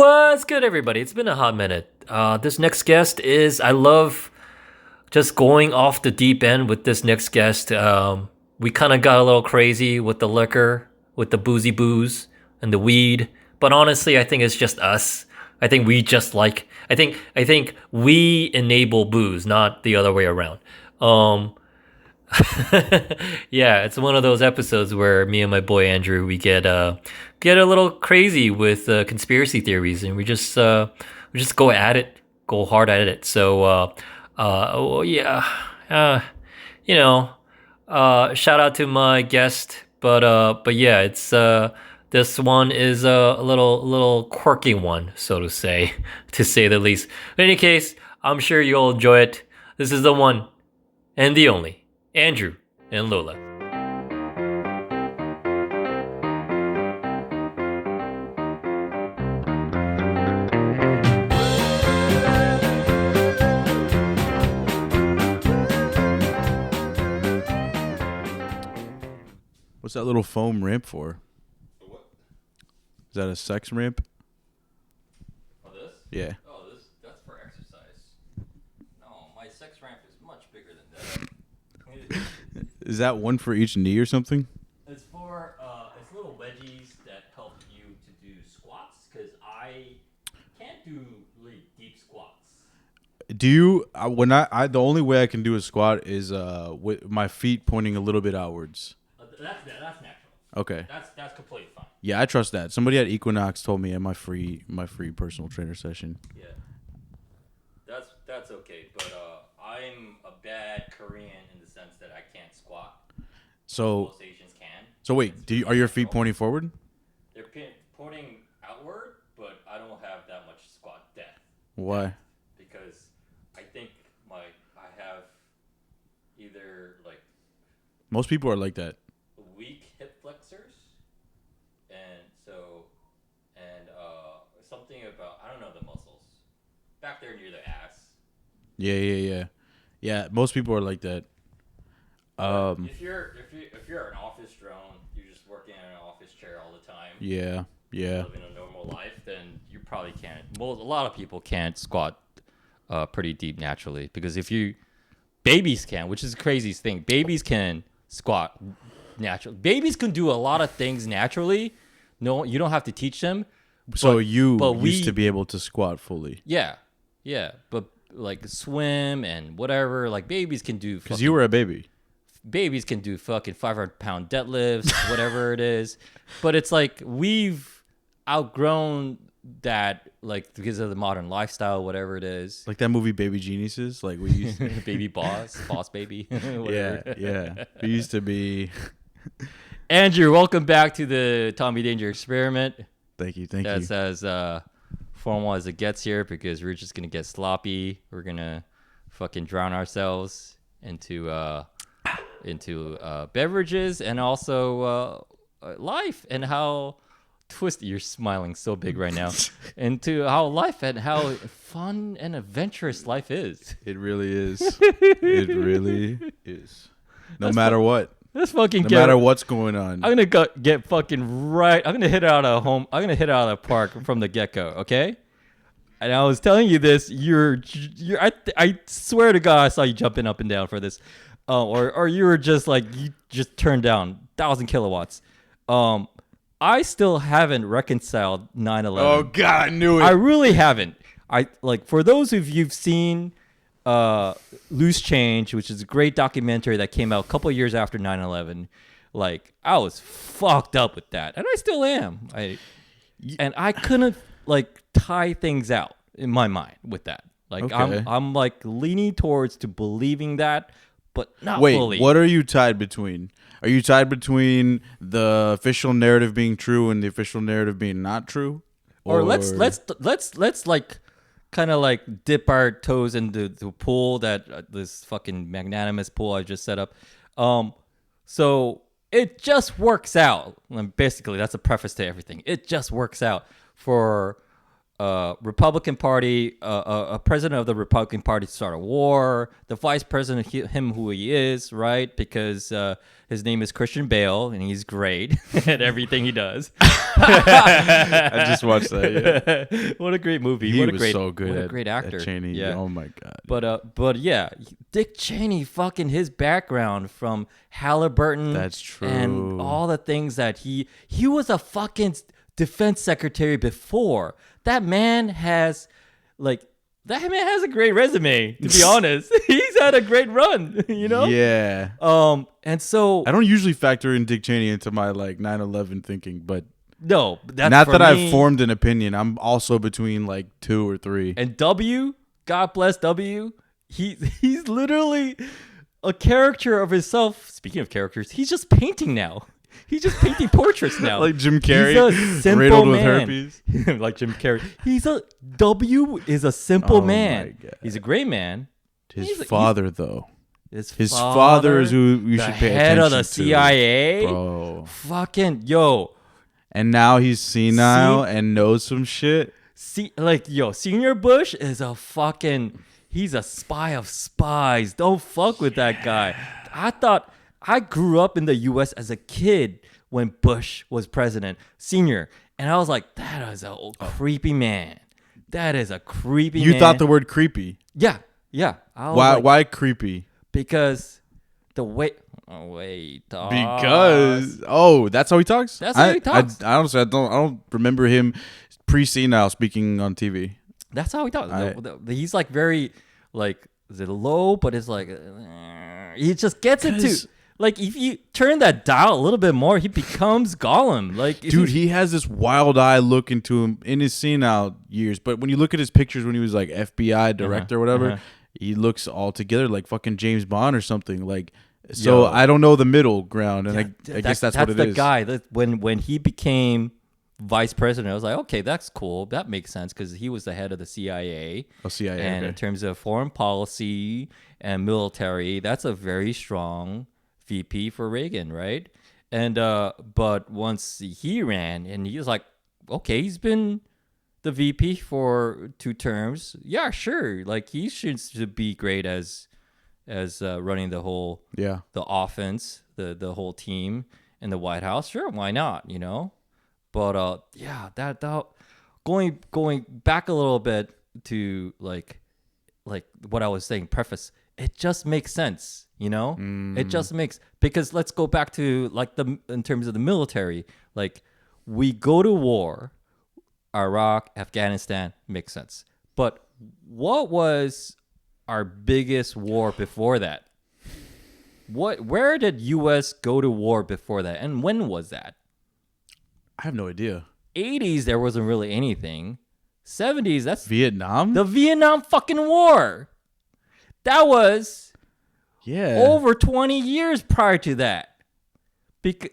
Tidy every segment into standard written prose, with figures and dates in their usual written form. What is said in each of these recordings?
What's good, everybody? It's been a hot minute. This next guest I love just going off the deep end with this next guest. We kind of got a little crazy with the liquor, with the boozy booze and the weed. But honestly, I think it's just us. I think we just like, I think we enable booze, not the other way around. Um, yeah, it's one of those episodes where me and my boy Andrew get a little crazy with conspiracy theories, and we just go at it, go hard at it. Well, yeah, uh, you know, shout out to my guest, but yeah, it's this one is a little quirky one, so to say, to say the least. In any case, I'm sure you'll enjoy it. This is the one and the only. Andrew and Lola. What's that little foam ramp for? What? Is that a sex ramp? Oh, this? Yeah. Oh, that's for exercise. No, my sex ramp is much bigger than that. Is that one for each knee or something? It's for it's little wedgies that help you to do squats because I can't do really deep squats. Do you? I the only way I can do a squat is with my feet pointing a little bit outwards. That's natural. Okay. That's completely fine. Yeah, I trust that. Somebody at Equinox told me in my free personal trainer session. Yeah. That's okay, but I'm a bad Korean in the sense that I can't squat. So Most Asians can. So wait, are your feet pointing forward? They're pointing outward, but I don't have that much squat depth. Why? Because I think I have either like Most people are like that. weak hip flexors, and something about I don't know the muscles back there near the ass. Yeah. Most people are like that. If you're an office drone, you're just working in an office chair all the time. Yeah. Living a normal life, then you probably can't. Well, a lot of people can't squat pretty deep naturally because babies can, which is the craziest thing. Babies can squat naturally. Babies can do a lot of things naturally. No, you don't have to teach them. So you used to be able to squat fully. Yeah, but like swim and whatever, like babies can do. Because you were a baby. Babies can do fucking 500-pound deadlifts, whatever it is. But it's like we've outgrown that, like because of the modern lifestyle, whatever it is. Like that movie Baby Geniuses, like we used to Baby boss baby. yeah. We used to be. Andrew, welcome back to the Tommy Danger experiment. Thank you. That's as formal as it gets here because we're just gonna get sloppy. We're gonna fucking drown ourselves into beverages and also life and how twisted. You're smiling so big right now. Into how life and how fun and adventurous life is. It really is. It really is. No matter what. Let's fucking No matter what's going on. I'm gonna get fucking right. I'm gonna hit it out of home. I'm gonna hit it out of the park from the get go. Okay. And I was telling you this. I swear to God, I saw you jumping up and down for this. Or you were just like you just turned down 1,000 kilowatts. I still haven't reconciled 9/11. Oh God, I knew it. I really haven't. I like for those of you've seen Loose Change, which is a great documentary that came out a couple of years after 9/11. Like I was fucked up with that, and I still am. And I couldn't like tie things out in my mind with that. Like okay. I'm like leaning towards to believing that. But not fully. What are you tied between? Are you tied between the official narrative being true and the official narrative being not true? Or let's like kind of like dip our toes into the pool that this fucking magnanimous pool I just set up. So it just works out. And basically, that's a preface to everything. It just works out for Republican Party, a president of the Republican Party start a war. The vice president, him who he is, right? Because his name is Christian Bale, and he's great at everything he does. I just watched that. Yeah. What a great movie! He What a was great, so good. what a at- great at actor. Cheney. Yeah. Oh my god. But yeah, Dick Cheney, fucking his background from Halliburton. That's true. And all the things that he was a fucking defense secretary before. That man has a great resume, to be honest. He's had a great run, you know? Yeah. And so I don't usually factor in Dick Cheney into my like 9/11 thinking, but no, that's not for that me. I've formed an opinion. I'm also between like 2 or 3. And W, God bless W, he's literally a character of himself. Speaking of characters, he's just painting now. He's just painting portraits now. Like Jim Carrey, He's a simple riddled with man. herpes. Like Jim Carrey. W is a simple Oh my man. God. He's a great man. His father, though. His father is who you the should pay head attention of the to. CIA. Bro. Fucking yo. And now he's senile and knows some shit. Senior Bush is a fucking. He's a spy of spies. Don't fuck with that guy. I grew up in the U.S. as a kid when Bush was president, senior, and I was like, that is a creepy man. That is a creepy man. You thought the word creepy. Yeah. I was Why? like, Why creepy? because the way. Oh wait. Because that's how he talks. That's how he talks. I honestly, I don't remember him pre-senile speaking on TV. That's how he talks. He's like very like is it low, but it's like he just gets into. 'Cause- Like, if you turn that dial a little bit more, he becomes Gollum. Like, Dude, he has this wild eye look into him in his senile years. But when you look at his pictures when he was like FBI director or whatever, he looks altogether like fucking James Bond or something. Like, so I don't know the middle ground, and I guess that's what it is. That's the guy that when he became vice president, I was like, okay, that's cool. That makes sense because he was the head of the CIA. Oh, CIA. And Okay. in terms of foreign policy and military, that's a very strong VP for Reagan, right? And but once he ran, and he was like, okay, he's been the VP for 2 terms. Yeah, sure. Like he should be great as running the whole the offense, the whole team in the White House. Sure, why not? You know. But that going back a little bit to like what I was saying, preface. It just makes sense, you know. It just makes because let's go back to like in terms of the military. Like we go to war, Iraq, Afghanistan makes sense. But what was our biggest war before that? Where did U.S. go to war before that, and when was that? I have no idea. 80s, there wasn't really anything. 70s, that's Vietnam? the Vietnam fucking War. That was over 20 years prior to that. Because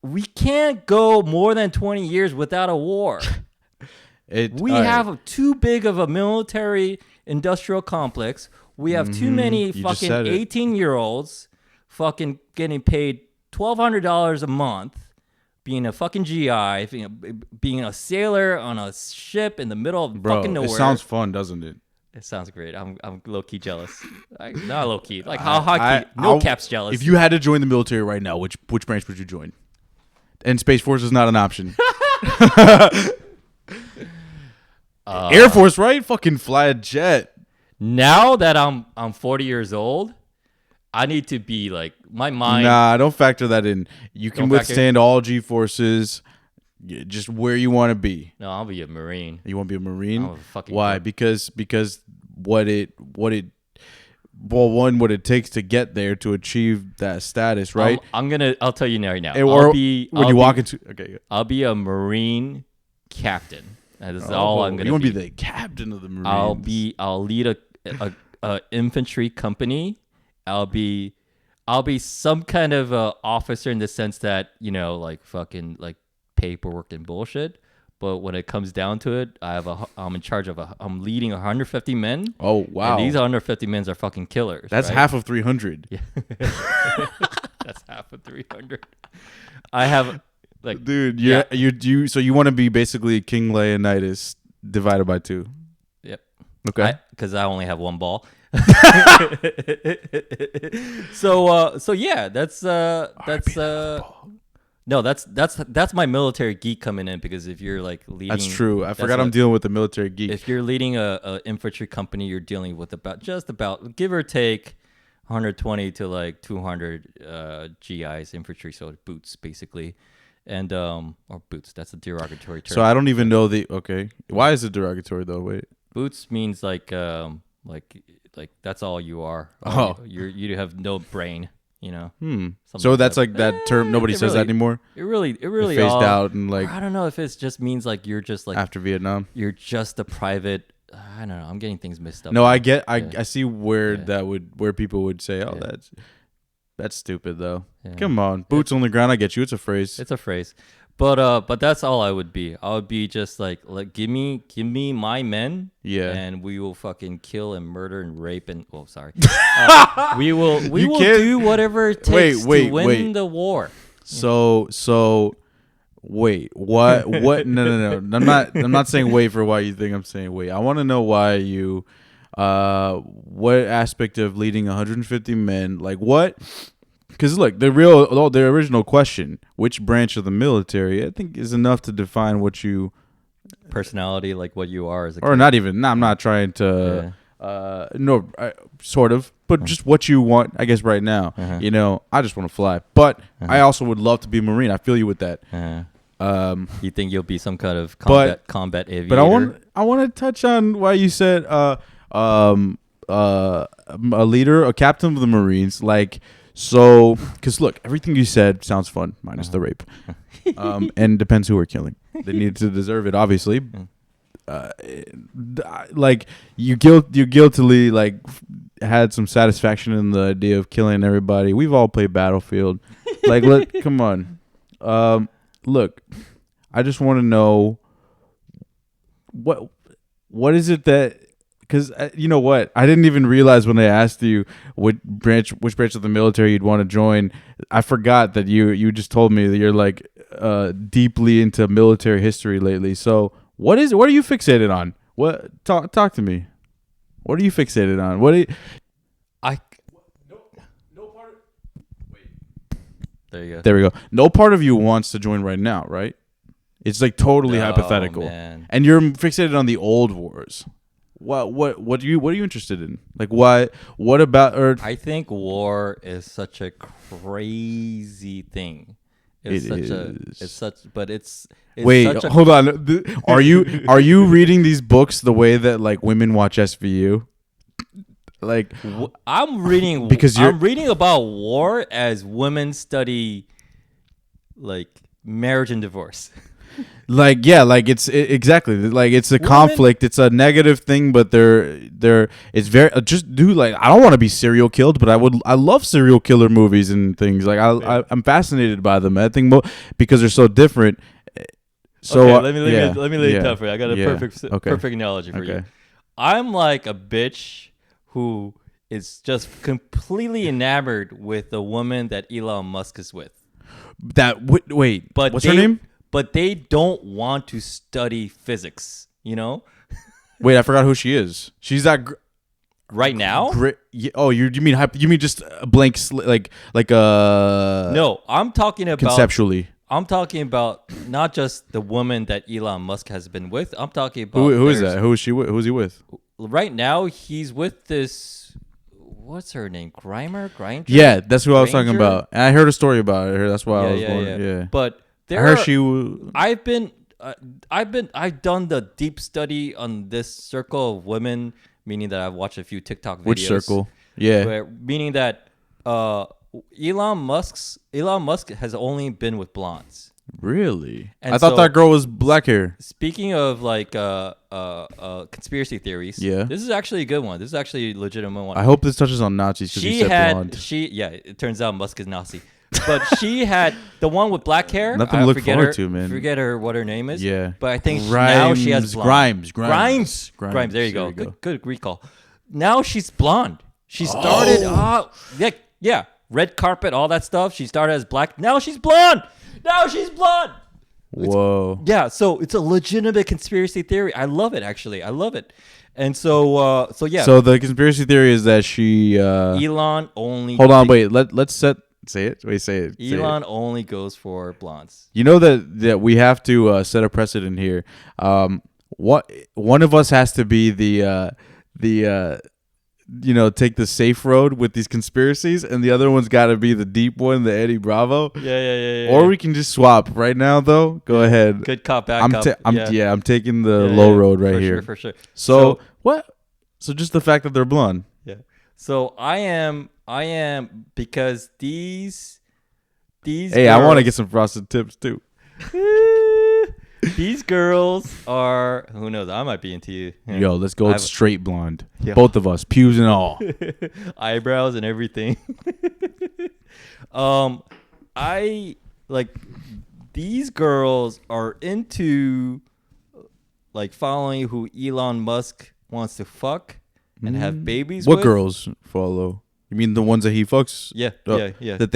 we can't go more than 20 years without a war. We have too big of a military industrial complex. We have too many fucking 18-year-olds fucking getting paid $1,200 a month. Being a fucking GI, being a sailor on a ship in the middle of fucking nowhere. It sounds fun, doesn't it? It sounds great. I'm low key jealous. Not low key, like how high key. No caps jealous. If you had to join the military right now, which branch would you join? And Space Force is not an option. Air Force, right? Fucking fly a jet. Now that I'm 40 years old, I need to be like my mind. Nah, don't factor that in. You can Don't factor- withstand all G forces. Just where you want to be. No, I'll be a Marine. You want to be a Marine? I'm a fucking Why? Marine. Because what it takes to get there to achieve that status, right? I'll tell you right now. When you walk into I'll be a Marine captain. That is all I'm gonna. You want to be the captain of the Marines? I'll lead a infantry company. I'll be some kind of officer in the sense that like fucking like paperwork and bullshit. But when it comes down to it, I'm in charge of I'm leading 150 men. Oh wow! And these 150 men are fucking killers. That's right? half of 300. Yeah. That's half of 300. I have like Dude, so you want to be basically King Leonidas divided by 2. Yep. Okay. Because I only have one ball. So yeah, that's no, that's my military geek coming in, because if you're like leading, That's true. I forgot I'm dealing with the military geek. if you're leading a infantry company, you're dealing with about give or take 120 to like 200 GIs, infantry, so boots basically, and or boots. That's a derogatory term. So I don't even know okay. Why is it derogatory though? Wait. Boots means like that's all you are. Oh. You have no brain. Something So that's like that term. Nobody says that anymore. It really Phased out and like I don't know if it just means like you're just like after Vietnam. you're just a private. I don't know. I'm getting things mixed up. No, I get. I see where where people would say, "Oh, that's stupid," though. Yeah. Come on, boots on the ground. I get you. It's a phrase. It's a phrase, but that's all I would be. I would be just like give me my men. Yeah. And we will fucking kill and murder and rape and sorry. we will do whatever it takes to win the war. So wait, what no. I'm not saying wait for why you think I'm saying wait. I want to know why you what aspect of leading 150 men, like what? Because look, the original question, which branch of the military, I think is enough to define what you personality, like what you are as a or kid. not even. No, I'm not trying to sort of, but just what you want, I guess, right now. I just want to fly, but I also would love to be a Marine. I feel you with that. You think you'll be some kind of combat aviator? But I want to touch on why you said a leader, a captain of the Marines, like. So, because look, everything you said sounds fun, minus the rape, and depends who we're killing. They need to deserve it, obviously. Like you guiltily like had some satisfaction in the idea of killing everybody. We've all played Battlefield. Like, come on. Look, I just want to know what is it that. Because you know what, I didn't even realize when they asked you which branch of the military you'd want to join. I forgot that you just told me that you're like deeply into military history lately. So what are you fixated on? What talk to me? What are you fixated on? What do you? No part of. Wait. There you go. There we go. No part of you wants to join right now, right? It's like totally hypothetical, man. And you're fixated on the old wars. What are you interested in? Like what about I think war is such a crazy thing. Wait, hold on. Are you reading these books the way that like women watch SVU? Like I'm reading because I'm reading about war as women study like marriage and divorce. Like exactly like it's a conflict, it's a negative thing, but it's very just dude, like I don't want to be serial killed, but I love serial killer movies and things like I'm fascinated by them. I think because they're so different. So okay, let me lay it down for you. I got a perfect analogy for you. I'm like a bitch who is just completely enamored with the woman that Elon Musk is with. Wait, but what's her name? But they don't want to study physics, Wait, I forgot who she is. She's that right now. Oh, you mean just a blank like No, I'm talking about conceptually. I'm talking about not just the woman that Elon Musk has been with. I'm talking about who is that? Who is she with? Who's he with? Right now, he's with this. What's her name? Grinder? Yeah, that's who I was talking about. And I heard a story about her. That's why I was wondering. Yeah. But I've done the deep study on this circle of women, meaning that I've watched a few TikTok videos. Which circle? Yeah. Meaning that Elon Musk has only been with blondes. Really? And I thought that girl was black hair. Speaking of like conspiracy theories, this is actually a good one. This is actually a legitimate one. I hope this touches on Nazis because you said blonde. It turns out Musk is Nazi. But she had the one with black hair. Nothing to look forward to, man. Forget what her name is. Yeah. But I think now she has blonde. Grimes. There you go. Good recall. Now she's blonde. She started red carpet, all that stuff. She started as black. Now she's blonde. Whoa. Yeah, so it's a legitimate conspiracy theory. I love it, actually. I love it. And so yeah. So the conspiracy theory is that she. Elon only. Hold on, wait. Let's say it. Wait, say it. Elon only goes for blondes. You know that we have to set a precedent here. What one of us has to be the take the safe road with these conspiracies, and the other one's got to be the deep one, the Eddie Bravo. Yeah. Or we can just swap right now, though. Go ahead. Good cop, bad cop. I'm taking the low road right here. For sure. So what? So just the fact that they're blonde. Yeah. So I am because these. Hey, I want to get some frosted tips too. These girls are, who knows? I might be into you. Yo, let's go straight blonde. Yeah. Both of us, pews and all. Eyebrows and everything. I like these girls are into like following who Elon Musk wants to fuck and have babies with. What girls follow? You mean the ones that he fucks? Yeah. That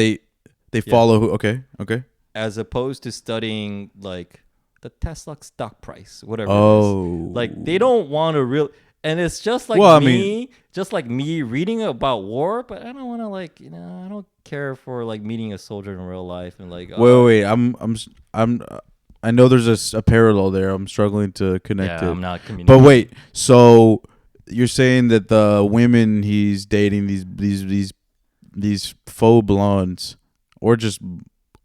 they follow who? Okay. As opposed to studying like the Tesla stock price, whatever. Oh, it is. Like they don't want to and it's just like just like me reading about war, but I don't want to I don't care for like meeting a soldier in real life and like. Wait. I know there's a parallel there. I'm struggling to connect it. I'm not communicating. But wait, so you're saying that the women he's dating, these faux blondes or just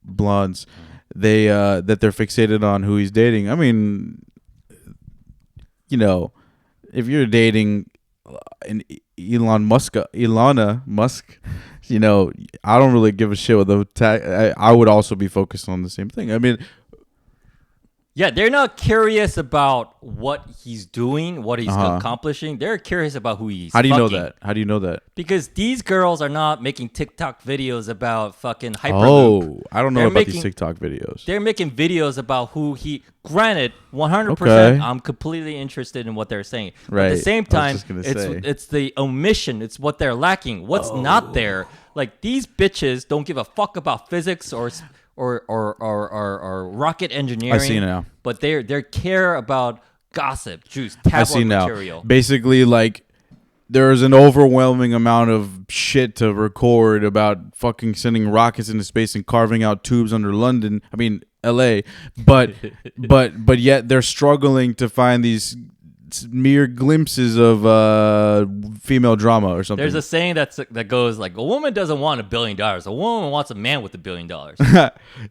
blondes, that they're fixated on who he's dating. I mean, if you're dating an Ilana Musk, I don't really give a shit with the I would also be focused on the same thing. I mean, yeah, they're not curious about what he's doing, what he's accomplishing. They're curious about who he's How do you fucking. know that? Because these girls are not making TikTok videos about fucking Hyperloop. Oh, I don't know about these TikTok videos. They're making videos about who he. Granted, 100%, Okay. I'm completely interested in what they're saying. Right. But at the same time, say. it's the omission. It's what they're lacking. What's not there. Like, these bitches don't give a fuck about physics or rocket engineering. I see now. But they care about gossip, juice, tabloid material. Basically, like, there's an overwhelming amount of shit to record about fucking sending rockets into space and carving out tubes under LA, but yet they're struggling to find these mere glimpses of female drama or something. There's a saying that goes like, a woman doesn't want $1 billion. A woman wants a man with $1 billion.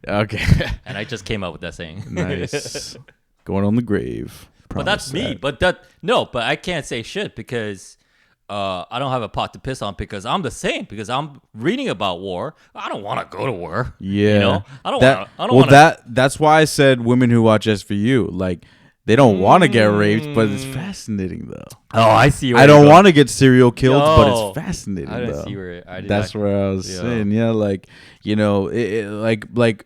Okay. And I just came up with that saying. Nice. Going on the grave. But that's me. But I can't say shit because I don't have a pot to piss on because I'm the same. Because I'm reading about war. I don't want to go to war. Yeah. I don't want to. That's why I said women who watch SVU, like, they don't want to get raped, but it's fascinating though. Oh, I see. I don't want to get serial killed, but it's fascinating. I didn't though. see where. That's where I was saying. Yeah, like like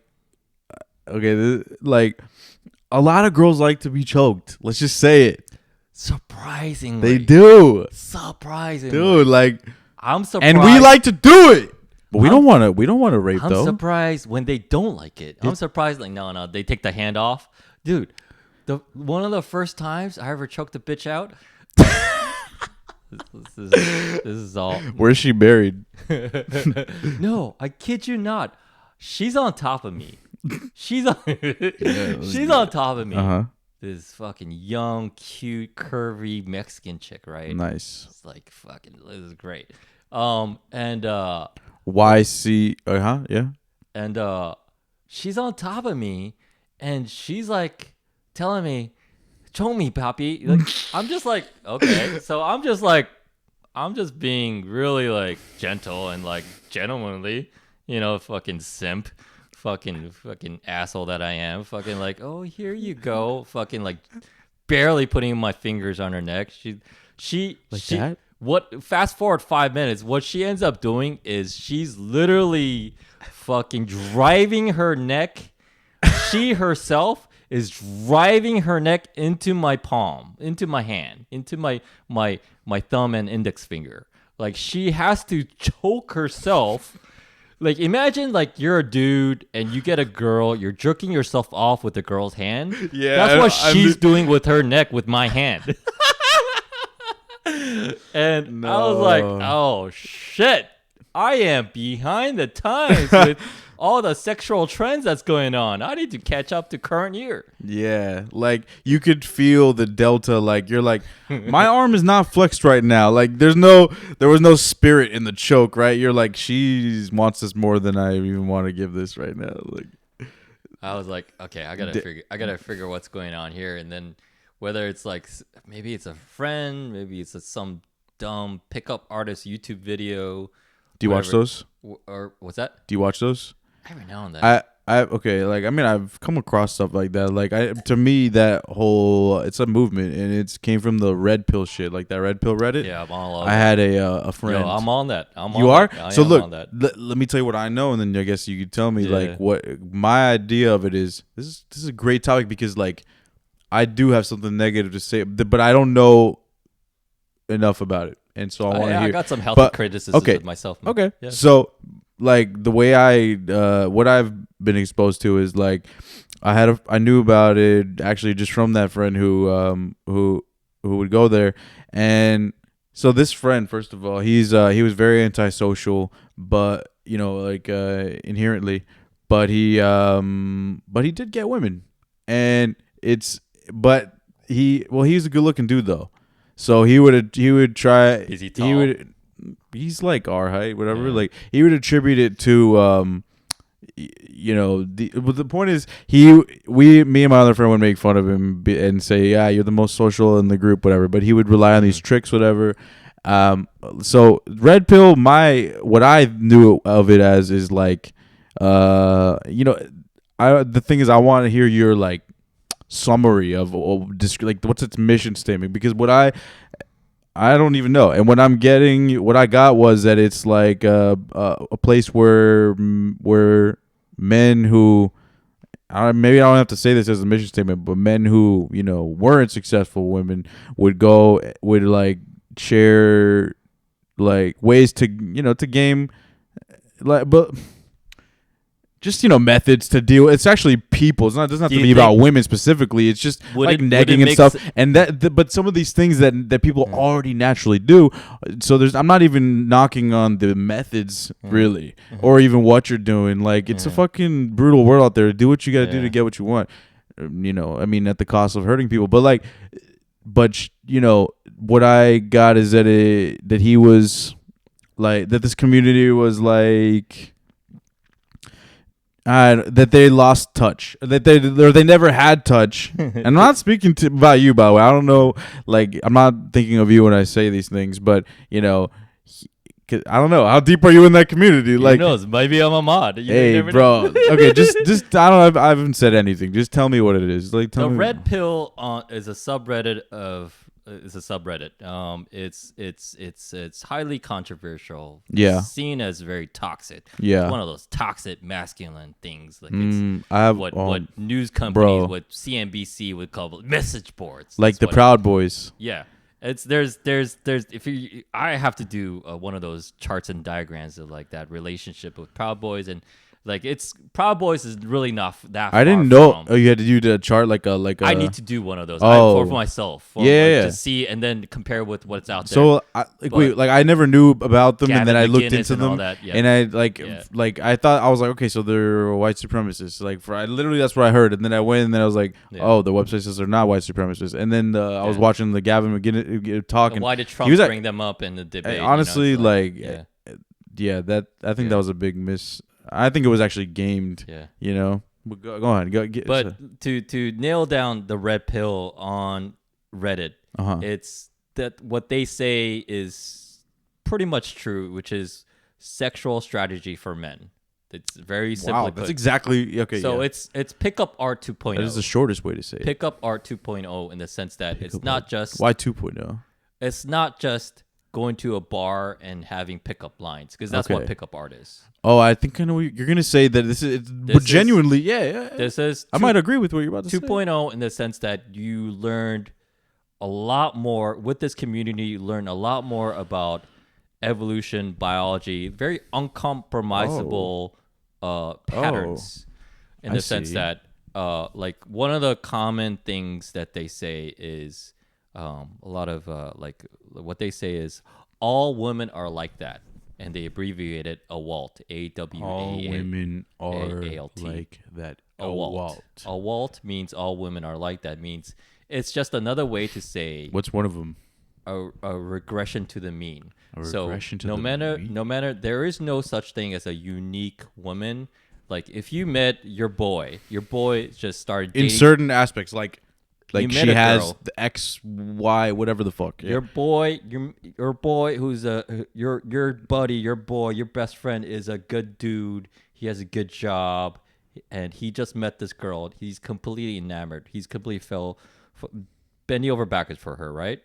a lot of girls like to be choked. Let's just say it. Surprisingly, they do. Surprisingly, dude. Like, I'm surprised, and we like to do it. But we don't want to rape though. I'm surprised when they don't like it. I'm surprised like no, they take the hand off, dude. One of the first times I ever choked a bitch out. this is all. Where's she buried? No, I kid you not. She's on top of me. She's on top of me. This fucking young, cute, curvy Mexican chick, right? Nice. It's like fucking. This is great. And YC. Yeah. And she's on top of me, and she's like telling me, "Show me, papi." Like, I'm just like, okay. So I'm just being really like gentle and like gentlemanly, fucking simp, fucking asshole that I am. Fucking like, oh, here you go. Fucking like barely putting my fingers on her neck. She that? What? Fast forward 5 minutes. What she ends up doing is she's literally fucking driving her neck. She herself is driving her neck into my palm, into my hand, into my thumb and index finger. Like, she has to choke herself Like, imagine like you're a dude and you get a girl, you're jerking yourself off with the girl's hand. Yeah, That's what she's doing with her neck with my hand. And I was like, oh shit, I am behind the times with all the sexual trends that's going on. I need to catch up to current year. Yeah, like you could feel the delta. Like you're like, my arm is not flexed right now. Like there was no spirit in the choke, right? You're like, she wants this more than I even want to give this right now. Like, I was like, okay, I gotta figure what's going on here, and then whether it's like maybe it's a friend, maybe it's some dumb pickup artist YouTube video. Do you watch those? Or what's that? Do you watch those? Every now and then. Okay, like I mean, I've come across stuff like that. Like to me, that whole it's a movement, and it came from the red pill shit, like that red pill Reddit. Yeah, I'm all. I had a friend. Yo, I'm on that. You are? So look, on that. let me tell you what I know, and then I guess you could tell me like what my idea of it is. This is a great topic because like I do have something negative to say, but I don't know enough about it, and so I want to hear. I got some healthy criticism of myself. Okay, yeah. So like the way what I've been exposed to is like I knew about it actually just from that friend who would go there, and so this friend, first of all, he was very antisocial, but you know like inherently, but he did get women, and he's a good looking dude though, so he would try. Is he tall? He's like our height, whatever. Yeah. Like he would attribute it to, but the point is, me and my other friend would make fun of him and say, yeah, you're the most social in the group, whatever. But he would rely on these tricks, whatever. So red pill, what I knew of it as is like, the thing is, I want to hear your like summary of like what's its mission statement, because I don't even know. And what I got was that it's like a place where men who, maybe I don't have to say this as a mission statement, but men who, weren't successful women would like share like ways to, to game, like, but just, methods to deal. It's actually people. It doesn't have to be about women specifically. It's just like negging and stuff. And but some of these things that people already naturally do. So I'm not even knocking on the methods really, or even what you're doing. Like it's a fucking brutal world out there. Do what you got to do to get what you want. I mean, at the cost of hurting people. But what I got is that he was like, that this community was like, that they lost touch, that they never had touch. And I'm not speaking about you, by the way. I don't know, like I'm not thinking of you when I say these things, but I don't know, how deep are you in that community? Like, who knows? Maybe I'm a mod. Hey, bro. Okay, just I haven't said anything. Just tell me what it is. Like, tell me. The red pill is a subreddit It's highly controversial. Yeah. It's seen as very toxic. Yeah. It's one of those toxic masculine things. Like what news companies, what CNBC would call message boards. Like the Proud Boys. Yeah. There's I have to do one of those charts and diagrams of like that relationship with Proud Boys, and like it's Proud Boys is really not that. I didn't know. Oh, you had to do the chart like a. I need to do one of those. Oh. For myself. To see and then compare with what's out there. So I never knew about them, and then I looked into them, yeah. and I thought, I was like, okay, so they're white supremacists. Like literally that's what I heard, and then I went and then I was like, oh, the website says they're not white supremacists, and then I was watching the Gavin McInnes talking. Why did Trump bring them up in the debate? Honestly, that I think that was a big miss. I think it was actually gamed. Yeah. But go on. But to nail down the red pill on Reddit, it's that what they say is pretty much true, which is sexual strategy for men. It's very simply put. That's exactly okay. So it's pickup art 2.0. That is the shortest way to say it. Pickup art 2.0 in the sense that it's not just why 2.0. It's not just going to a bar and having pickup lines, because that's what pickup art is. Oh, I think I know what you're gonna say. That but genuinely, This is I might agree with what you're about to say. 2.0 in the sense that you learned a lot more with this community. You learn a lot more about evolution, biology, very uncompromisable patterns in I the sense see. that like one of the common things that they say is a lot of like what they say is all women are like that, and they abbreviate it AWALT, All women are A-W-A-A-L-T. like that. AWALT. AWALT means all women are like that. Means it's just another way to say What's one of them? a regression to the mean. A regression to the mean? No matter there is no such thing as a unique woman. Like if you met your boy just started In dating certain aspects, like You met she a has girl. the X, Y, whatever the fuck. Yeah. your boy who's your buddy, your best friend is a good dude. He has a good job, and he just met this girl. He's completely enamored. He's completely bending over backwards for her, right?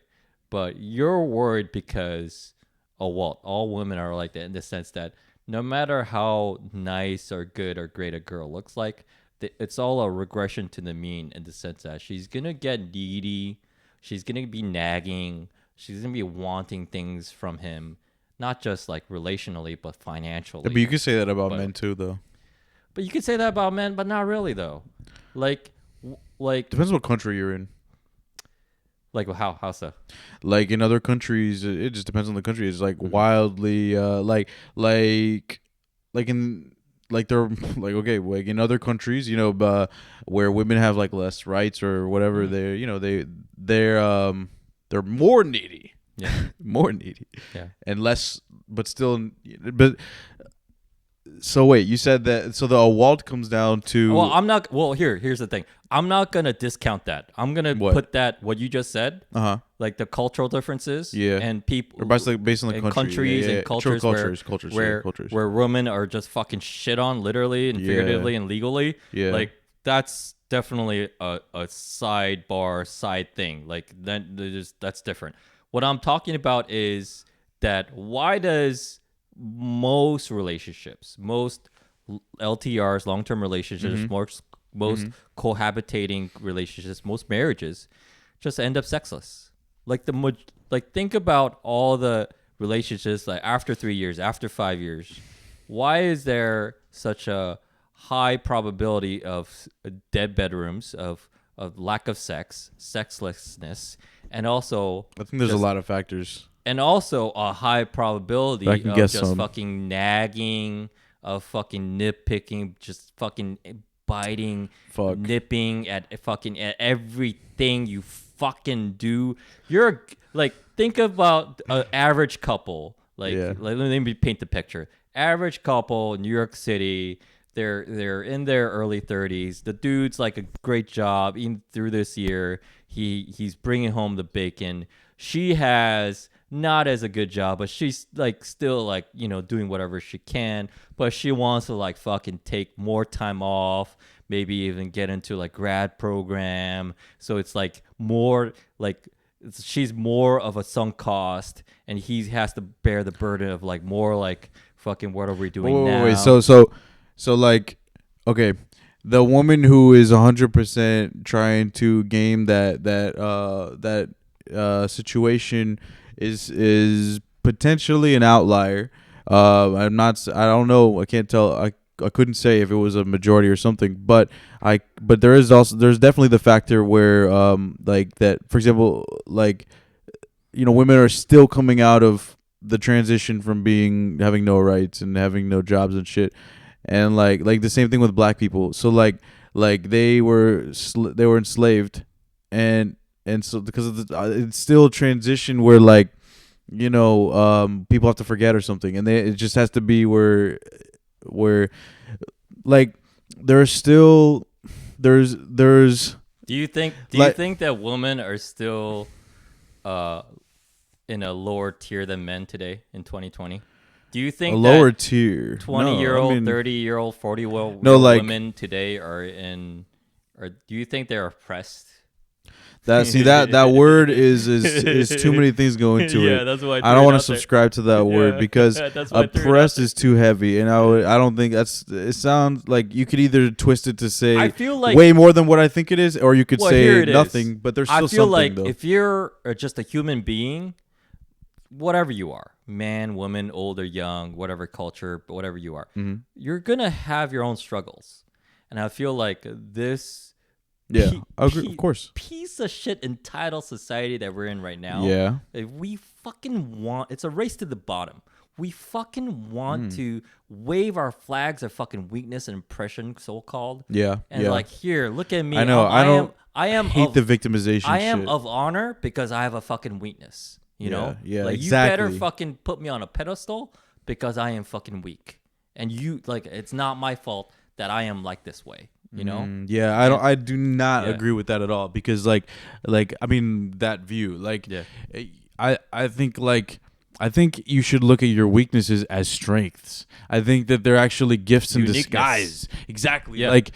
But you're worried because all women are like that in the sense that no matter how nice or good or great a girl looks like, it's all a regression to the mean in the sense that she's gonna get needy, she's gonna be nagging, she's gonna be wanting things from him, not just like relationally but financially. But you could say that about But- men too, though. But you could say that about men, but not really though. Like Depends what country you're in. how so? Like in other countries, it just depends on the country. It's like Mhm. wildly, like in like they're like okay, like in other countries, where women have like less rights or whatever. Mhm. They're more needy, Yeah. more needy, Yeah. and less, but still, but. So wait, you said that. So the award comes down to. Well, I'm not. Well, here's the thing. I'm not gonna discount that. I'm gonna What? put that what you just said, like the cultural differences, Yeah. and people, Or based on the and country. countries Yeah, yeah, and yeah. cultures, Cultures, where cultures. where women are just fucking shit on, literally and Yeah. figuratively and legally. Yeah. Like that's definitely a sidebar side thing. Like that's different. What I'm talking about is that why does most relationships, most LTRs, long-term relationships, most cohabitating relationships, most marriages just end up sexless. Like think about all the relationships like after 3 years, after 5 years. Why is there such a high probability of dead bedrooms, of lack of sex, sexlessness, and also I think there's a just- lot of factors. and also a high probability I can of guess just some. fucking nagging, of fucking nitpicking, just fucking biting, Fuck. nipping at everything you fucking do. You're like, think about an average couple. Yeah. Let me paint the picture. Average couple in New York City. They're in their early 30s. The dude's like a great job. Even through this year, he's bringing home the bacon. She has not as a good job, but she's like still like doing whatever she can. But she wants to like fucking take more time off, maybe even get into like grad program. So it's like more like she's more of a sunk cost, and he has to bear the burden of like more like fucking what are we doing now? Wait. So like, okay, the woman who is 100% trying to game that situation is potentially an outlier. I'm not. I don't know. I can't tell. I couldn't say if it was a majority or something. But there's definitely the factor where like that. For example, like women are still coming out of the transition from having no rights and having no jobs and shit, and like the same thing with black people. So like they were enslaved, and so because of it's still a transition where like people have to forget or something, and it just has to be where like there's do you think that women are still in a lower tier than men today in 2020? Do you think a lower that tier 20-year-old, 30-year-old, 40-year-old like- women today are or do you think they're oppressed? that word is too many things go into it. Yeah, that's why I don't want to subscribe to that word because That's why I threw it out oppressed there. is too heavy, and I don't think it sounds like you could either twist it to say I feel like way more than what I think it is, or you could Well, here say it is. nothing, but there's still I feel something like though. if you're just a human being, whatever you are, man, woman, old or young, whatever culture, whatever you are, you're gonna have your own struggles, and I feel like this. Yeah, I agree, of course. Piece of shit entitled society that we're in right now. Yeah. If we fucking want, it's a race to the bottom. We fucking want to wave our flags of fucking weakness and oppression, so called. Yeah. And like, here, look at me. I know. I am hate of, the victimization. I am shit. of honor because I have a fucking weakness. You know? Yeah, Like, exactly. you better fucking put me on a pedestal because I am fucking weak. And you, like, it's not my fault that I am like this way. You know? Yeah, I do not agree with that at all because like I mean that view like I think you should look at your weaknesses as strengths. I think that they're actually gifts in disguise. Exactly. Yeah. Like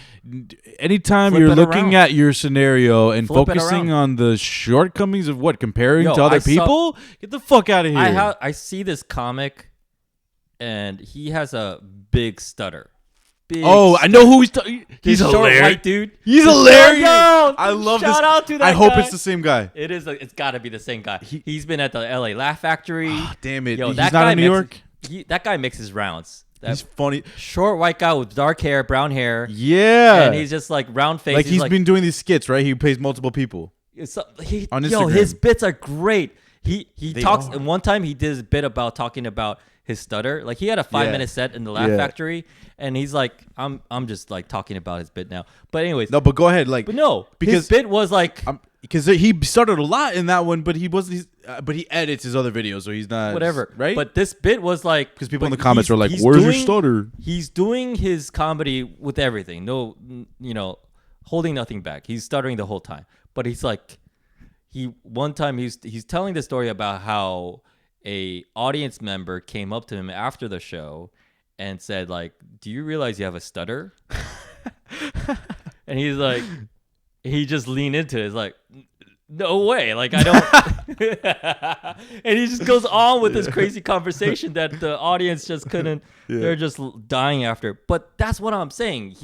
anytime Flip you're it looking around. at your scenario and Flip it focusing around. on the shortcomings of comparing Yo, to other I saw- people, get the fuck out of here. I see this comic, and he has a big stutter. I know who he's He's short hilarious. white dude. He's hilarious. Yo, I love this. shout out to that I hope guy. it's the same guy. It is. It's got to be the same guy. He's been at the LA Laugh Factory. Damn it. Yo, He's that not guy in New mixes- York? That guy makes his rounds. That He's funny. short white guy with dark hair, brown hair. Yeah. And he's just like round face. like he's been doing these skits, right? He plays multiple people. On Instagram. His bits are great. He They talks. are. And one time he did a bit about talking about his stutter. Like he had a 5-minute set in the Laugh Factory, and he's like, I'm just like talking about his bit now. But anyways, No, but go ahead. Like, but no, because his bit was like because he started a lot in that one, but he wasn't. But he edits his other videos, so he's not whatever, right? But this bit was like because people in but the comments he's- are like, he's "Where's your doing- stutter?" He's doing his comedy with everything. No, holding nothing back. He's stuttering the whole time. But he's like, one time he's telling the story about how a audience member came up to him after the show and said like, "Do you realize you have a stutter?" And he's like, he just leaned into it. It's like, no way. Like I don't. And he just goes on with this crazy conversation that the audience just couldn't. They're just dying after. But that's what I'm saying.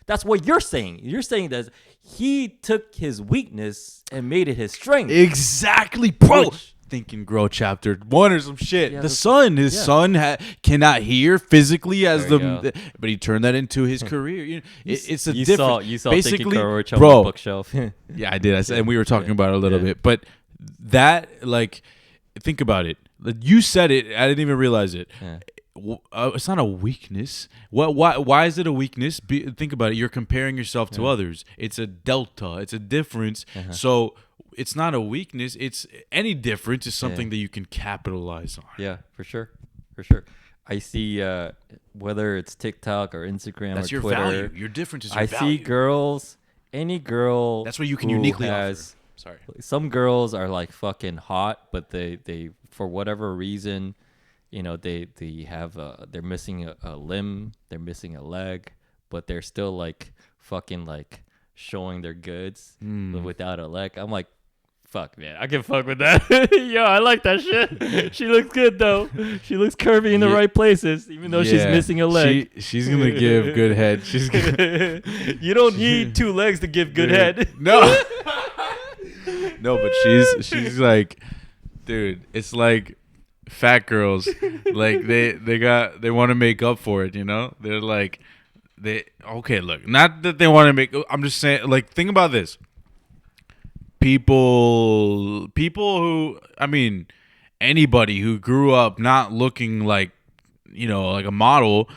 That's what you're saying. You're saying that he took his weakness and made it his strength. Exactly, bro. Which- Think and Grow chapter 1 or some shit. Yeah, his son cannot hear physically as There you go. but he turned that into his career. It's a you different. saw basically, Think and Grow Rich on bro. the bookshelf. Yeah, I did. I said, and we were talking about it a little bit, but that like, think about it. Like, you said it. I didn't even realize it. Yeah. It's not a weakness. Why is it a weakness? Think about it. You're comparing yourself to others. It's a delta. It's a difference. So it's not a weakness. It's any difference is something that you can capitalize on. Yeah, for sure. For sure. I see whether it's TikTok or Instagram That's or your Twitter. value. Your difference is your I value. see girls, any girl. That's what you can who uniquely has, offer. Sorry. Some girls are like fucking hot, but they for whatever reason, they have they're missing a limb, they're missing a leg, but they're still like fucking like showing their goods without a leg. I'm like, fuck, man, I can fuck with that. Yo, I like that shit. She looks good though. She looks curvy in the right places, even though she's missing a leg. She's gonna give good head. She's gonna, You don't need 2 legs to give good head. no, no, but she's like, dude, it's like fat girls, like they want to make up for it. They're like, look, not that they want to make. I'm just saying, like, think about this. People who, I mean, anybody who grew up not looking like, like a model,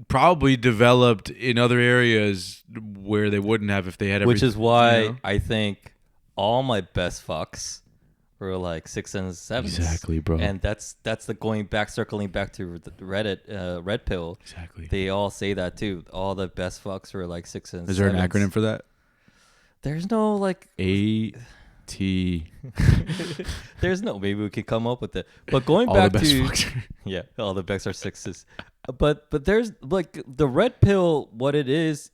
probably developed in other areas where they wouldn't have if they had everything. Which is why I think all my best fucks were like 6 and 7s. Exactly, bro. And that's the circling back to the Reddit, Red Pill. Exactly. They all say that too. All the best fucks were like 6 and 7s. Is there an acronym for that? There's no like AT. There's no, maybe we could come up with it. But going All back the best to fucks. yeah, all the best are 6s. But there's like the Red Pill. What it is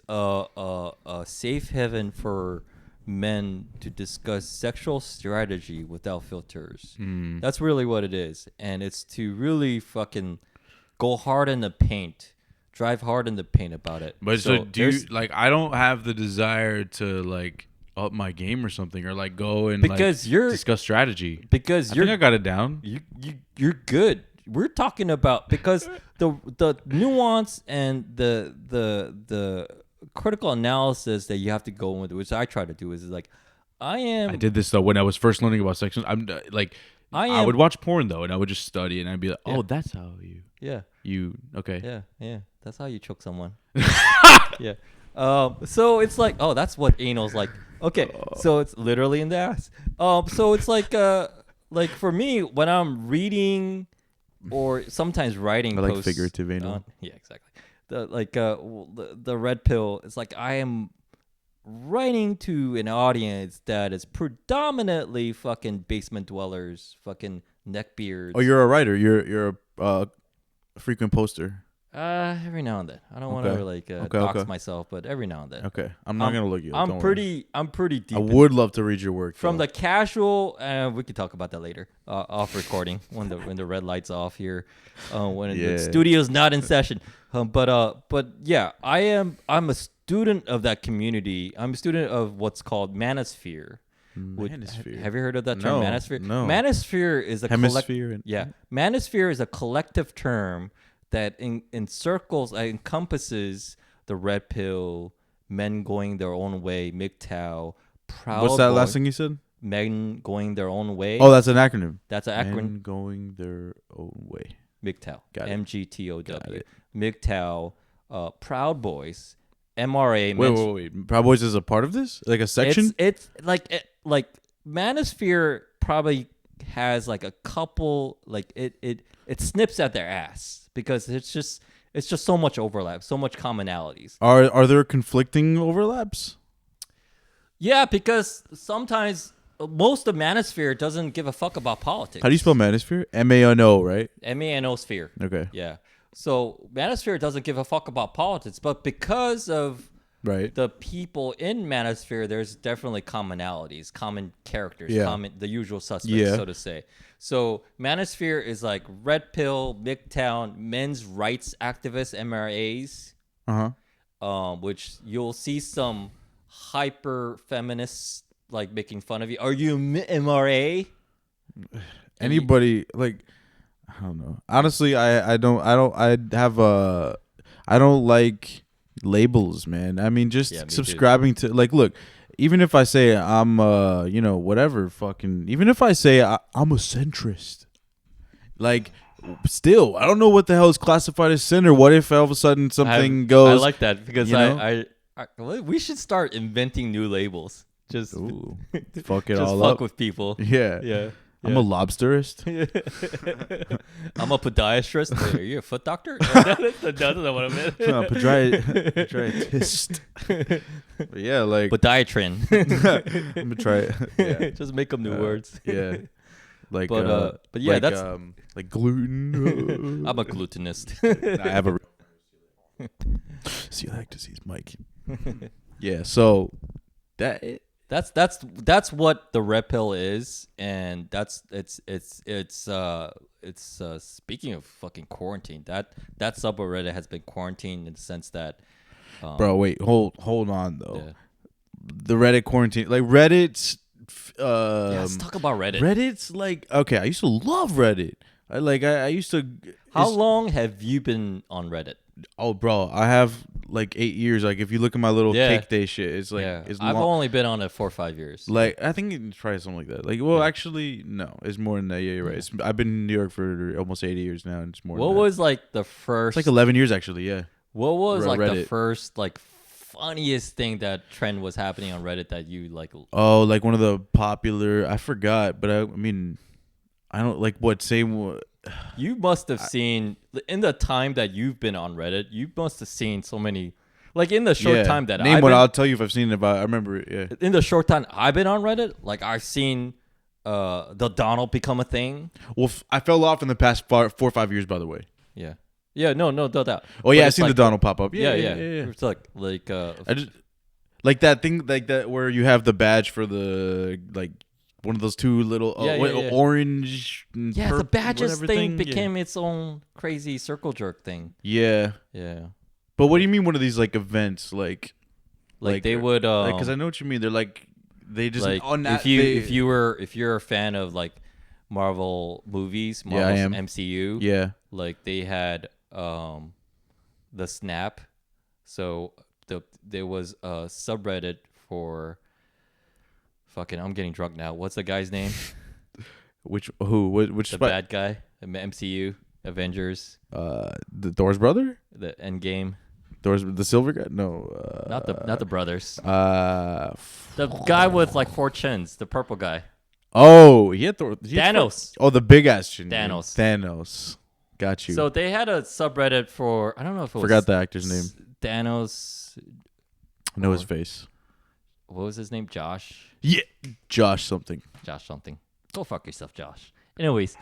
a safe haven for men to discuss sexual strategy without filters. That's really what it is, and it's to really fucking go hard in the paint, drive hard in the paint about it. But so do you, like, I don't have the desire to like up my game or something, or like go and Because you're discuss strategy. Because I think I got it down. You're good. We're talking about because the nuance and the critical analysis that you have to go with, which I try to do, is like I did this though when I was first learning about sections. I would watch porn though, and I would just study, and I'd be like, oh, that's how you okay. Yeah. That's how you choke someone. Yeah. So it's like, oh, that's what anal's like. Okay, so it's literally in the ass. So it's like for me when I'm reading or sometimes writing, I like posts, figurative anal. yeah, exactly. The red pill. It's like I am writing to an audience that is predominantly fucking basement dwellers, fucking neckbeards. Oh, you're a writer. You're a frequent poster. Every now and then. I don't want to dox myself, but every now and then. Okay, I'm not gonna look you up. I'm pretty deep. I would love to read your work. From the casual, we could talk about that later, off recording when the red light's off here, when the studio's not in session. But yeah, I'm a student of that community. I'm a student of what's called manosphere. Manosphere. Have you heard of that term, manosphere? No. Manosphere is a hemisphere. Manosphere is a collective term that encircles, encompasses the red pill, men going their own way, MGTOW, Proud What's that Boy, last thing you said? Men going their own way. Oh, that's an acronym. That's an acronym. Men going their own way. MGTOW. Got it. MGTOW. MGTOW, Proud Boys, MRA. Wait. Proud Boys is a part of this? Like a section? It's like Manosphere probably has like a couple, like it snips at their ass because it's just so much overlap, so much commonalities. Are there conflicting overlaps? Yeah, because sometimes most of Manosphere doesn't give a fuck about politics. How do you spell Manosphere? M-A-N-O, right? M-A-N-O sphere. Okay. Yeah. So Manosphere doesn't give a fuck about politics, but because of the people in Manosphere, there's definitely commonalities, common characters, the usual suspects, so to say. So Manosphere is like red pill, MGTOW, men's rights activists, MRAs, which you'll see some hyper feminists like making fun of you. Are you MRA? Anybody like, I don't know. Honestly, I don't like labels, man. I mean, just subscribing to, like, look, even if I say I'm whatever, fucking, even if I say I'm a centrist, like, still I don't know what the hell is classified as sin, or what if all of a sudden something goes. I like that because we should start inventing new labels. Just fuck it just all fuck up with people. Yeah. I'm a lobsterist. I'm a podiatrist. Are you a foot doctor? That's not what I meant. No, podiatrist. But yeah, like podiatrin. I'm gonna try it. Yeah. Just make up new words. Yeah. Like, but yeah, that's like gluten. I'm a glutenist. I have a celiac disease, Mike. Yeah. So that's what the red pill is, and it's speaking of fucking quarantine, that subreddit has been quarantined in the sense that bro, wait, hold on though. Yeah. The Reddit quarantine, like Reddit's let's talk about Reddit. Reddit's like, okay, I used to love Reddit. I used to. How long have you been on Reddit? Oh, bro, I have like 8 years. Like, if you look at my little cake day shit, it's like I've only been on it 4 or 5 years. Like, I think you can try something like that. Like, well, actually, no, it's more than that. Yeah, you're right. I've been in New York for almost 80 years now, and it's more. What was like the first? It's like 11 years actually. Yeah. What was like Reddit. The first like funniest thing that trend was happening on Reddit that you like? Oh, like one of the popular. I forgot, but I mean, I don't like what same. You must have seen in the time that you've been on Reddit. You must have seen so many, like in the short time that I've been. I'll tell you if I've seen it. But I remember it. Yeah. In the short time I've been on Reddit, like I've seen the Donald become a thing. Well, I fell off in the past 4 or 5 years. By the way. Yeah. Yeah. No doubt. Oh yeah, I've seen the Donald pop up. Yeah. It's like I just like that thing, like that where you have the badge for the like. One of those two little orange. Yeah, the badges thing became its own crazy circle jerk thing. Yeah. Yeah. But what do you mean one of these like events? Like they would... because I know what you mean. They're like They just like if you're a fan of like Marvel movies, Yeah, I Marvel's am. MCU, Yeah. like they had the Snap. So there was a subreddit for fucking. I'm getting drunk now. What's the guy's name? Which which The spot? bad guy, MCU, Avengers, The Thor's brother? the Endgame. The silver guy? No. Not the brothers. Uh. The guy with like 4 chins, the purple guy. Oh, he had Thor. Thanos. Oh, the big ass chin. Thanos. Thanos. Got you. So they had a subreddit for I don't know if it was Forgot the actor's name. Thanos. I know his face. What was his name? Josh. Yeah, Josh something. Josh something. Go fuck yourself, Josh. Anyways,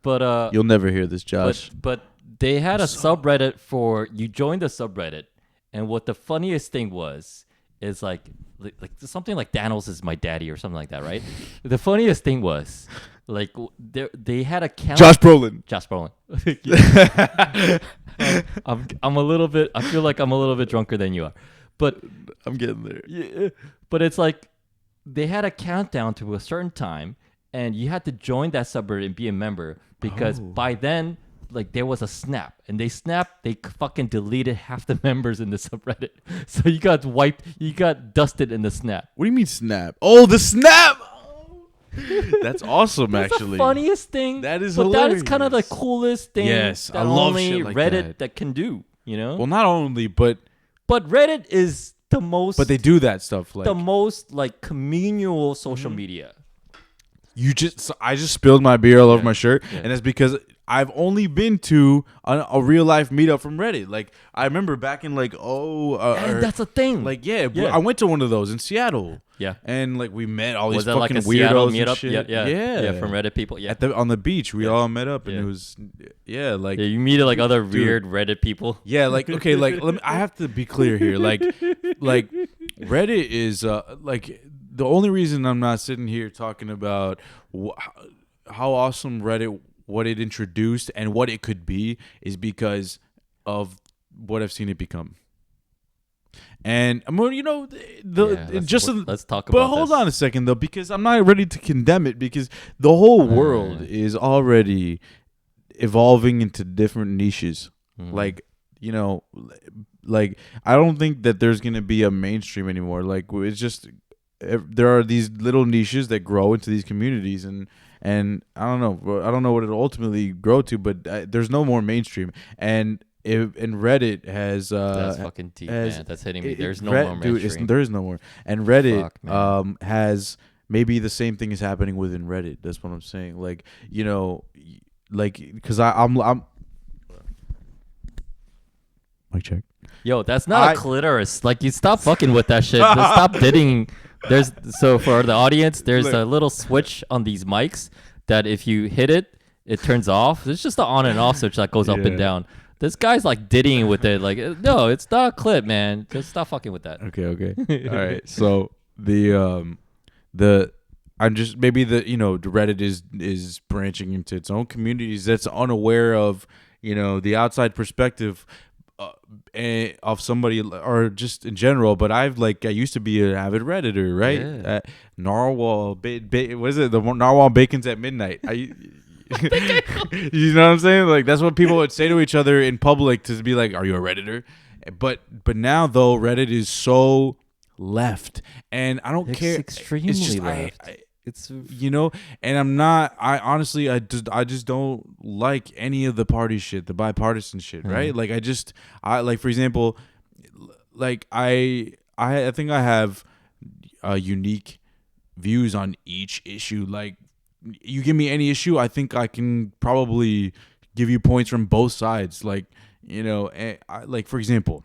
but You'll never hear this, Josh. but they had a subreddit for you joined the subreddit, and what the funniest thing was is like something like Thanos is my daddy or something like that, right? The funniest thing was like they had a count. Josh Brolin. Josh Brolin. I'm a little bit. I feel like I'm a little bit drunker than you are, but I'm getting there. yeah, but it's like they had a countdown to a certain time, and you had to join that subreddit and be a member because by then, like there was a snap, and they fucking deleted half the members in the subreddit, so you got wiped, you got dusted in the snap. What do you mean snap? Oh, the snap! That's awesome, That's actually. the funniest thing. That is but that is kind of the hilarious. coolest thing. Yes, that I love only shit like Reddit that can do. You know. Well, not only, but Reddit is the most. they do that stuff. Like the most like communal social media. I just spilled my beer all over Yeah. my shirt, Yeah. and that's because I've only been to a real life meetup from Reddit. Like I remember back in like And that's a thing. like yeah, Yeah. I went to one of those in Seattle. Yeah. And like we met all these Was that like fucking a Seattle weirdos and meetup? shit. Yeah, from Reddit people. Yeah. On the beach, we all met up, and Yeah. it was like Yeah, you meet like other weird Reddit people. yeah, like okay, like I have to be clear here, like Reddit is like the only reason I'm not sitting here talking about how awesome Reddit, what it introduced and what it could be, is because of what I've seen it become. And I'm let's talk about. But hold on a second though, because I'm not ready to condemn it, because the whole world is already evolving into different niches. Like like I don't think that there's gonna be a mainstream anymore. Like it's just there are these little niches that grow into these communities, and I don't know what it'll ultimately grow to, but there's no more mainstream. And Reddit has that's fucking deep, man. That's hitting me. There's no more mainstream. Dude, there is no more. And Reddit Fuck, has maybe the same thing is happening within Reddit. That's what I'm saying. Like like because I'm mic check. Yo, that's not a clitoris. Like, you stop fucking with that shit. Just stop bidding. So for the audience, there's a little switch on these mics that if you hit it, it turns off. It's just the on and off switch that goes up and down. This guy's like diddying with it. Like, no, it's not a clip, man. Just stop fucking with that. Okay. All right. So I'm just maybe the Reddit is branching into its own communities that's unaware of the outside perspective of somebody, or just in general. But I used to be an avid Redditor, right? Yeah. Narwhal, what is it? The Narwhal Bacon's at midnight. You know what I'm saying? Like that's what people would say to each other in public, to be like, "Are you a Redditor?" But now though, Reddit is so left, and I don't care. Extremely left. It's and I'm not. I just don't like any of the party shit, the bipartisan shit, right? Like I like, for example, like I think I have unique views on each issue. Like you give me any issue, I think I can probably give you points from both sides. Like like, for example,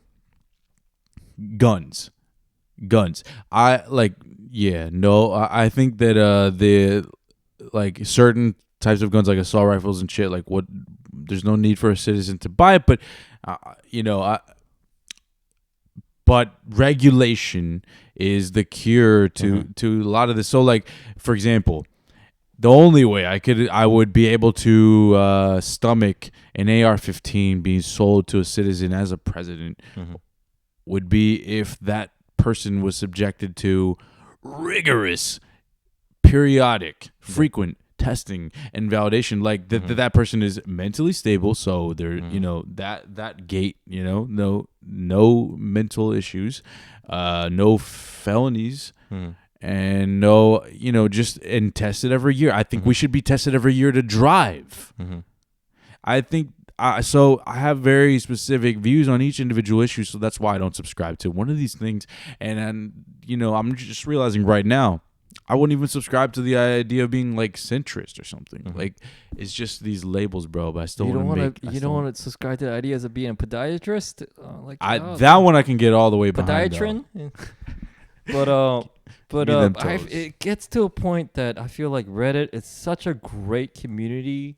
guns. I think that the like certain types of guns, like assault rifles and shit, like there's no need for a citizen to buy it, but but regulation is the cure to a lot of this. So like, for example, the only way I would be able to stomach an AR-15 being sold to a citizen as a president would be if that person was subjected to rigorous, periodic, frequent testing and validation, like that person is mentally stable, so they're that gate, no mental issues, no felonies, and no, just and tested every year. I think we should be tested every year to drive. I think so I have very specific views on each individual issue, so that's why I don't subscribe to one of these things. And I'm just realizing right now, I wouldn't even subscribe to the idea of being like centrist or something. Like, it's just these labels, bro. But I still want to. You don't want to subscribe to the ideas of being a podiatrist. That one I can get all the way behind. Podiatrin. But it gets to a point that I feel like Reddit is such a great community.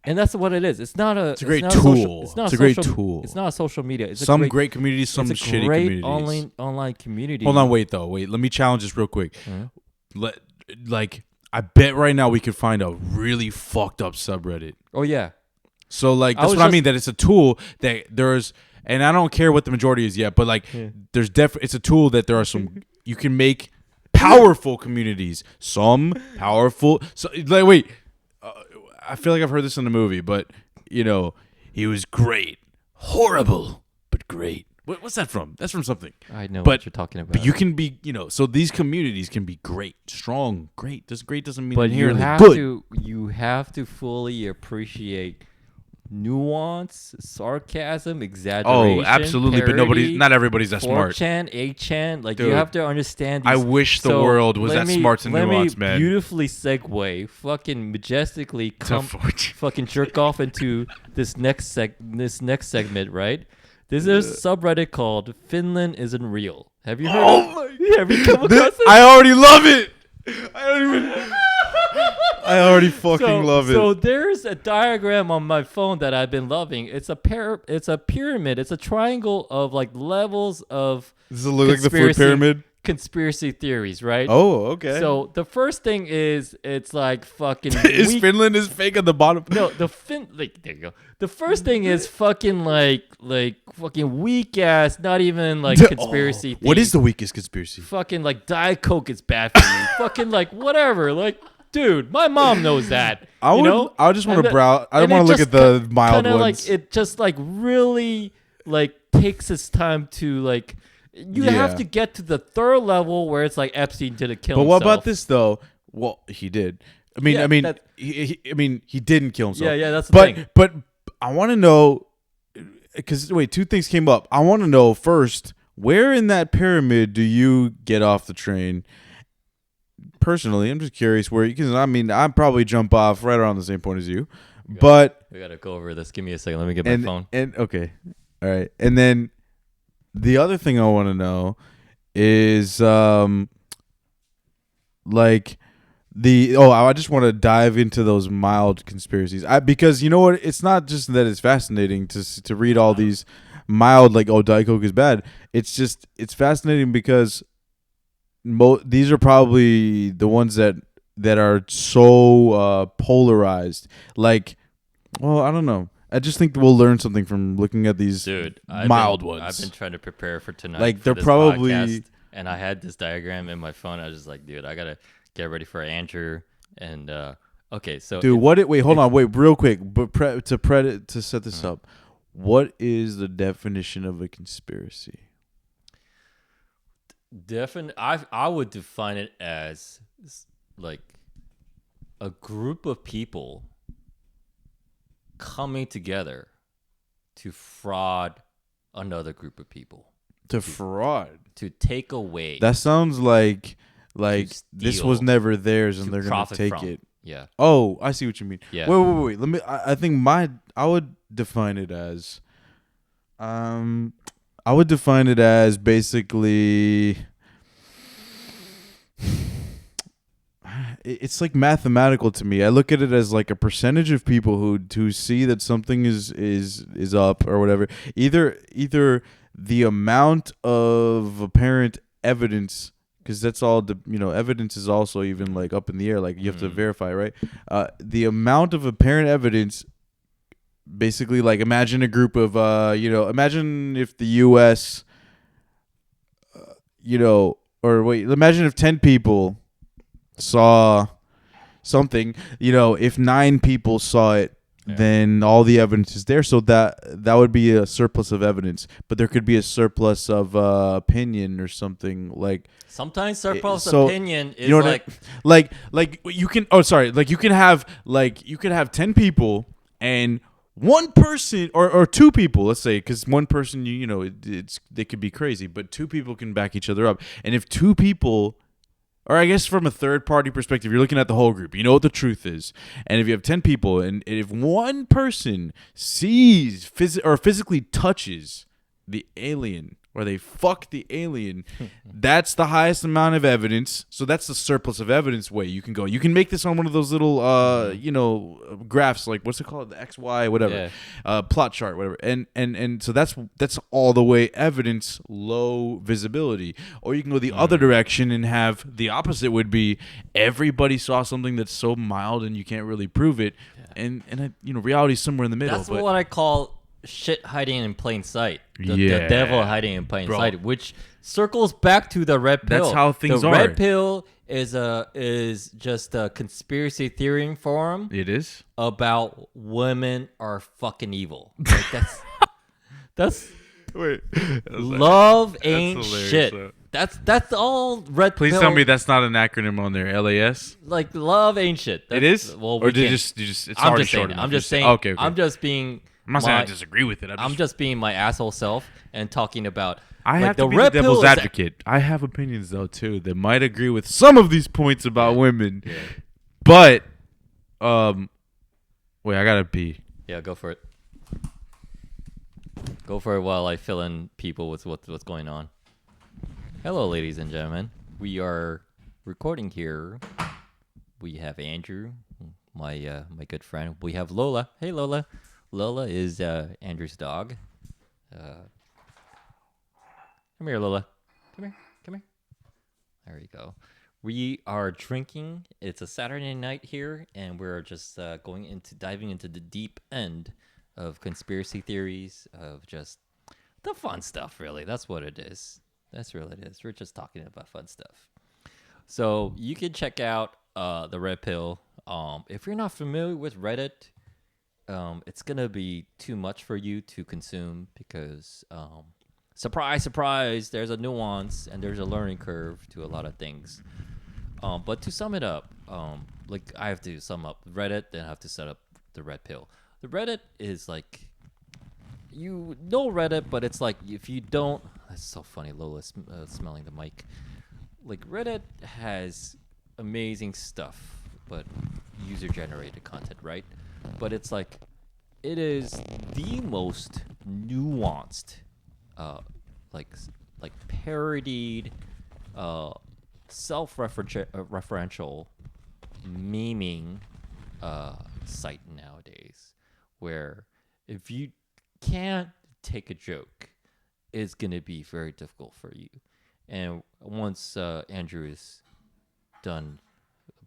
And that's what it is. It's not a. It's a great tool. It's a great tool. It's not a social media. It's some great communities, some shitty communities. Online community. Hold on, wait. Let me challenge this real quick. I bet right now we could find a really fucked up subreddit. Oh yeah. So that's what I mean. That it's a tool that there's, and I don't care what the majority is yet, but there's it's a tool that there are some you can make powerful communities. Some powerful. So wait. I feel like I've heard this in the movie, but he was great, horrible, but great. What's that from? That's from something. I know what you're talking about. But you can be, so these communities can be great, strong, great. Great doesn't mean but inherently good. You have to fully appreciate nuance, sarcasm, exaggeration. Oh, absolutely. Parody, but not everybody's that smart. 4chan, 8chan, Dude, you have to understand. I wish the world was that smart and nuanced, man. Let me beautifully segue, fucking majestically, fucking jerk off into this next segment, right? This is a subreddit called Finland Isn't Real. Have you heard have you come across it? I already love it. I already fucking love it. So there's a diagram on my phone that I've been loving. It's a pyramid. It's a triangle of levels of. Does it look like the food pyramid? Conspiracy theories, right? Oh, okay. So the first thing is it's like fucking. Is Finland is fake at the bottom? No, there you go. The first thing is fucking like fucking weak ass, not even conspiracy. What is the weakest conspiracy? Fucking Diet Coke is bad for you. Fucking whatever. Dude, my mom knows that. I just want to browse. I don't want to look at the mild ones. It just really takes its time to You have to get to the third level where it's Epstein didn't kill himself. But what about this though? Well, he did. He didn't kill himself. Yeah, that's the thing. But I want to know, because two things came up. I want to know first, where in that pyramid do you get off the train? Personally, I'm just curious where, because I'd probably jump off right around the same point as you. We gotta go over this. Give me a second. Let me get my phone. And okay, all right. And then the other thing I want to know is I just want to dive into those mild conspiracies. Because you know what? It's not just that it's fascinating to read all these mild Diet Coke is bad. It's fascinating because these are probably the ones that are so polarized. I don't know. I just think we'll learn something from looking at these mild ones. I've been trying to prepare for tonight. They're probably podcast, and I had this diagram in my phone. I was just like, dude, I gotta get ready for Andrew. And okay, so dude, hold on, real quick, but to set this up, what is the definition of a conspiracy? I would define it as a group of people coming together to fraud another group of people. To take away. That sounds like this was never theirs and they're gonna take it. Yeah. Oh, I see what you mean. Yeah. Wait. Let me. I think I would define it as. I would define it as basically. It's mathematical to me. I look at it as a percentage of people who see that something is up or whatever. Either the amount of apparent evidence, because that's all evidence is also even up in the air. You have to verify, right? The amount of apparent evidence. Basically, imagine a group of imagine if the U.S. or wait, imagine if 10 people saw something, if 9 people saw it, then all the evidence is there. So that would be a surplus of evidence, but there could be a surplus of opinion or something like. Sometimes surplus opinion is like you can. Oh, sorry. Like you can have 10 people and one person or 2 people, let's say, because one person they could be crazy, but 2 people can back each other up, and if 2 people. Or I guess from a third-party perspective, you're looking at the whole group. You know what the truth is. And if you have 10 people, and if one person sees or physically touches the alien, or they fuck the alien, that's the highest amount of evidence. So that's the surplus of evidence way you can go. You can make this on one of those little, graphs, like, what's it called? The XY, whatever. Plot chart, whatever. And so that's all the way evidence, low visibility. Or you can go the other direction and have the opposite would be everybody saw something that's so mild and you can't really prove it. Yeah. And reality is somewhere in the middle. That's what I call shit hiding in plain sight. The devil hiding in plain sight, which circles back to the red pill. That's how things are. The red pill is just a conspiracy theory forum. It is about women are fucking evil. Like that's wait. Love ain't shit. That's all red Please pill. tell me that's not an acronym on there. LAS. Like love ain't shit. It is. Well, or did you just? It's already short. I'm just saying. Okay. I'm just being. I'm not saying I disagree with it. I'm just being my asshole self and talking about. I have to be the devil's advocate. I have opinions though too that might agree with some of these points about women, but wait, I gotta pee. Yeah, go for it. Go for it while I fill in people with what's going on. Hello, ladies and gentlemen. We are recording here. We have Andrew, my good friend. We have Lola. Hey, Lola. Lola is Andrew's dog. Come here, Lola. Come here. There you go. We are drinking. It's a Saturday night here, and we're just diving into the deep end of conspiracy theories, of just the fun stuff, really. That's what it is. That's really it is. We're just talking about fun stuff. So you can check out the Red Pill. If you're not familiar with Reddit, it's gonna be too much for you to consume because surprise, surprise, there's a nuance and there's a learning curve to a lot of things. But to sum it up, like I have to sum up Reddit, then I have to set up the Red Pill. The Reddit is like, you know Reddit, but it's like if you don't. That's so funny. Lola smelling the mic. Like Reddit has amazing stuff, but user-generated content, right? But it's like, it is the most nuanced, like parodied, self-referential memeing site nowadays, where if you can't take a joke, it's gonna be very difficult for you. And once Andrew is done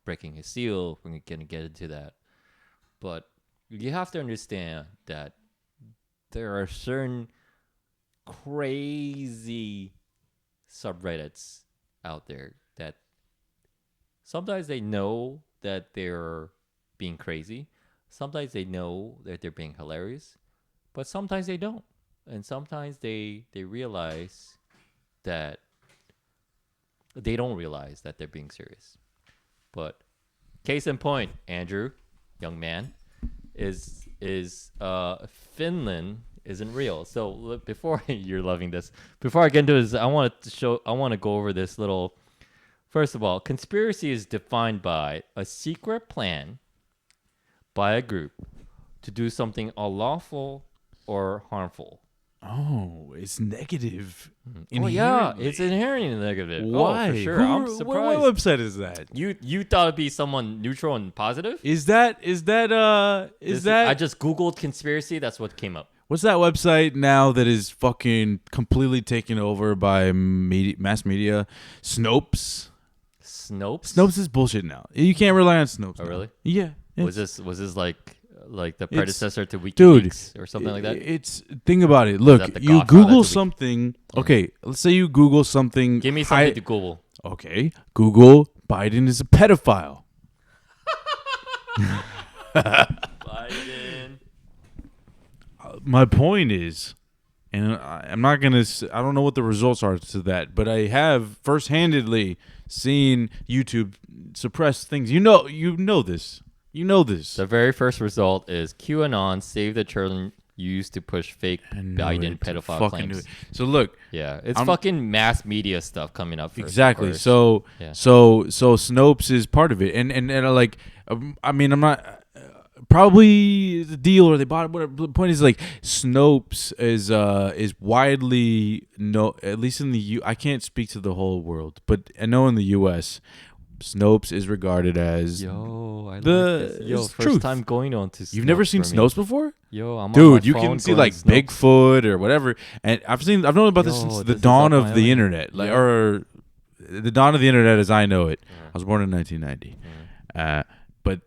breaking his seal, we're gonna get into that. But you have to understand that there are certain crazy subreddits out there that sometimes they know that they're being crazy. Sometimes they know that they're being hilarious, but sometimes they don't. And sometimes they realize that they don't realize that they're being serious. But case in point, Andrew, young man, is Finland isn't real. So before you're loving this, before I get into this, I want to go over this little. First of all, conspiracy is defined by a secret plan by a group to do something unlawful or harmful. Oh, it's negative. Oh yeah, it's inherently negative. Why? Oh, for sure. I'm surprised. What website is that? You thought it'd be someone neutral and positive? Is that? I just Googled conspiracy. That's what came up. What's that website now that is fucking completely taken over by mass media? Snopes. Snopes is bullshit now. You can't rely on Snopes. Oh, now. Really? Yeah. Was this like the predecessor to WikiLeaks, dude, or something like that? Think about it. Look, you Google something. Okay, let's say you Google something. Give me something to Google. Okay, Google Biden is a pedophile. Biden. My point is, and I'm not gonna. I don't know what the results are to that, but I have first-handedly seen YouTube suppress things. You know this. You know this. The very first result is QAnon save the children used to push fake Biden pedophile claims. So look, yeah, it's fucking mass media stuff coming up. First, exactly. first. So Yeah. so Snopes is part of it, and like, I mean, I'm not. Probably the deal, or they bought it. Whatever. The point is, like, Snopes is widely at least in the I can't speak to the whole world, but I know in the U.S., Snopes is regarded as I like the this. First truth. time going on to. You've never seen for me. Snopes before? I'm Dude, on my you phone can see going like to Snopes. Bigfoot or whatever, and I've known about this since the this is dawn up of my the alley. internet, like, Yeah. or the dawn of the internet as I know it. I was born in 1990, but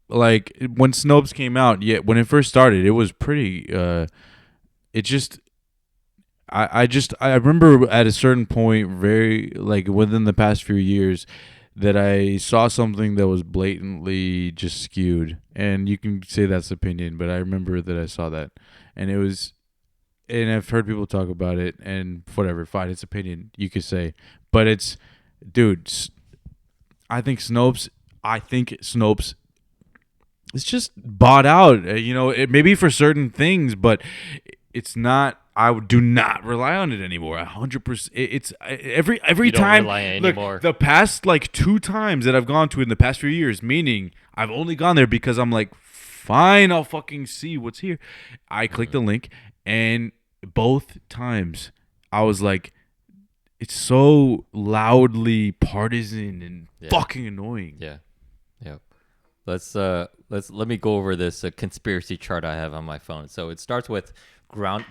when Snopes came out, when it first started, it was pretty. It just, I remember at a certain point, very like within the past few years, that I saw something that was blatantly just skewed, and you can say that's opinion, but I remember that I saw that, and it was, and I've heard people talk about it, and whatever, fine, it's opinion, you could say, but it's, dude, I think Snopes it's just bought out. It maybe for certain things, but it's not. I do not rely on it anymore. 100%. It's every You don't time. rely on it Look, anymore. the past like 2 times that I've gone to it in the past few years, meaning I've only gone there because I'm like, fine, I'll fucking see what's here. I click the link, and both times I was like, it's so loudly partisan and fucking annoying. Yeah. Let me go over this conspiracy chart I have on my phone. So it starts with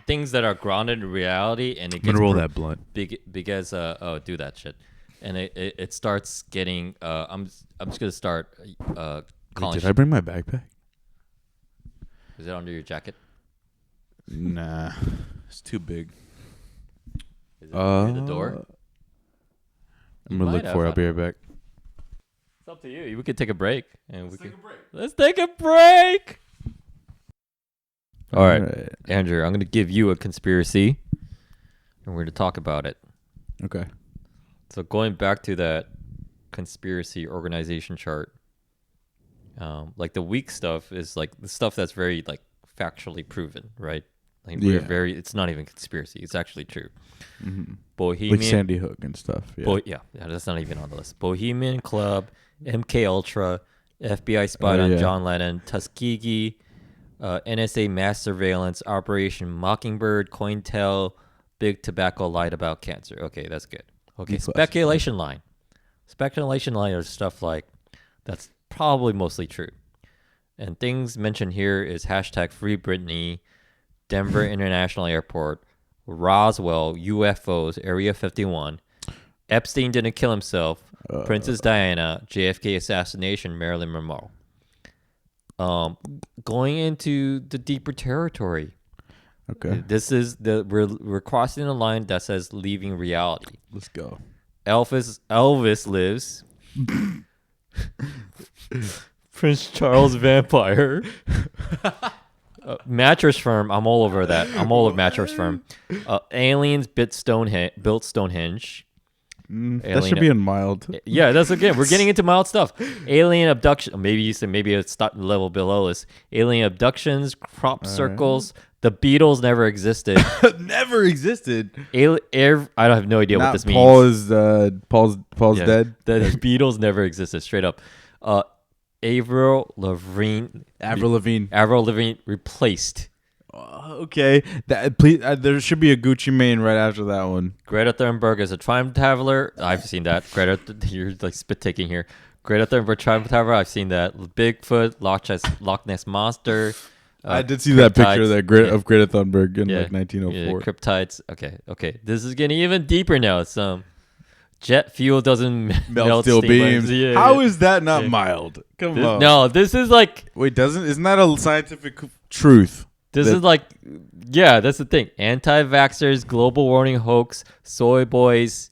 things that are grounded in reality, and it I'm gets gonna roll that blunt. because do that shit, and it starts getting. I'm just gonna start. Calling Did I bring my backpack? Is it under your jacket? Nah, it's too big. Is it under the door? I'm gonna look for it. I'll be right back. It's up to you. We could take a break, and let's take a break. All right, Andrew, I'm going to give you a conspiracy, and we're going to talk about it. Okay. So going back to that conspiracy organization chart, like the weak stuff is like the stuff that's very like factually proven, right? Like it's not even conspiracy. It's actually true. Mm-hmm. Bohemian, like Sandy Hook and stuff. Yeah. That's not even on the list. Bohemian Club, MK Ultra, FBI spied on John Lennon, Tuskegee, NSA mass surveillance, Operation Mockingbird, Cointel, Big Tobacco lied about cancer. Okay, that's good. Okay, speculation line. Speculation line is stuff like that's probably mostly true. And things mentioned here is hashtag Free Britney, Denver International Airport, Roswell, UFOs, Area 51, Epstein didn't kill himself, Princess Diana, JFK assassination, Marilyn Monroe. Going into the deeper territory. Okay. This is we're crossing the line that says leaving reality. Let's go. Elvis lives. Prince Charles vampire. Mattress firm. I'm all over that. I'm all over mattress firm. Aliens built Stonehenge. That should be in mild. Yeah, that's again. We're getting into mild stuff. Alien abduction. Maybe you said maybe it's level below this. Alien abductions, crop circles. The Beatles never existed. Never existed. I don't have no idea what this means. Paul's dead. The Beatles never existed. Straight up. Avril Lavigne replaced. Okay, please. There should be a Gucci Mane right after that one. Greta Thunberg is a time traveler. I've seen that. You're like spit taking here. Greta Thunberg time traveler. I've seen that. Bigfoot, Loch Ness monster. I did see that picture of Greta Thunberg in like 1904. Yeah, cryptides. Okay. This is getting even deeper now. Some jet fuel doesn't melt steel steam beams. Yeah, How is that not mild? Come on. No, this is like. Wait, isn't that a scientific truth? This is like, yeah, that's the thing. Anti-vaxxers, global warming hoax, soy boys,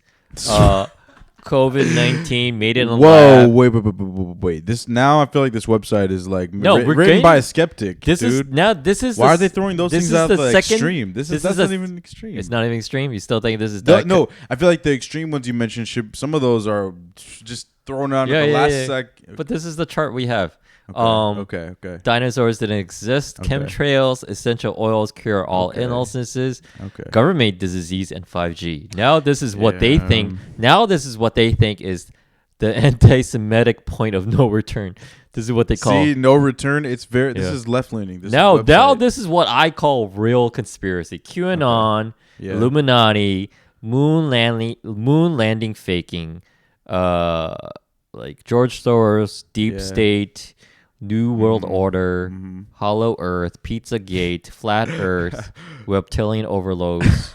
COVID-19 made it in a Whoa, lab. wait. This now I feel like this website is like No, we're written getting- by a skeptic, This dude. is Why are they throwing those this things is out the the second- extreme? That's not even extreme. It's not even extreme. You still think this is No, I feel like the extreme ones you mentioned some of those are just thrown out at the last sec. But this is the chart we have. Okay. Dinosaurs didn't exist. Okay. Chemtrails, essential oils cure all Okay. illnesses. Okay. Government disease and 5G. Now this is what they think. Now this is what they think is the anti-Semitic point of no return. This is what they call. See, no return. It's very. This Yeah. is left leaning. Now this is what I call real conspiracy. QAnon, Yeah. Illuminati, moon landing faking, like George Soros, Deep Yeah. State, New World Order, Mhm. Hollow Earth, Pizzagate, Flat Earth, reptilian overloads,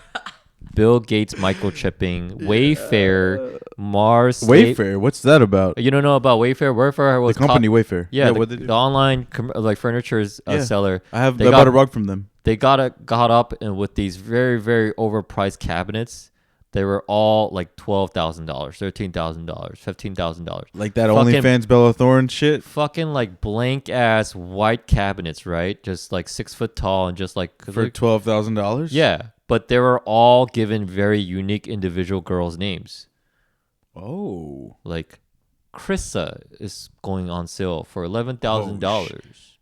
Bill Gates microchipping, Wayfair, Mars. Wayfair. What's that about? You don't know about Wayfair? Wayfair was The company Wayfair. yeah, what they do? the online like furniture Yeah. seller. I they bought got- a rug from them. They got up and with these very very overpriced cabinets. They were all like $12,000, $13,000, $15,000. Like that Fucking- OnlyFans Bella Thorne shit. Fucking like blank ass white cabinets, right? Just like 6 foot tall and just like For $12,000. yeah. But they were all given very unique individual girls' names. Oh. Like Krissa is going on sale for $11,000,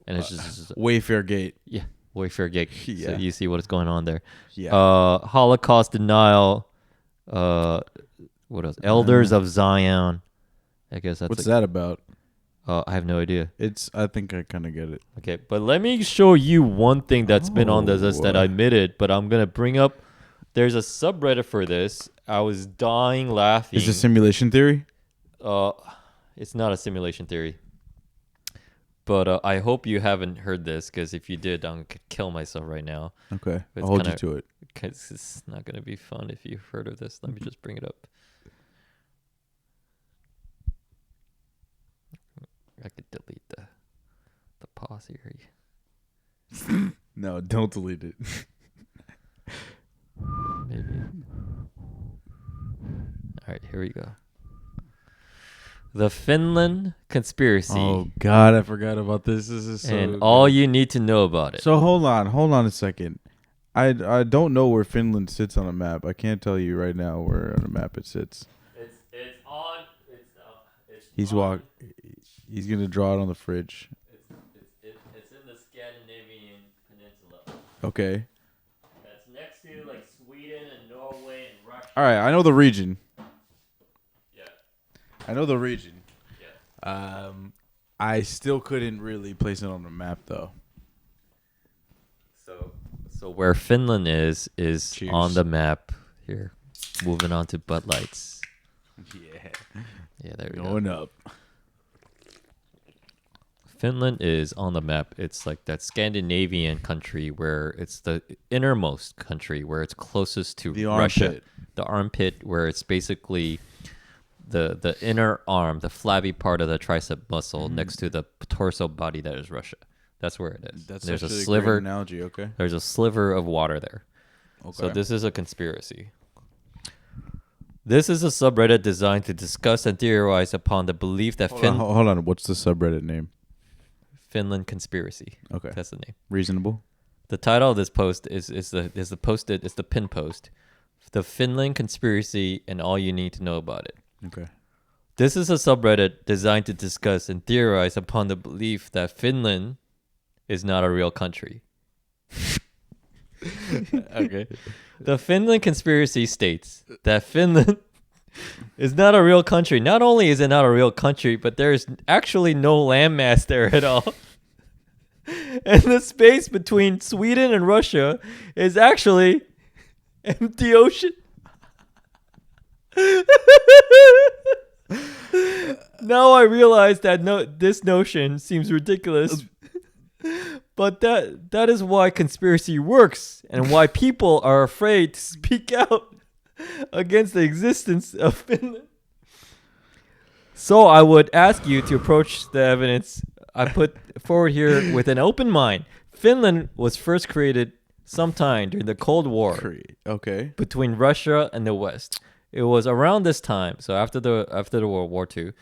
and it's just Wayfair Gate. yeah, Wayfair gig. Yeah. So you see what is going on there. Yeah. Holocaust denial. What else? Elders of Zion. I guess that's What's that about? I have no idea. I think I kind of get it. Okay, but let me show you one thing that's been on the list that I admitted, but I'm gonna bring up. There's a subreddit for this. I was dying laughing. Is it simulation theory? It's not a simulation theory. But I hope you haven't heard this, because if you did, I'm gonna kill myself right now. Okay. It's I'll hold you kinda- to it. Because it's not gonna be fun if you've heard of this. Let me just bring it up. I could delete the pause here. No, don't delete it. Maybe. All right, here we go. The Finland conspiracy, Oh God, I forgot about this. This is so. and good. all you need to know about it. So hold on a second. I don't know where Finland sits on a map. I can't tell you right now where on a map it sits. It's on. He's gonna draw it on the fridge. It's in the Scandinavian peninsula. Okay. That's next to like Sweden and Norway and Russia. All right. I know the region. Yeah. I know the region. Yeah. I still couldn't really place it on the map though. So where Finland is Cheers. on the map here. Moving on to Bud Lights. Yeah. Yeah, there we go. Going up. Finland is on the map. It's like that Scandinavian country where it's the innermost country where it's closest to The Russia. armpit. The armpit, where it's basically the inner arm, the flabby part of the tricep muscle next to the torso body that is Russia. That's where it is. That's There's a actually sliver. great analogy. Okay. There's a sliver of water there. Okay. So this is a conspiracy. This is a subreddit designed to discuss and theorize upon the belief that Hold on. What's the subreddit name? Finland conspiracy. Okay. That's the name. Reasonable. The title of this post is the pin post. The Finland conspiracy and all you need to know about it. Okay. This is a subreddit designed to discuss and theorize upon the belief that Finland is not a real country. Okay. The Finland conspiracy states that Finland is not a real country. Not only is it not a real country, but there's actually no landmass there at all. And the space between Sweden and Russia is actually empty ocean. Now I realize that this notion seems ridiculous. But that is why conspiracy works, and why people are afraid to speak out against the existence of Finland. So I would ask you to approach the evidence I put forward here with an open mind. Finland was first created sometime during the Cold War Okay. between Russia and the West. It was around this time, so after the World War II,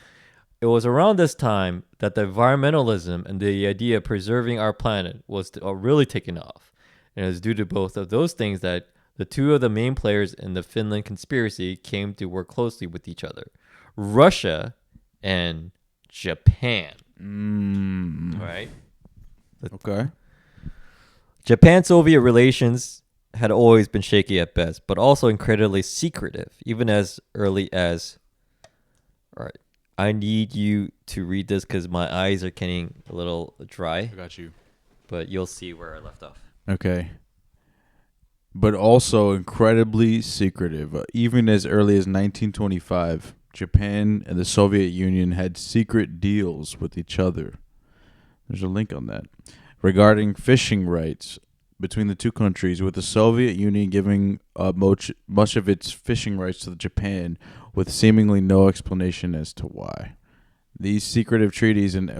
it was around this time that the environmentalism and the idea of preserving our planet was really taking off. And it was due to both of those things that the two of the main players in the Finland conspiracy came to work closely with each other. Russia and Japan. Right? Okay. Japan-Soviet relations had always been shaky at best, but also incredibly secretive, even as early as... All right. I need you to read this because my eyes are getting a little dry. I got you. But you'll see where I left off. Okay. But also incredibly secretive. Even as early as 1925, Japan and the Soviet Union had secret deals with each other. There's a link on that. Regarding fishing rights between the two countries, with the Soviet Union giving much of its fishing rights to Japan, with seemingly no explanation as to why. These secretive treaties and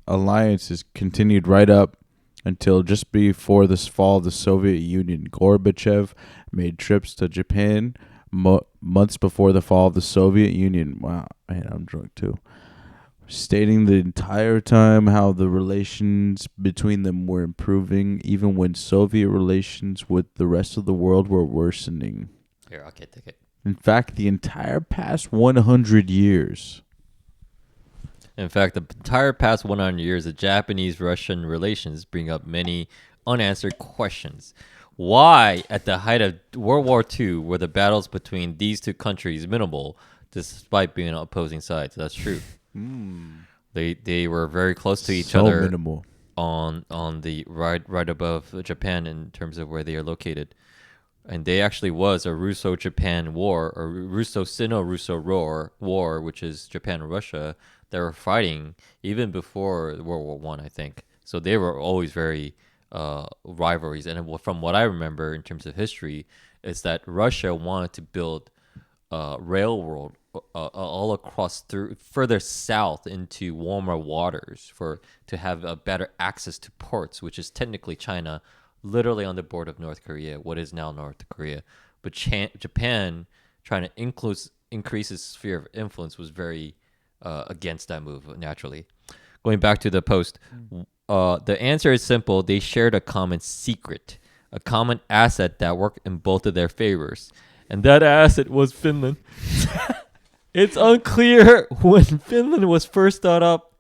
alliances continued right up until just before the fall of the Soviet Union. Gorbachev made trips to Japan months before the fall of the Soviet Union. Wow, man, I'm drunk too. Stating the entire time how the relations between them were improving, even when Soviet relations with the rest of the world were worsening. Here, okay, take it. In fact, the entire past 100 years. In fact, the entire past 100 years, the Japanese-Russian relations bring up many unanswered questions. Why, at the height of World War II, were the battles between these two countries minimal, despite being on opposing sides? That's true. They were very close to each other. Minimal. On the right above Japan in terms of where they are located. And they actually was a Russo-Japan war, or Russo-Sino-Russo war, which is Japan and Russia. They were fighting even before World War One, I think. So they were always very rivalries. And from what I remember in terms of history, is that Russia wanted to build railroad all across through further south into warmer waters to have a better access to ports, which is technically China, literally on the border of North Korea, what is now North Korea. But Japan trying to increase its sphere of influence was very against that move, naturally. Going back to the post, the answer is simple. They shared a common secret, a common asset that worked in both of their favors. And that asset was Finland. It's unclear when Finland was first thought up.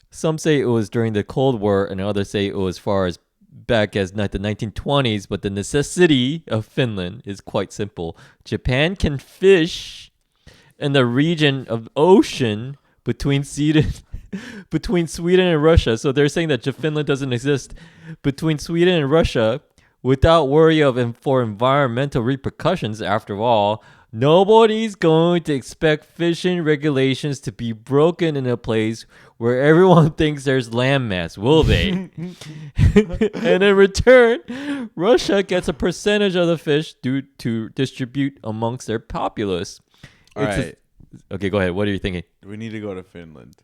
Some say it was during the Cold War, and others say it was far as back as the 1920s, but the necessity of Finland is quite simple. Japan can fish in the region of ocean between Sweden and Russia. So they're saying that Finland doesn't exist between Sweden and Russia without worry for environmental repercussions. After all, nobody's going to expect fishing regulations to be broken in a place where everyone thinks there's landmass, will they? And in return, Russia gets a percentage of the fish due to distribute amongst their populace. All right. Okay, go ahead. What are you thinking? We need to go to Finland.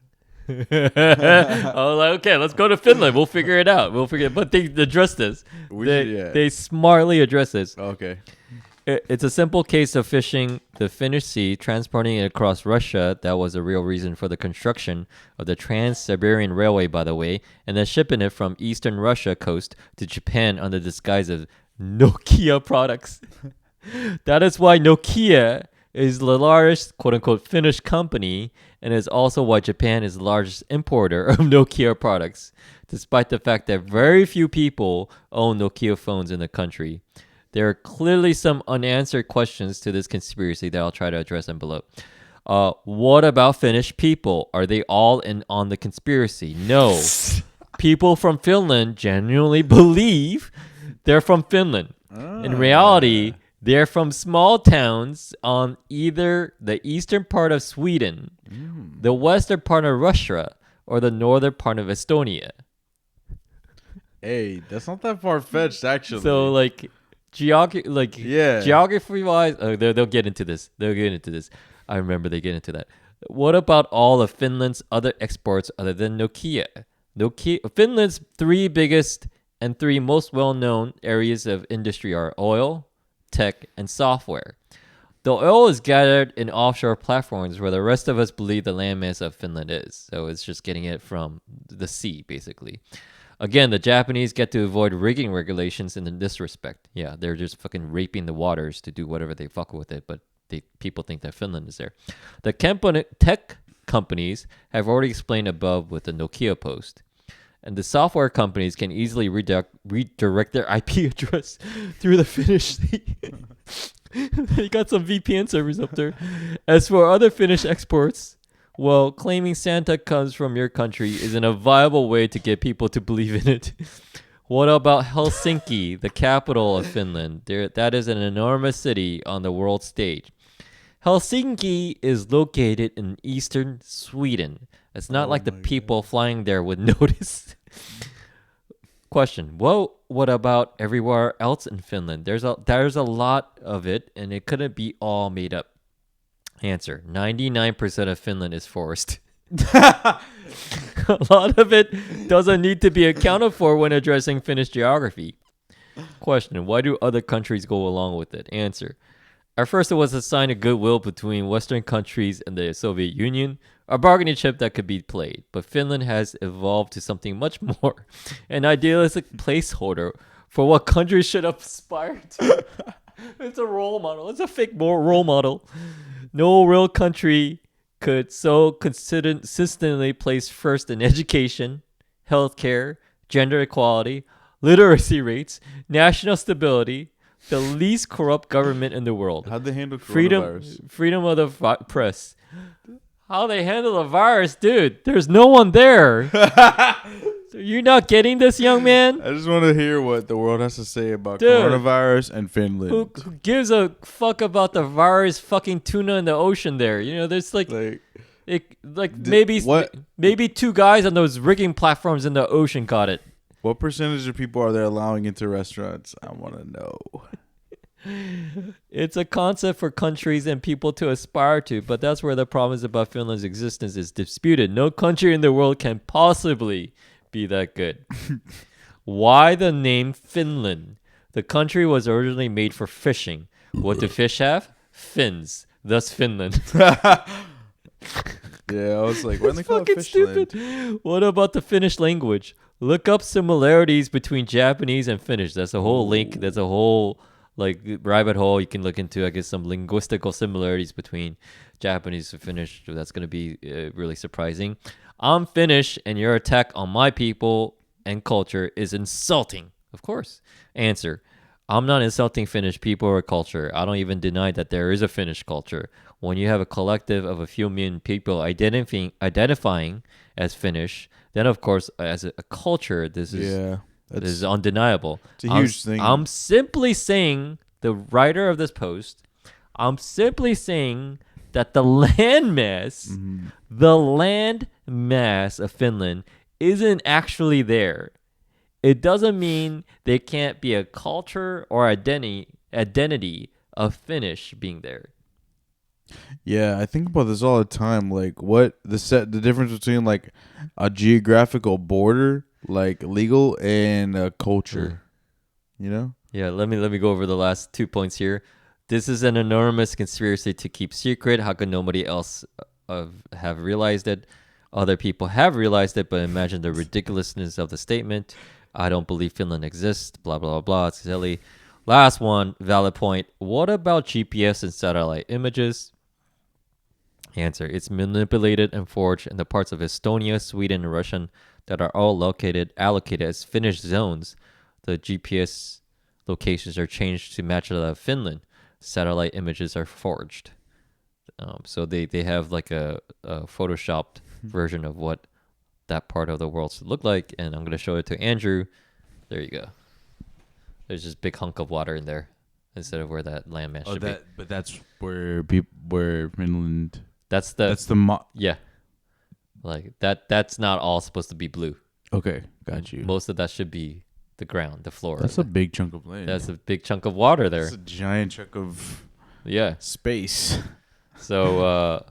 Oh, okay, let's go to Finland. We'll figure it out. But they address this. They smartly address this. Okay. It's a simple case of fishing the Finnish Sea, transporting it across Russia. That was the real reason for the construction of the Trans-Siberian Railway, by the way, and then shipping it from eastern Russia coast to Japan under the disguise of Nokia products. That is why Nokia is the largest, quote-unquote, Finnish company, and is also why Japan is the largest importer of Nokia products, despite the fact that very few people own Nokia phones in the country. There are clearly some unanswered questions to this conspiracy that I'll try to address in below. What about Finnish people? Are they all in on the conspiracy? No. People from Finland genuinely believe they're from Finland. In reality, they're from small towns on either the eastern part of Sweden, the western part of Russia, or the northern part of Estonia. Hey, that's not that far-fetched, actually. So, geography-wise, they'll get into this. I remember they get into that. What about all of Finland's other exports other than Nokia? Finland's three biggest and three most well-known areas of industry are oil, tech, and software. The oil is gathered in offshore platforms where the rest of us believe the landmass of Finland is. So it's just getting it from the sea, basically. Again, the Japanese get to avoid rigging regulations in this respect. Yeah, they're just fucking raping the waters to do whatever they fuck with it, but people think that Finland is there. The tech companies have already explained above with the Nokia post. And the software companies can easily redirect their IP address through the Finnish sea. They got some VPN servers up there. As for other Finnish exports, well, claiming Santa comes from your country isn't a viable way to get people to believe in it. What about Helsinki, the capital of Finland? That is an enormous city on the world stage. Helsinki is located in eastern Sweden. It's not like the people flying there would notice. Question. Well, what about everywhere else in Finland? There's a lot of it, and it couldn't be all made up. Answer. 99% of Finland is forest. A lot of it doesn't need to be accounted for when addressing Finnish geography. Question. Why do other countries go along with it? Answer. At first, it was a sign of goodwill between Western countries and the Soviet Union, a bargaining chip that could be played. But Finland has evolved to something much more, an idealistic placeholder for what countries should aspire to. It's a role model. It's a fake role model. No real country could so consistently place first in education, healthcare, gender equality, literacy rates, national stability, the least corrupt government in the world. How'd they handle coronavirus? Freedom of the press. How they handle the virus, dude? There's no one there. So you're not getting this, young man? I just want to hear what the world has to say about coronavirus and Finland. Who gives a fuck about the virus? Fucking tuna in the ocean there. You know, there's maybe two guys on those rigging platforms in the ocean caught it. What percentage of people are they allowing into restaurants? I want to know. It's a concept for countries and people to aspire to, but that's where the problem about Finland's existence is disputed. No country in the world can possibly be that good. Why the name Finland? The country was originally made for fishing. What do fish have? Fins. Thus Finland. Yeah, I was like, why do they call it Fishland? Stupid. What about the Finnish language? Look up similarities between Japanese and Finnish. That's a whole link. That's a whole rabbit hole you can look into. I guess some linguistical similarities between Japanese and Finnish. That's going to be really surprising. I'm Finnish, and your attack on my people and culture is insulting. Of course. Answer. I'm not insulting Finnish people or culture. I don't even deny that there is a Finnish culture. When you have a collective of a few million people identifying as Finnish, then of course, as a culture, this is undeniable. It's a huge thing. I'm simply saying, the writer of this post, I'm simply saying that the landmass of Finland isn't actually there. It doesn't mean there can't be a culture or identity of Finnish being there. Yeah, I think about this all the time. Like, what the difference between like a geographical border, like legal, and a culture. You know? Yeah. Let me go over the last 2 points here. This is an enormous conspiracy to keep secret. How could nobody else have realized it? Other people have realized it, but imagine the ridiculousness of the statement. I don't believe Finland exists. Blah blah blah. It's silly. Last one, valid point. What about GPS and satellite images? Answer. It's manipulated and forged in the parts of Estonia, Sweden, and Russian that are all allocated as Finnish zones. The GPS locations are changed to match that of Finland. Satellite images are forged. So they have like a photoshopped version of what that part of the world should look like, and I'm going to show it to Andrew. There you go. There's this big hunk of water in there instead of where that landmass should be. But that's where Finland. That's yeah. Like that's not all supposed to be blue. Okay, got you. Most of that should be the ground, the floor. That's a big chunk of land. That's a big chunk of water there. That's a giant chunk of space. So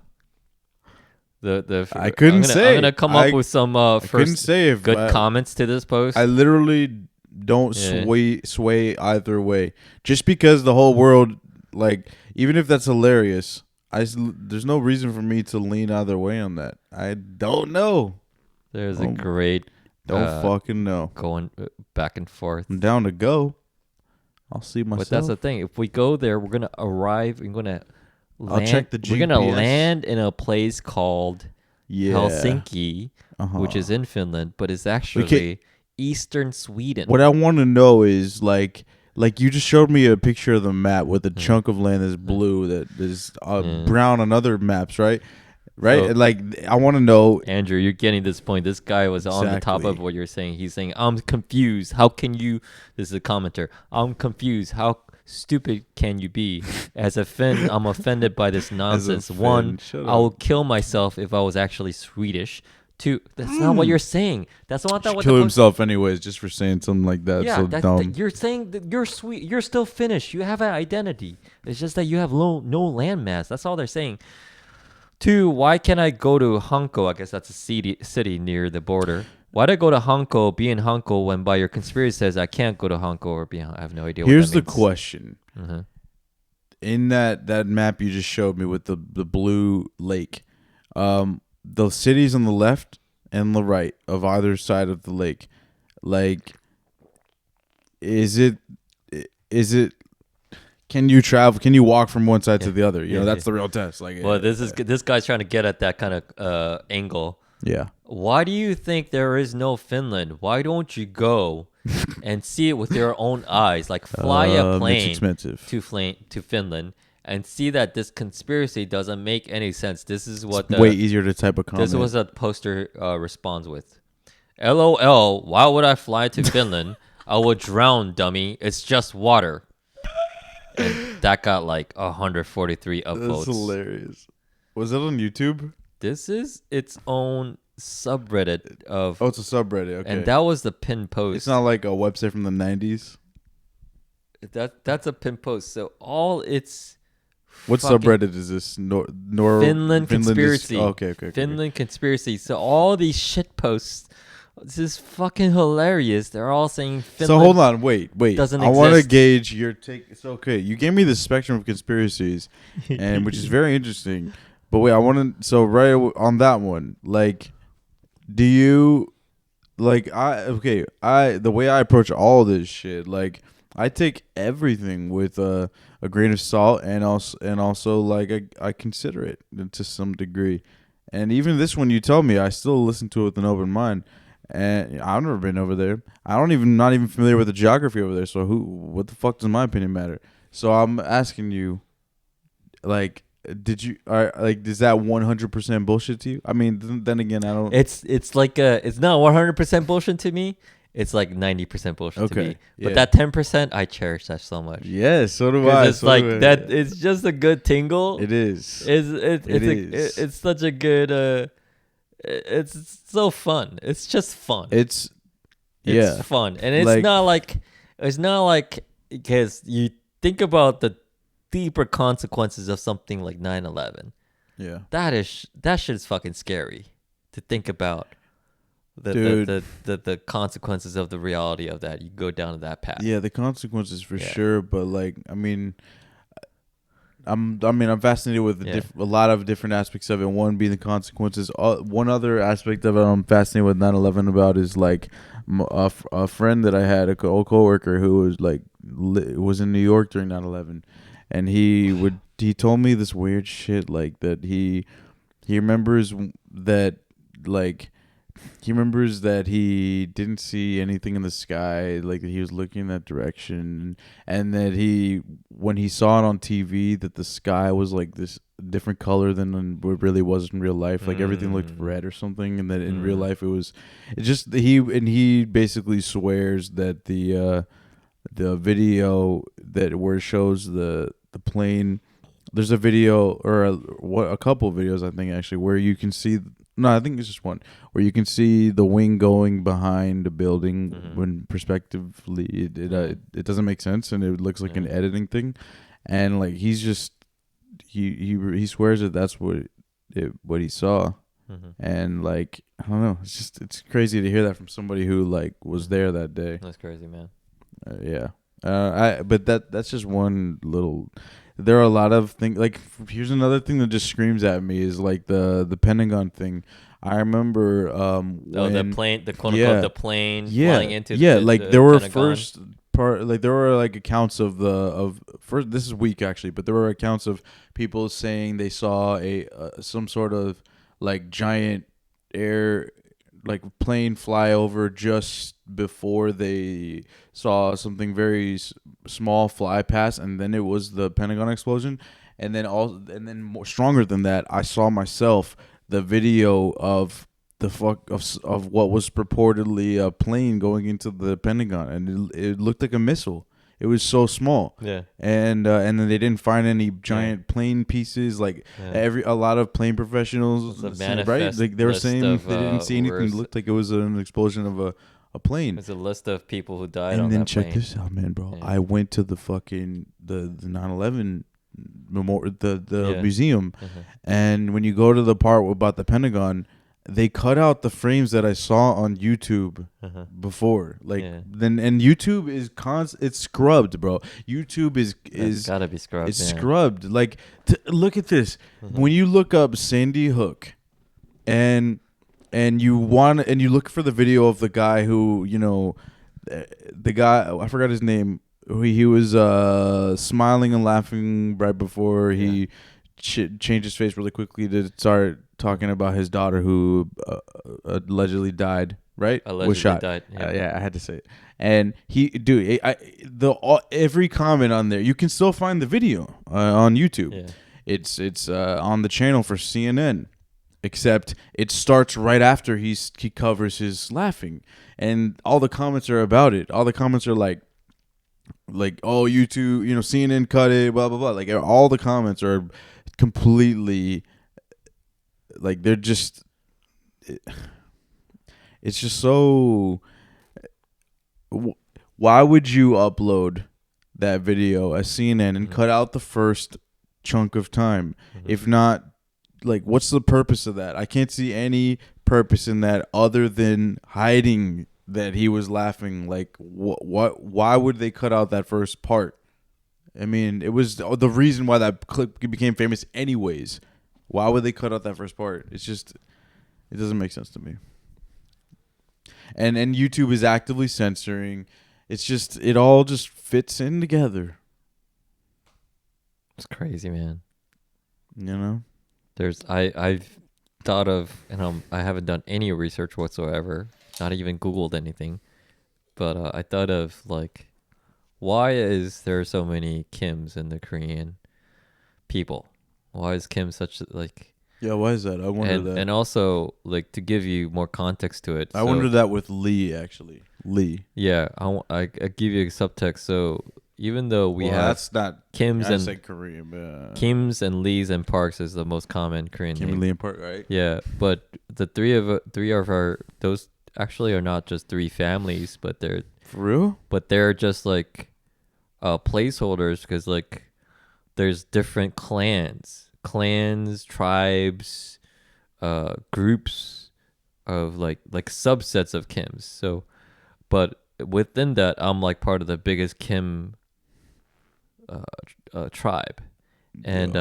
I couldn't say. I'm gonna come up with some couldn't say if good comments to this post. I literally don't sway either way. Just because the whole world, like, even if that's hilarious, there's no reason for me to lean either way on that. I don't know. There's a great don't fucking know. Going back and forth. I'm down to go. I'll see myself. But that's the thing. If we go there, we're gonna arrive. We're gonna land. I'll check the GPS. We're gonna land in a place called Helsinki, which is in Finland, but it's actually eastern Sweden. What I want to know is like you just showed me a picture of the map with a chunk of land that's blue that is brown on other maps, right? Right? So, like, I want to know. Andrew, you're getting this point. This guy was on the top of what you're saying. He's saying, I'm confused. How can you? This is a commenter. I'm confused. How stupid can you be? As a Finn, I'm offended by this nonsense. One, I will kill myself if I was actually Swedish. Two, that's not what you're saying. That's not what kill himself anyways, just for saying something like that. Yeah, so dumb. You're saying that you're You're still Finnish. You have an identity. It's just that you have no landmass. That's all they're saying. Two, why can't I go to Hanko? I guess that's a city near the border. Why do I go to Hanko, be in Hanko, when by your conspiracy says I can't go to Hanko or be? I have no idea. Here's the question. Mm-hmm. In that map you just showed me with the blue lake, the cities on the left and the right of either side of the lake, like, is it? Can you travel? Can you walk from one side to the other? You know, that's the real test. Like, well, this guy's trying to get at that kind of angle. Yeah. Why do you think there is no Finland? Why don't you go and see it with your own eyes? Like, fly a plane to Finland and see that this conspiracy doesn't make any sense. This is what way easier to type a comment. This was a poster responds with. LOL. Why would I fly to Finland? I would drown, dummy. It's just water. And that got like 143 upvotes. That's hilarious. Was it on YouTube? This is its own subreddit of. Oh, it's a subreddit. Okay. And that was the pin post. It's not like a website from the 90s. That's a pin post. So all its. What subreddit is this? Finland conspiracy. Okay. Finland conspiracy. So all these shit posts. This is fucking hilarious. They're all saying Finland. So hold on, wait. Doesn't I want to gauge your take. It's okay. You gave me the spectrum of conspiracies, and which is very interesting. But wait, I want to. So right on that one, like, do you like the way I approach all this shit, like, I take everything with a grain of salt, and also like I consider it to some degree. And even this one you tell me, I still listen to it with an open mind. And I've never been over there. Not even familiar with the geography over there. So what the fuck does my opinion matter? So I'm asking you, like, is that 100% bullshit to you? I mean, then again, I don't. It's like it's not 100% bullshit to me. It's like 90% bullshit to me. But that 10%, I cherish that so much. Yeah, so do I. It's like that. It's just a good tingle. It is. It's such a good. It's so fun. It's just fun. It's fun, and it's not like because you think about the deeper consequences of something like 9/11. Yeah, that shit is fucking scary to think about. The consequences of the reality of that. You go down to that path. Yeah, the consequences for sure. But like, I mean. I'm fascinated with a lot of different aspects of it. One being the consequences. One other aspect of it I'm fascinated with 9/11 about is like a friend that I had, a coworker who was like was in New York during 9/11, and he told me this weird shit like that he remembers that like. He remembers that he didn't see anything in the sky, like that he was looking in that direction, and that when he saw it on TV, that the sky was like this different color than what it really was in real life. Like everything looked red or something, and that in real life he basically swears that the video where it shows the plane. There's a video or a couple of videos I think actually where you can see. No, I think it's just one where you can see the wing going behind a building when prospectively it doesn't make sense and it looks like an editing thing, and like he's just he swears that that's what he saw, And like, I don't know, it's crazy to hear that from somebody who like was there that day. That's crazy, man. Yeah. But that's just one little. There are a lot of things. Like, here's another thing that just screams at me is like the Pentagon thing. I remember the plane, the quote yeah, unquote the plane yeah, flying into like there were first part, like there were like accounts of first. This is weak actually, but there were accounts of people saying they saw a some sort of like giant air like plane fly over just before they saw something very small fly past, and then it was the Pentagon explosion. And then more stronger than that, I saw myself the video of of what was purportedly a plane going into the Pentagon, and it looked like a missile. It was so small. Yeah. And then they didn't find any giant plane pieces. Like a lot of plane professionals, right? Like they were saying they didn't see anything. It looked like it was an explosion of a plane. There's a list of people who died and on then that check plane. this out, man, bro. Yeah. I went to the fucking the 9/11 memorial, the museum, and when you go to the part about the Pentagon, they cut out the frames that I saw on YouTube before. Like then, and YouTube is it's scrubbed, bro. YouTube is gotta be scrubbed. It's scrubbed. Like look at this. When you look up Sandy Hook, and you look for the video of the guy who, you know, the guy, I forgot his name. He was smiling and laughing right before he changed his face really quickly to start talking about his daughter who allegedly died. Right? Allegedly was shot. Died. Yeah, I had to say it. And every comment on there, you can still find the video on YouTube. Yeah. It's on the channel for CNN. Except it starts right after he covers his laughing, and all the comments are about it. All the comments are like, oh, YouTube, you know, CNN cut it, blah blah blah. Like all the comments are completely like they're just. It's just so. Why would you upload that video as CNN and cut out the first chunk of time, if not? Like, what's the purpose of that? I can't see any purpose in that other than hiding that he was laughing. Like, what? Why would they cut out that first part? I mean, it was the reason why that clip became famous anyways. Why would they cut out that first part? It's just, it doesn't make sense to me. And YouTube is actively censoring. It's just, it all just fits in together. It's crazy, man. You know? I've thought of, and I haven't done any research whatsoever, not even Googled anything, but I thought of like, why is there so many Kims in the Korean people? Why is Kim such like? Yeah, why is that? I wonder that. And also, like, to give you more context to it, I wonder that with Lee actually. Lee. Yeah, I give you a subtext. So even though we have that's not Kim's and said Korean, but Kim's and Lee's and Parks is the most common Korean Kim name. and Lee and Park, right? Yeah, but the three of our those actually are not just three families, but they're for real. But they're just like placeholders because like there's different clans, tribes, groups of like subsets of Kims. So, but within that, I'm like part of the biggest Kim tribe, and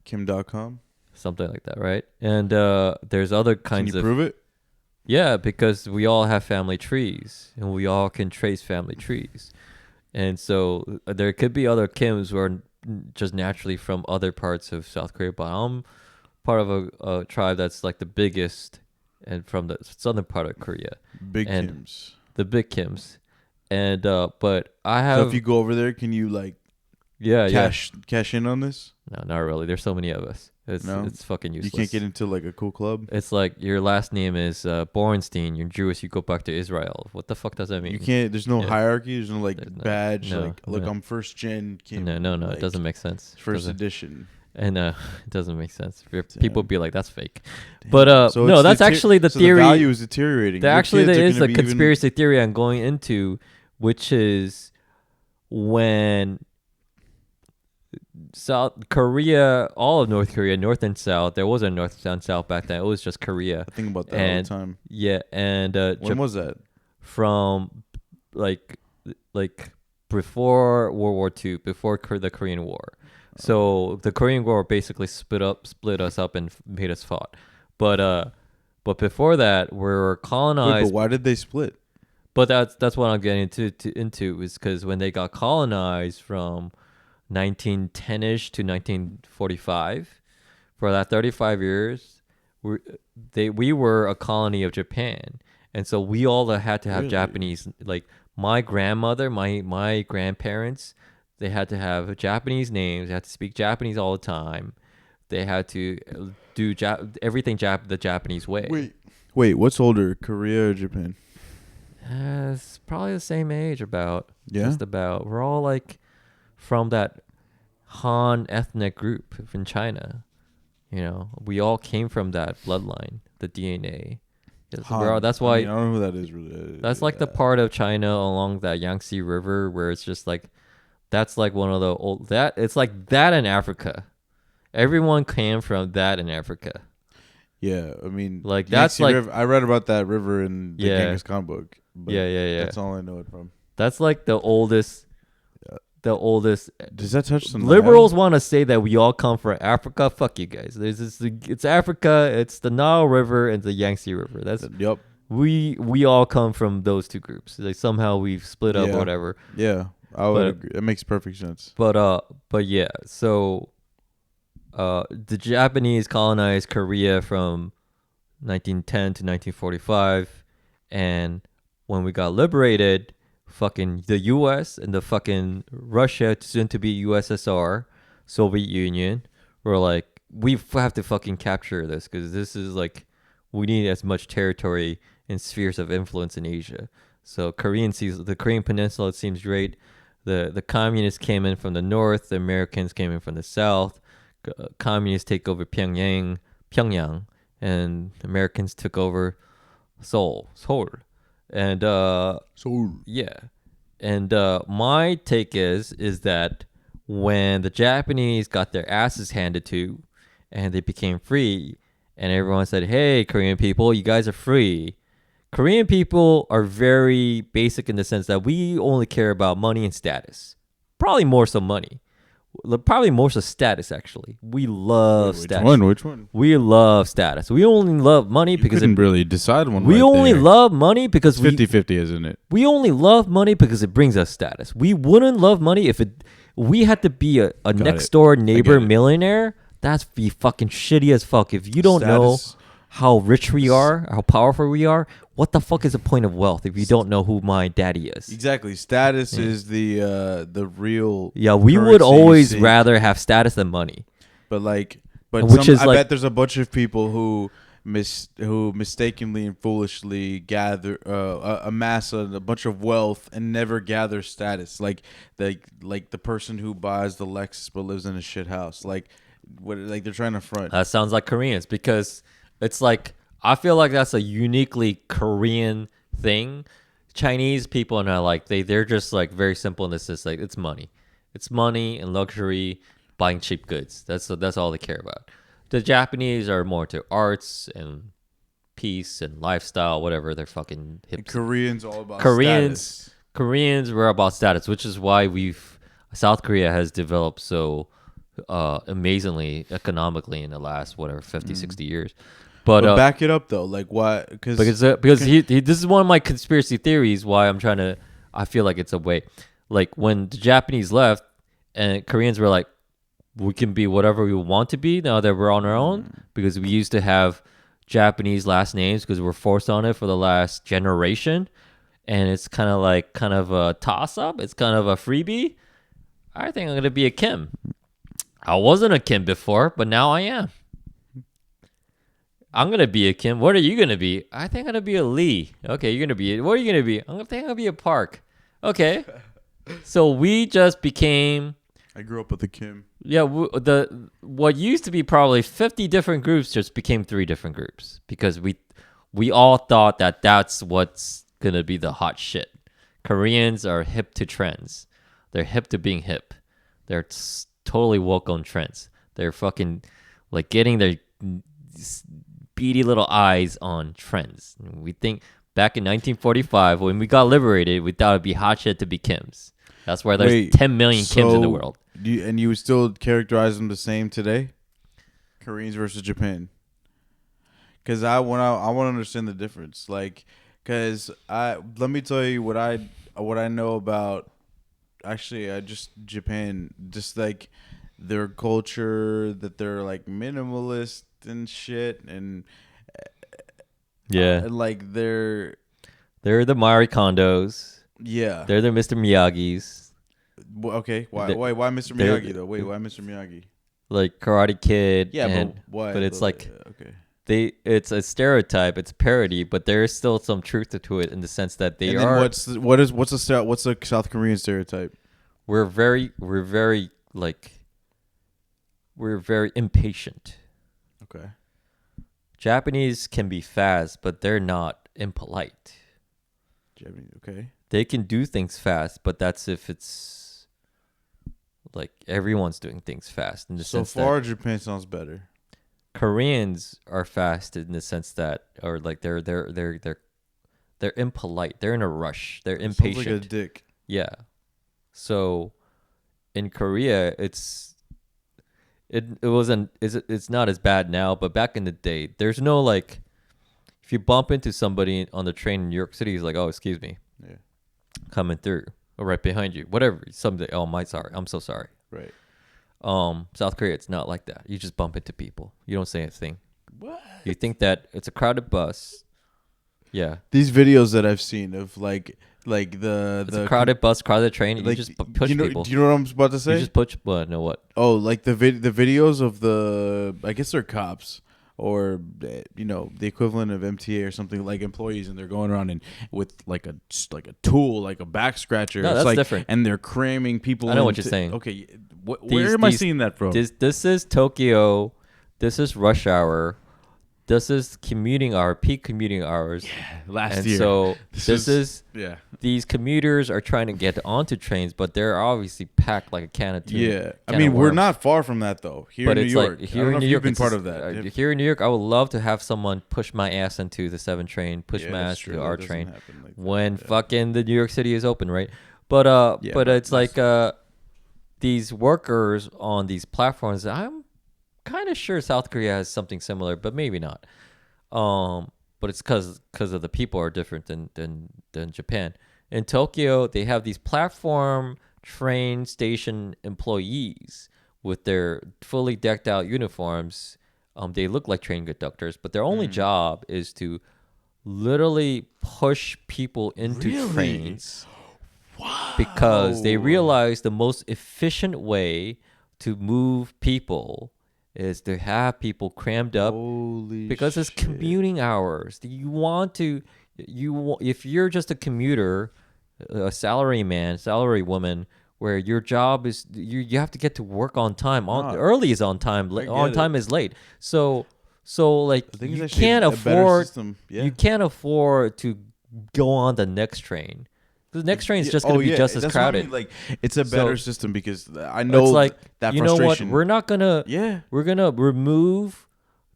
Kim.com, something like that, right? And there's other kinds of. Can you prove it? Yeah, because we all have family trees, and we all can trace family trees, and so there could be other Kims who are just naturally from other parts of South Korea, but I'm part of a tribe that's like the biggest, and from the southern part of Korea. Big Kims. The big Kims, and but I have. So if you go over there, can you like? Cash in on this? No, not really. There's so many of us. It's fucking useless. You can't get into like a cool club. It's like your last name is Borenstein. You're Jewish. You go back to Israel. What the fuck does that mean? You can't. There's no hierarchy. There's no like badge. No, look, I'm first gen Kim. No. Like, it doesn't make sense. First edition. And it doesn't make sense. People be like, that's fake. Damn. But so no, that's actually the theory. The value is deteriorating. There is a conspiracy theory I'm going into, which is when South Korea, all of North Korea, North and South. There wasn't North and South back then. It was just Korea. I think about that And all the time. yeah, and When was that? from like like before World War II, before the Korean War. So the Korean War basically split us up, and made us fought. But before that, we were Wait, colonized. but why did they split? But that's what I'm getting into is because when they got colonized from 1910ish to 1945, for that 35 years, we were a colony of Japan, and so we all had to have Really? Japanese. Like my grandmother, my grandparents, they had to have Japanese names. They had to speak Japanese all the time. They had to do everything the Japanese way. Wait, what's older, Korea or Japan? It's probably the same age, about. Yeah? Just about. We're all like from that Han ethnic group in China. You know, we all came from that bloodline, the DNA. That's why I don't know who that is really. that's like the part of China along that Yangtze River where it's just like that's like one of the old that it's like that in Africa. Everyone came from that in Africa. Yeah, I mean, Like, that's Yangtze like- River, I read about that river in the Yeah. Genghis Khan book. But Yeah. That's all I know it from. That's like the oldest. The oldest. Does that touch some Liberals want to say that we all come from Africa. Fuck you guys. It's Africa. It's the Nile River and the Yangtze River. That's Yep. we all come from those two groups. Like somehow we've split up Yeah. or whatever. Yeah, I would But- agree. That makes perfect sense. But yeah. So, the Japanese colonized Korea from 1910 to 1945, and when we got liberated, fucking the U.S. and the fucking Russia, soon to be USSR, Soviet Union, were like, we have to fucking capture this because this is like, we need as much territory and spheres of influence in Asia. So the Korean Peninsula, it seems great. The communists came in from the north, the Americans came in from the south. Communists take over Pyongyang, and Americans took over Seoul. And yeah. And my take is that when the Japanese got their asses handed to and they became free and everyone said, "Hey, Korean people, you guys are free." Korean people are very basic in the sense that we only care about money and status. Probably more so money. Probably more so status, actually. We love status. Which one? We love status. We only love money because couldn't really decide one. we right only there. love money because It's 50-50, isn't it? we only love money because it brings us status. We wouldn't love money if we had to be a next it. door neighbor get it. millionaire. That's be fucking shitty as fuck. If you don't know Status- how rich we are, how powerful we are, what the fuck is the point of wealth if you don't know who my daddy is? Exactly. Status is the real. Yeah, we would currency you always seek. rather have status than money. But Which is I like- bet there's a bunch of people who mistakenly and foolishly amass a bunch of wealth and never gather status. Like the person who buys the Lexus but lives in a shit house. Like they're trying to front. That sounds like Koreans because it's like I feel like that's a uniquely Korean thing. Chinese people are not like they're just like very simple in this. It's like it's money and luxury, buying cheap goods. That's all they care about. The Japanese are more to arts and peace and lifestyle, whatever. They're fucking hip. Koreans all about status. Koreans were about status, which is why South Korea has developed so amazingly economically in the last 50, 60 years. But back it up though, like why? because this is one of my conspiracy theories. Why I feel like it's a way. Like when the Japanese left and Koreans were like, we can be whatever we want to be now that we're on our own, because we used to have Japanese last names because we're forced on it for the last generation, and it's kind of a toss up. It's kind of a freebie. I think I'm gonna be a Kim. I wasn't a Kim before, but now I am. I'm gonna be a Kim. What are you gonna be? I think I'm gonna be a Lee. Okay, you're gonna be. What are you gonna be? I'm gonna be a Park. Okay, so we just became. I grew up with a Kim. Yeah, what used to be probably 50 different groups just became 3 different groups because we all thought that that's what's gonna be the hot shit. Koreans are hip to trends. They're hip to being hip. They're totally woke on trends. They're fucking like getting their beady little eyes on trends. We think back in 1945 when we got liberated, we thought it'd be hot shit to be Kims. That's why there's 10 million Kims in the world. You would still characterize them the same today? Koreans versus Japan. Because I want to understand the difference. Like, because let me tell you what I know about. Actually, just Japan, just like their culture, that they're like minimalist and shit, and like they're the Marie Kondos. Yeah, they're the Mr. Miyagi's. Okay, why Mr. Miyagi though? Wait, why Mr. Miyagi? Like Karate Kid. Yeah, but why? But it's like okay. It's a stereotype, it's a parody, but there is still some truth to it in the sense that they are. What's a South Korean stereotype? We're very impatient. Okay. Japanese can be fast, but they're not impolite. Japanese, okay. They can do things fast, but that's if it's like everyone's doing things fast in the sense so far that Japan sounds better. Koreans are fast in the sense that, or like they're impolite. They're in a rush. They're impatient. Sounds like a dick. Yeah. So in Korea, it's not as bad now, but back in the day, there's no like, if you bump into somebody on the train in New York City, he's like, oh, excuse me, yeah, coming through or right behind you, whatever. Someday, oh, I'm so sorry. Right. South Korea, it's not like that. You just bump into people. You don't say anything. What? You think that it's a crowded bus. Yeah. These videos that I've seen of like it's a crowded bus, crowded train. And like, you just push people. Do you know what I'm about to say? You just push. What? No, what? Oh, like the videos of the, I guess they're cops or the equivalent of MTA or something, like employees, and they're going around and with like a tool, like a back scratcher. No, that's different. And they're cramming people. I know what you're saying. Okay, where am I seeing that from? This is Tokyo. This is rush hour. This is peak commuting hours. Yeah, last and year. So this is yeah. These commuters are trying to get onto trains, but they're obviously packed like a can of tuna. Yeah, I mean we're not far from that though. Here in New York, here in New York, you've been part of that. Here in New York, I would love to have someone push my ass into the 7 train, push my ass to our train when fucking the New York City is open, right? But it's like these workers on these platforms. I'm kind of sure South Korea has something similar, but maybe not. But it's because of the people are different than Japan. In Tokyo, they have these platform train station employees with their fully decked out uniforms. They look like train conductors, but their only job is to literally push people into trains. Wow. Because they realize the most efficient way to move people is to have people crammed up. Holy because it's commuting hours. If you're just a commuter, a salary woman, where your job is you have to get to work on time. Early is on time. On time is late. So like you can't afford. You can't afford to go on the next train. The next train is just going to be just as crowded. Like it's a better system because I know like that you frustration. Know what? We're not gonna. Yeah. We're gonna remove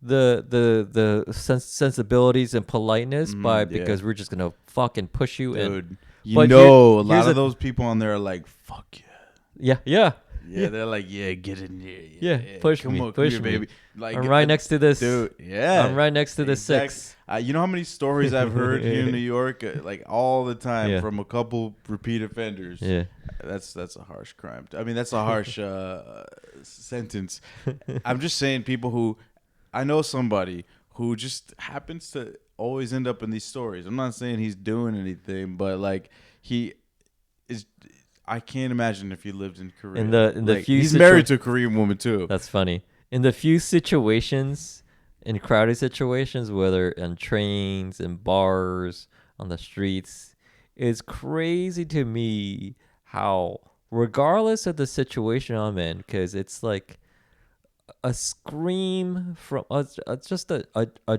the sensibilities and politeness because we're just gonna fucking push you in. Dude, a lot of those people on there are like, fuck yeah. Yeah. Yeah, they're like, yeah, get in here. Yeah, push me, baby. Like, I'm right next to this. Dude, yeah. I'm right next to the 6. You know how many stories I've heard here in New York, like all the time from a couple repeat offenders. Yeah, that's a harsh crime. I mean, that's a harsh sentence. I'm just saying, people who, I know somebody who just happens to always end up in these stories. I'm not saying he's doing anything, but like he is. I can't imagine if he lived in Korea. In the few he's married to a Korean woman too. That's funny. In the few situations, in crowded situations, whether on trains, in bars, on the streets, it's crazy to me how, regardless of the situation I'm in, because it's like a scream from just a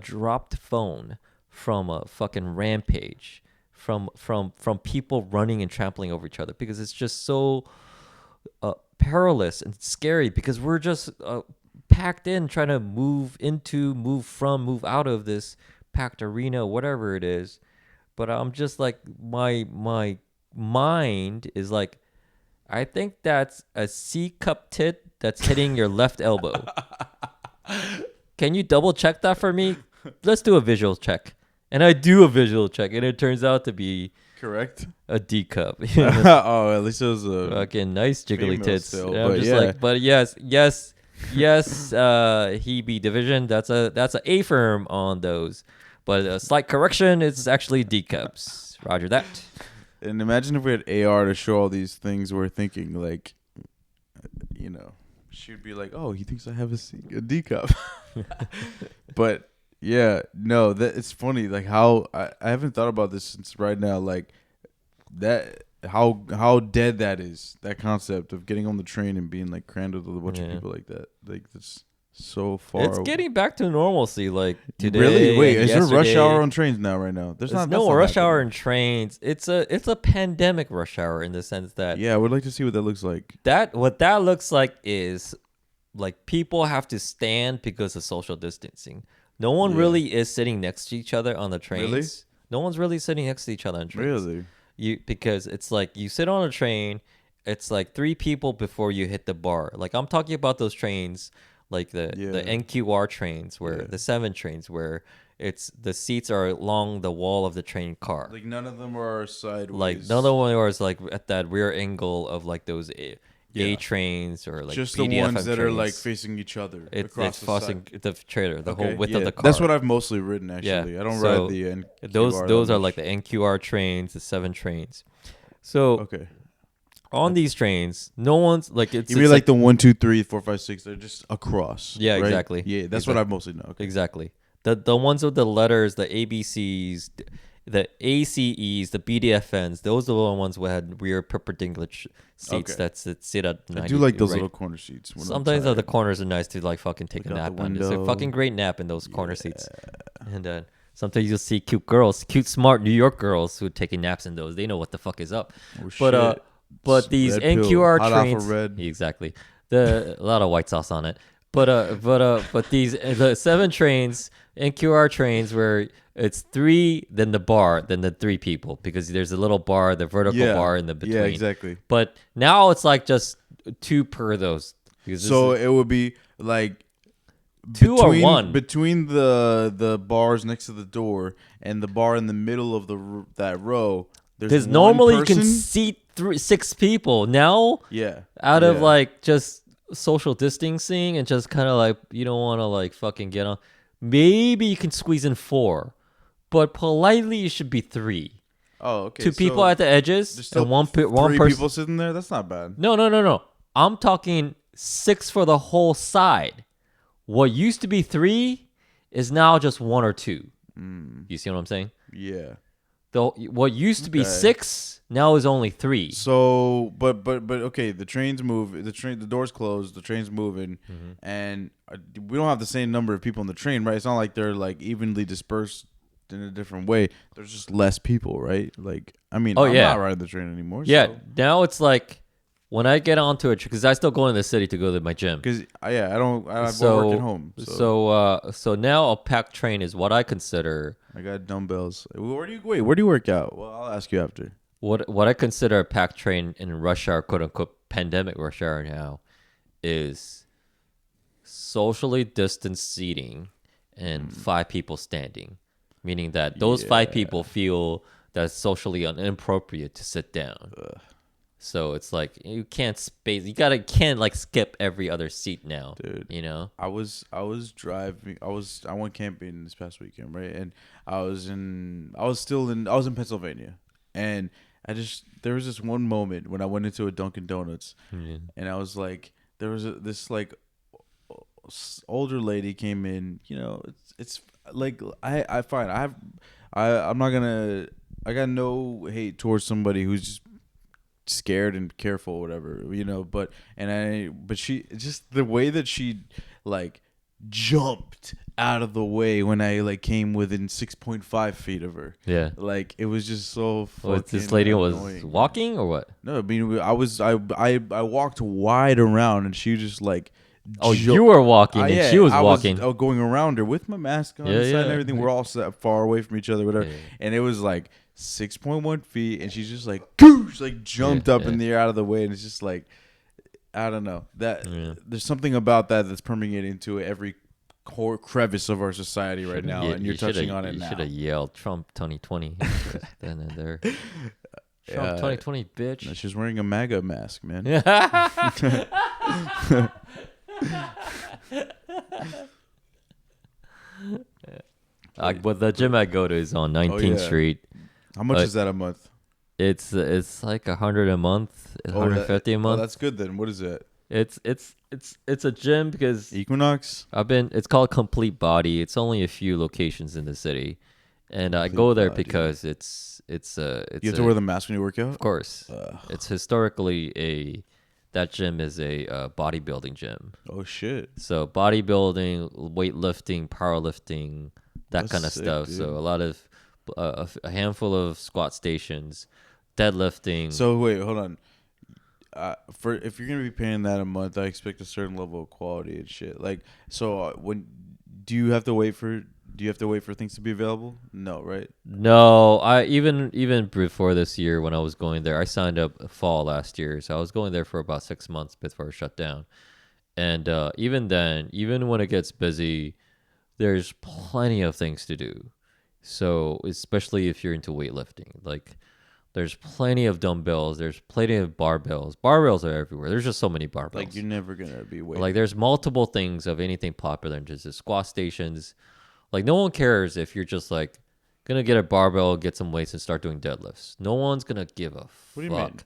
dropped phone from a fucking rampage. From people running and trampling over each other because it's just so perilous and scary because we're just packed in trying to move out of this packed arena, whatever it is. But I'm just like my mind is like, I think that's a C cup tit that's hitting your left elbow. Can you double check that for me? Let's do a visual check. And I do a visual check, and it turns out to be correct. a D cup. Oh, at least it was a Fucking nice jiggly tits. still, And I'm but just yeah. like, but yes, Hebe division. That's a A firm on those. But a slight correction, it's actually D cups. Roger that. And imagine if we had AR to show all these things we're thinking, like, you know, she'd be like, "Oh, he thinks I have a D cup." But yeah, no, that it's funny, like how I haven't thought about this since right now, like that how dead that is, that concept of getting on the train and being like crammed with a bunch of people like that, like that's so far. It's getting back to normalcy, like today. Really? Wait, is there rush yesterday. hour on trains now? Right now, There's that's no not rush hour happening. in trains. It's a pandemic rush hour in the sense that Yeah, I would like to see what that looks like. what that looks like is like people have to stand because of social distancing. No one really is sitting next to each other on the trains. Really? No one's really sitting next to each other on trains. Really? Because it's like you sit on a train, it's like 3 people before you hit the bar. Like I'm talking about those trains, like the NQR trains, where the 7 trains, where it's the seats are along the wall of the train car. Like none of them are sideways. Like none of them are like at that rear angle of like those A trains or like just BDFM the ones that trains. are like facing each other. It's across the crossing side. the trailer, the whole width yeah, of the car. That's what I've mostly ridden actually. Yeah. I don't So ride the NQR those that are much. like the NQR trains, the 7 trains. So Okay. on these trains, no one's like it's. You mean it's like the 1, 2, 3, 4, 5, 6? They're just across. Yeah, right? exactly. Yeah, that's what I mostly know. Okay. Exactly. The ones with the letters, the ABCs, the ACEs, the BDFNs, those are the ones who had rear perpendicular seats that sit at 90. I do like those right? little corner seats. When Sometimes I'm the corners are nice to like fucking take a Look out nap the on. It's a window. fucking great nap in those corner seats. And sometimes you'll see cute girls, cute smart New York girls who are taking naps in those. They know what the fuck is up. Oh, But shit. these Red pill, NQR hot off of trains, red. exactly. A lot of white sauce on it. But these the 7 trains, NQR trains, where it's 3, then the bar, then the 3 people, because there's a little bar, the vertical bar in the between. Yeah, exactly. But now it's like just 2 per those. So it would be like 2 or 1 between the bars next to the door and the bar in the middle of that row. Because There's normally one you can person? seat 6 people. Now, out of Yeah. like just social distancing and just kind of like you don't want to like fucking get on. Maybe you can squeeze in 4, but politely it should be 3. Oh, okay. 2 people at the edges There's and still one 3 person. people sitting there. That's not bad. No. I'm talking 6 for the whole side. What used to be 3 is now just 1 or 2. You see what I'm saying? Yeah. What used to be 6 now is only 3. So, but okay, the trains move. The doors closed. The train's moving, and we don't have the same number of people on the train, right? It's not like they're like evenly dispersed in a different way. There's just less people, right? Like, I mean, I'm not riding the train anymore. Yeah, so. now it's like when I get onto it, because I still go in the city to go to my gym. Because I don't. I work at home. So now a packed train is what I consider. I got dumbbells. Where do you work out? Well, I'll ask you after. What I consider a packed train in rush hour, quote unquote, pandemic rush hour now, is socially distanced seating and 5 people standing, meaning that those 5 people feel that it's socially inappropriate to sit down. So it's like you can't space. You can't like skip every other seat now, dude. You know. I was driving. I went camping this past weekend, right? And I was in Pennsylvania, and there was this one moment when I went into a Dunkin' Donuts, and I was like, there was this like older lady came in. You know, it's like I'm not gonna. I got no hate towards somebody who's just scared and careful, whatever, you know. But she just the way that she like jumped out of the way when I like came within 6.5 feet of her. Yeah. Like it was just so fucking This lady was annoying. walking or what? No, I mean I walked wide around and she just like. Oh, you were walking and she was walking. I was going around her with my mask on and everything. We're all set far away from each other, whatever. And it was like 6.1 feet, and she's just like, jumped up in the air out of the way, and it's just like, I don't know that there's something about that that's permeating into every crevice of our society right now, and you're touching on it now. You should have yelled Trump 2020 then and there. Trump 2020, bitch. No, she's wearing a MAGA mask, man. But the gym I go to is on 19th Street. How much is that a month? It's like 100 a month, 150 a month. Oh, that's good then. What is it? It's a gym because Equinox. It's called Complete Body. It's only a few locations in the city, and I go there because it's you have to wear the mask when you work out. Of course, it's historically that gym is a bodybuilding gym. Oh shit! So bodybuilding, weightlifting, powerlifting, that kind of stuff. Dude. So a lot of a handful of squat stations, deadlifting. So wait, hold on. For if you're gonna be paying that a month, I expect a certain level of quality and shit. Like, so when do you have to wait for things to be available? No, right? No, I even before this year when I was going there, I signed up fall last year, so I was going there for about 6 months before it shut down. And even then, even when it gets busy, there's plenty of things to do. So especially if you're into weightlifting, like there's plenty of dumbbells, there's plenty of barbells. Barbells are everywhere. There's just so many barbells. Like you're never gonna be weighting. Like there's multiple things of anything popular than just the squat stations. Like no one cares if you're just like gonna get a barbell, get some weights, and start doing deadlifts. No one's gonna give a fuck. What do you mean?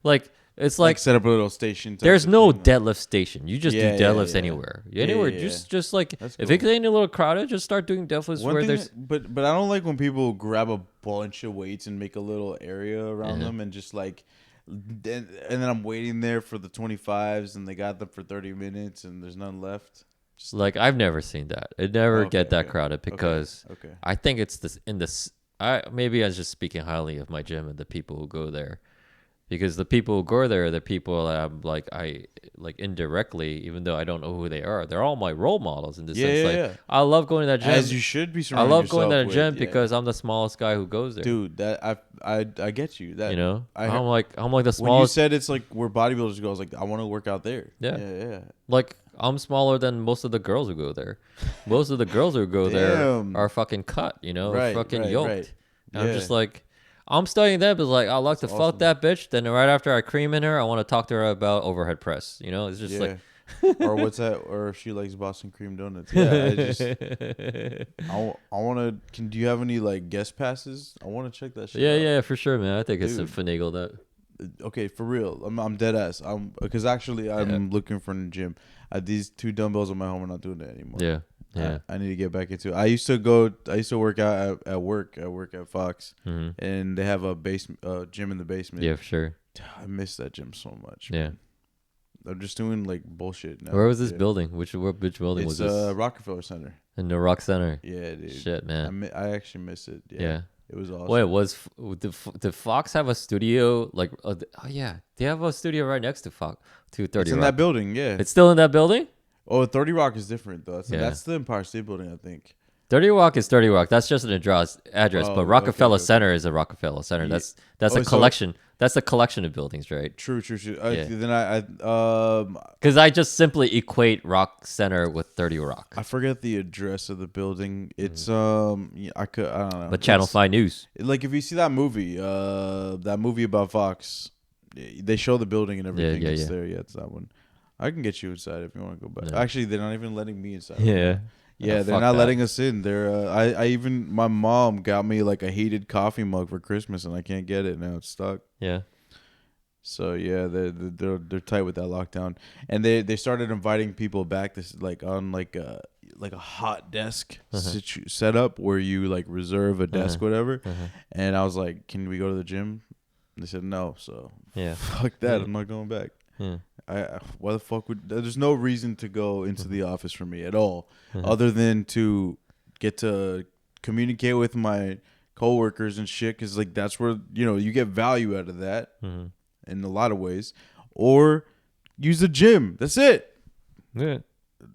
Like it's like set up a little station. There's no deadlift station. You just do deadlifts anywhere. Anywhere. Yeah. Just like That's if cool. it's getting a little crowded, just start doing deadlifts where there's. But I don't like when people grab a bunch of weights and make a little area around them and just like. And then I'm waiting there for the 25s and they got them for 30 minutes and there's none left. Just like I've never seen that. It never get that crowded because I think it's this in this. Maybe I was just speaking highly of my gym and the people who go there, because the people who go there are the people that I'm like indirectly, even though I don't know who they are, they're all my role models in the sense. I love going to that gym. As you should be. I love going to that gym because I'm the smallest guy who goes there. Dude, that I get you. That I'm like the smallest. When you said it's like where bodybuilders go, I was like, I want to work out there. Yeah. Like I'm smaller than most of the girls who go there. Most of the girls who go there are fucking cut, fucking yoked. Right. And I'm just like, I'm studying that, but like I like to fuck that bitch. Then right after I cream in her, I want to talk to her about overhead press. It's just like, or what's that? Or if she likes Boston cream donuts. Yeah, I want to. Do you have any like guest passes? I want to check that shit. Yeah, for sure, man. I think it's a finagle that. Okay, for real. I'm dead ass. Because actually I'm looking for a gym. These 2 dumbbells in my home are not doing that anymore. Yeah. I need to get back into it. I used to work out at work. I work at Fox, and they have a gym in the basement. Yeah, for sure. I miss that gym so much. Yeah. Man. I'm just doing like bullshit now. Where was this building? Which building was this? It's Rockefeller Center. In the Rock Center. Yeah, dude. Shit, man. I actually miss it. Yeah. It was awesome. Wait, did Fox have a studio? Like, they have a studio right next to Fox, to 30 Rock. It's in that building, yeah. It's still in that building? Oh, 30 Rock is different, though. That's the Empire State Building, I think. 30 Rock is 30 Rock. That's just an address. But Rockefeller Center is a Rockefeller Center. That's a collection. That's a collection of buildings, right? True. Then because I just simply equate Rock Center with 30 Rock. I forget the address of the building. It's I don't know. But Channel 5 News. Like if you see that movie about Fox, they show the building and everything. It's there. Yeah, it's that one. I can get you inside if you want to go back. No. Actually, they're not even letting me inside. Yeah. Yeah, they're not letting us in. They're my mom got me like a heated coffee mug for Christmas, and I can't get it now. It's stuck. Yeah. So yeah, they're tight with that lockdown, and they started inviting people back. This like on like a hot desk setup where you like reserve a desk, whatever. And I was like, "Can we go to the gym?" And they said no. So fuck that. I'm not going back. Yeah. Why the fuck would? There's no reason to go into the office for me at all, Mhm. other than to get to communicate with my coworkers and shit. Because like that's where you get value out of that Mhm. in a lot of ways, or use the gym. That's it. Yeah.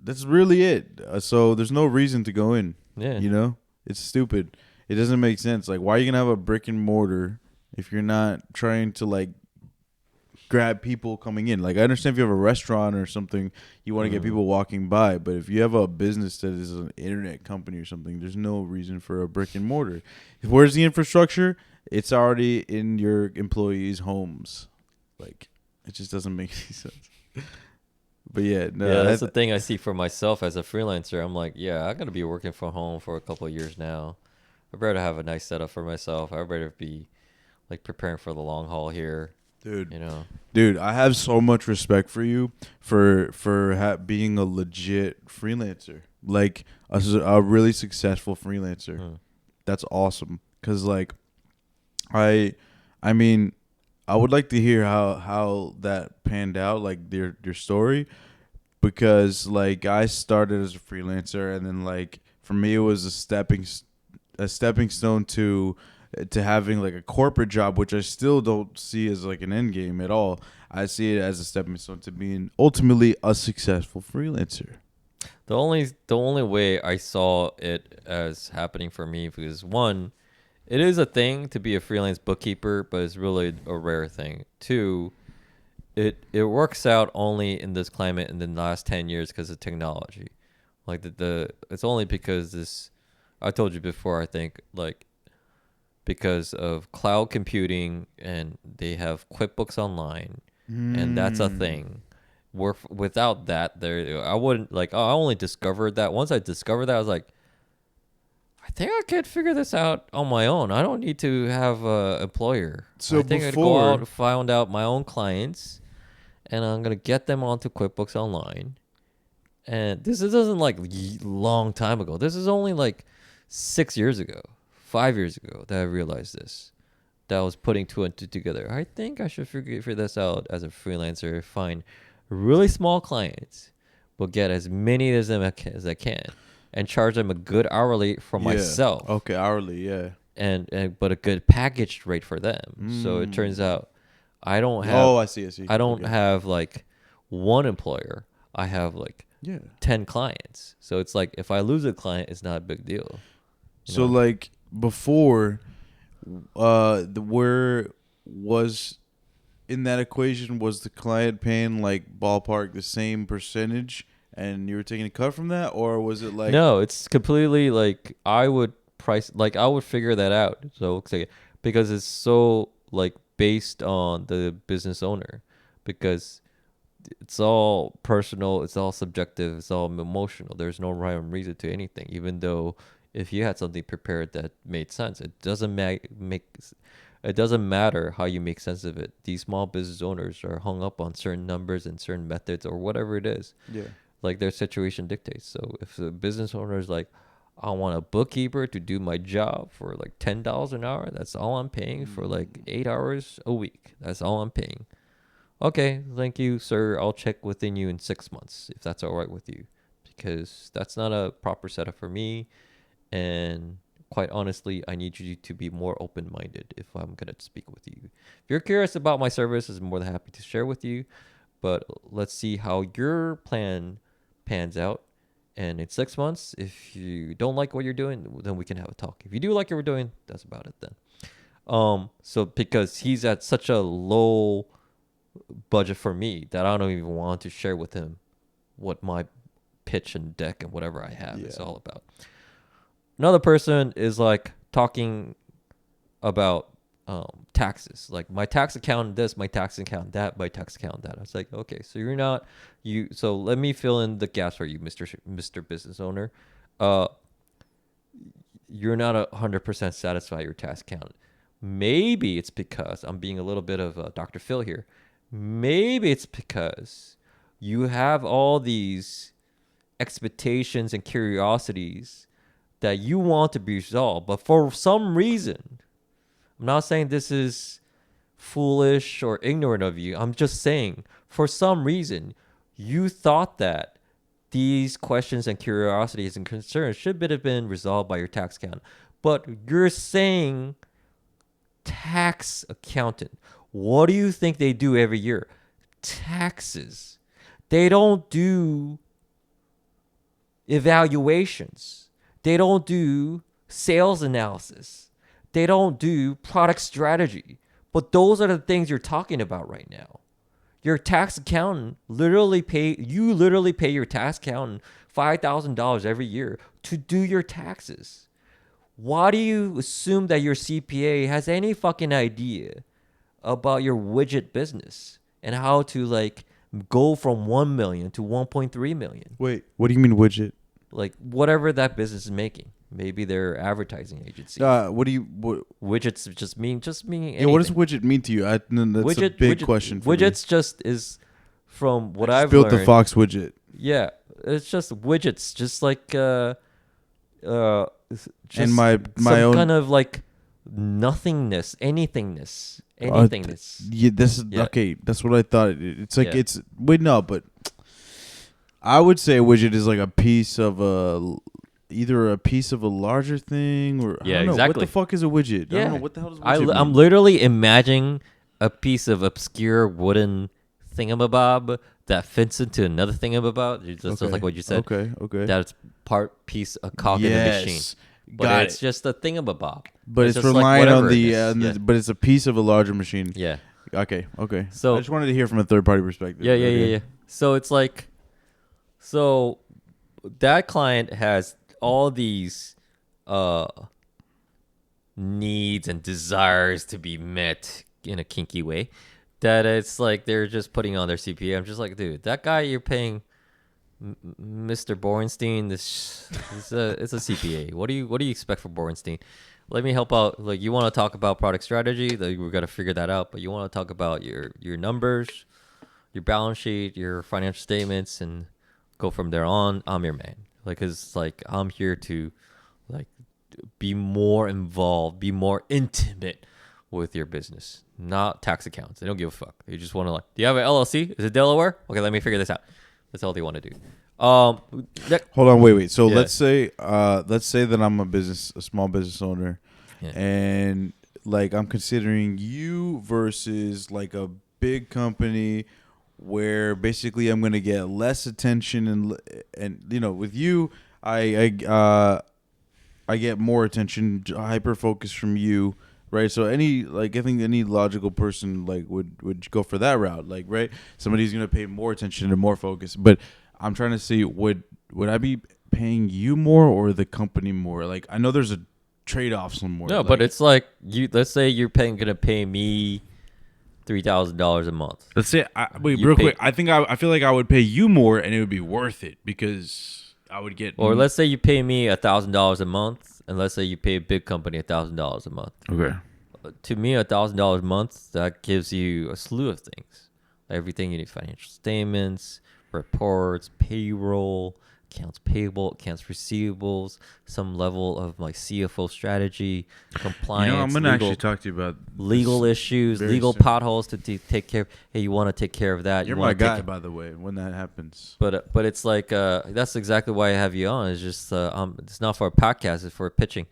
That's really it. So there's no reason to go in. Yeah. It's stupid. It doesn't make sense. Like, why are you gonna have a brick and mortar if you're not trying to like grab people coming in? Like, I understand if you have a restaurant or something, you want to get people walking by, but if you have a business that is an internet company or something, there's no reason for a brick and mortar. Where's the infrastructure? It's already in your employees' homes. Like, it just doesn't make any sense. But yeah, Yeah, no, that's the thing I see for myself as a freelancer. I'm like, yeah, I'm gonna be working from home for a couple of years now. I better have a nice setup for myself. I better be like preparing for the long haul here. dude. You know. Dude, I have so much respect for you for being a legit freelancer, like a really successful freelancer. Hmm. That's awesome. Cause like, I, I mean, I would like to hear how that panned out, like your story, because like I started as a freelancer, and then like for me it was a stepping stone to having like a corporate job, which I still don't see as like an end game at all. I see it as a stepping stone to being ultimately a successful freelancer. The only way I saw it as happening for me was one, it is a thing to be a freelance bookkeeper, but it's really a rare thing. Two, it works out only in this climate in the last 10 years because of technology. Like the it's only because this I told you before, I think, like because of cloud computing and they have QuickBooks Online, and that's a Mm. thing. Without that, there I wouldn't like. I only discovered that once I discovered that I was like, I think I could figure this out on my own. I don't need to have a employer. So I think I'd go out before, and find out my own clients, and I'm gonna get them onto QuickBooks Online. And this isn't like long time ago. This is only like 6 years ago, 5 years ago that I realized this. That I was putting two and two together. I think I should figure this out as a freelancer. Find really small clients, but get as many as them as I can, and charge them a good hourly for yeah, myself, okay, hourly, yeah. and but a good packaged rate for them. So it turns Mm. out I don't have Oh, I see. I don't Okay, have like one employer. I have like yeah. 10 clients. So it's like if I lose a client, it's not a big deal. You So know? like before, where was in that equation, was the client paying like ballpark the same percentage and you were taking a cut from that, or was it like No, it's completely like I would figure that out. So say because it's so like based on the business owner, because it's all personal, it's all subjective, it's all emotional. There's no rhyme or reason to anything. Even though if you had something prepared that made sense, it doesn't it doesn't matter how you make sense of it. These small business owners are hung up on certain numbers and certain methods or whatever it is, yeah, like their situation dictates. So if the business owner is like, I want a bookkeeper to do my job for like $10 an hour, that's all I'm paying for like 8 hours a week. That's all I'm paying. Okay, thank you, sir. I'll check within you in 6 months if that's all right with you, because that's not a proper setup for me. And quite honestly, I need you to be more open minded if I'm going to speak with you. If you're curious about my services, I'm more than happy to share with you. But let's see how your plan pans out. And in 6 months, if you don't like what you're doing, then we can have a talk. If you do like what we're doing, that's about it then. So because he's at such a low budget for me that I don't even want to share with him what my pitch and deck and whatever I have is yeah, all about. Another person is like talking about taxes, like my tax account this, my tax account that, my tax account that. I was like, okay, so you're not you. So let me fill in the gaps for you, Mister Business Owner. Uh, you're not 100% satisfied with your tax account. Maybe it's because I'm being a little bit of Dr. Phil here. Maybe it's because you have all these expectations and curiosities that you want to be resolved, but for some reason, I'm not saying this is foolish or ignorant of you. I'm just saying for some reason, you thought that these questions and curiosities and concerns should have been resolved by your tax accountant. But you're saying tax accountant. What do you think they do every year? Taxes. They don't do evaluations. They don't do sales analysis. They don't do product strategy. But those are the things you're talking about right now. Your tax accountant literally pay your tax accountant $5,000 every year to do your taxes. Why do you assume that your CPA has any fucking idea about your widget business and how to like go from 1 million to 1.3 million? Wait, what do you mean widget? Like whatever that business is making. Maybe their advertising agency. What? Widgets just mean anything. Yeah, what does widget mean to you? That's a big question for widgets me. just is from what I just I've built learned. the Fox widget. Yeah, it's just widgets, just like just And my some own kind of like nothingness, anythingness. Yeah, this is Yeah. okay. That's what I thought. It's like Yeah. it's wait no, but I would say a widget is like a piece of either a piece of a larger thing or Yeah, I don't know. What exactly. the fuck is a widget? I Yeah. don't know what the hell does widget mean? I'm literally imagining a piece of obscure wooden thingamabob that fits into another thingamabob. Just like what you said. Okay. That's part piece a cog in the machine. But Got it's it. just a thingamabob. But it's just like relying on whatever the, it is. Yeah. but it's a piece of a larger machine. Yeah. Okay. So- I just wanted to hear from a third party perspective. Yeah. So it's like, so that client has all these needs and desires to be met in a kinky way that it's like they're just putting on their CPA. I'm just like, dude, that guy you're paying, Mr. Borenstein, this is it's a CPA. What do you expect from Borenstein? Let me help out. Like, you want to talk about product strategy, like, we got to figure that out. But you want to talk about your numbers, your balance sheet, your financial statements, and go from there on. I'm your man. Like, 'cause like I'm here to like be more involved, be more intimate with your business, not tax accounts. They don't give a fuck. They just want to like, do you have an LLC? Is it Delaware? Okay, let me figure this out. That's all they want to do. Hold on, wait. So Yeah. let's say that I'm a small business owner, Yeah. and like I'm considering you versus like a big company where basically I'm gonna get less attention and you know with you I get more attention, hyper focus from you, right? So I think any logical person like would go for that route, like right, somebody's gonna pay more attention and more focus. But I'm trying to see would I be paying you more or the company more? Like I know there's a trade off somewhere. No, like, but it's like let's say you're gonna pay me $3,000 a month. let's say wait You real pay- quick. I feel like I would pay you more and it would be worth it because I would get Or let's say you pay me $1,000 a month, and let's say you pay a big company $1,000 a month. okay. To me, $1,000 a month, that gives you a slew of things. Everything you need: financial statements, reports, payroll, accounts payable, accounts receivables, some level of like CFO strategy, compliance. I'm gonna legal, actually talk to you about legal issues, very legal soon. potholes to take care of. Hey, you want to take care of that? You're you my wanna take guy, ca- by the way. When that happens, But it's like that's exactly why I have you on. It's just it's not for a podcast; it's for pitching.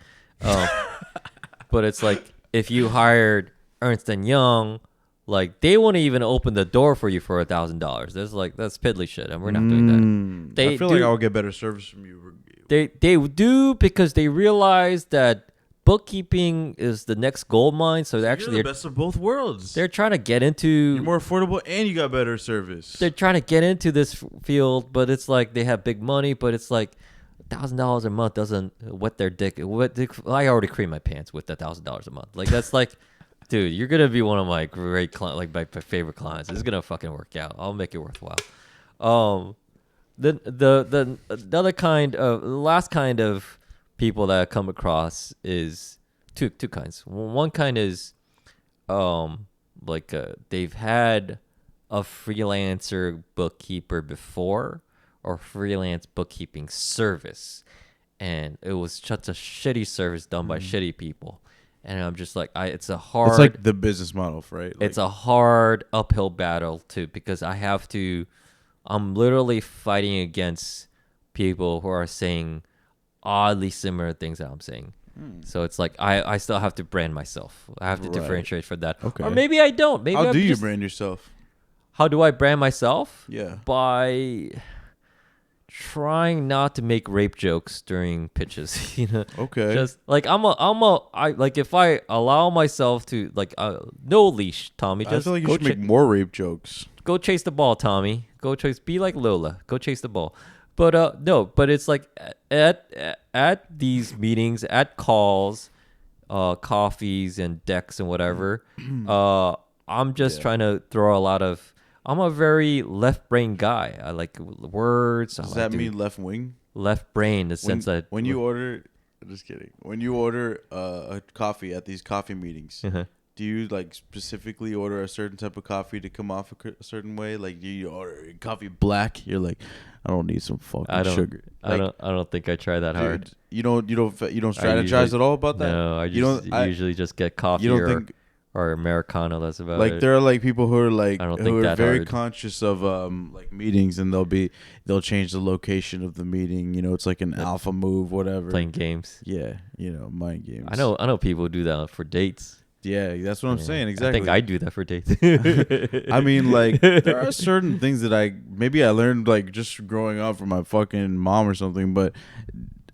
But it's like if you hired Ernst and Young, like they won't even open the door for you for $1,000. That's piddly shit, and we're not doing that. They I feel do, like I would get better service from you. They do because they realize that bookkeeping is the next gold mine. So You're actually, the best of both worlds. they're trying to get into. You're more affordable and you got better service. They're trying to get into this field, but it's like they have big money, but it's like $1,000 a month doesn't wet their dick. I already cream my pants with $1,000 a month. Like that's like, dude, you're gonna be one of my great clients, like my favorite clients. It's gonna fucking work out. I'll make it worthwhile. The other kind of the last kind of people that I come across is two kinds. One kind is they've had a freelancer bookkeeper before or freelance bookkeeping service, and it was such a shitty service done by shitty people, and I'm just like, it's a It's hard, like the business model, right? Like, it's a hard uphill battle too, because I'm literally fighting against people who are saying oddly similar things that I'm saying. So it's like I still have to brand myself. I have to Right. differentiate for that. Okay. Or maybe I don't. Maybe how I'm do you just, brand yourself? how do I brand myself? Yeah. By trying not to make rape jokes during pitches. Okay. Just like I like, if I allow myself to, like, no leash, Tommy. I Just feel like you go should make more rape jokes. go chase the ball, Tommy. Go chase. Be like Lola. Go chase the ball. But no. But it's like at these meetings, at calls, coffees and decks and whatever. I'm just trying to throw a lot of. I'm a very left brain guy. I like words. Does that mean left wing? Left brain in the sense that when you order, just kidding. When you order a coffee at these coffee meetings, do you like specifically order a certain type of coffee to come off a certain way? Like, do you order coffee black? You're like, I don't need some fucking sugar. Like, I don't think I try that hard. You don't strategize at all about that. No, I usually just get coffee you don't think, or Americano. That's about like it. there are like people who are like I don't who think are that very hard. conscious of like meetings, and they'll change the location of the meeting. It's like an alpha move, whatever. Playing games. Yeah, mind games. I know people who do that for dates. Yeah, that's what I'm saying. Exactly. I think I do that for dates. I mean, like, there are certain things that I learned like just growing up from my fucking mom or something, but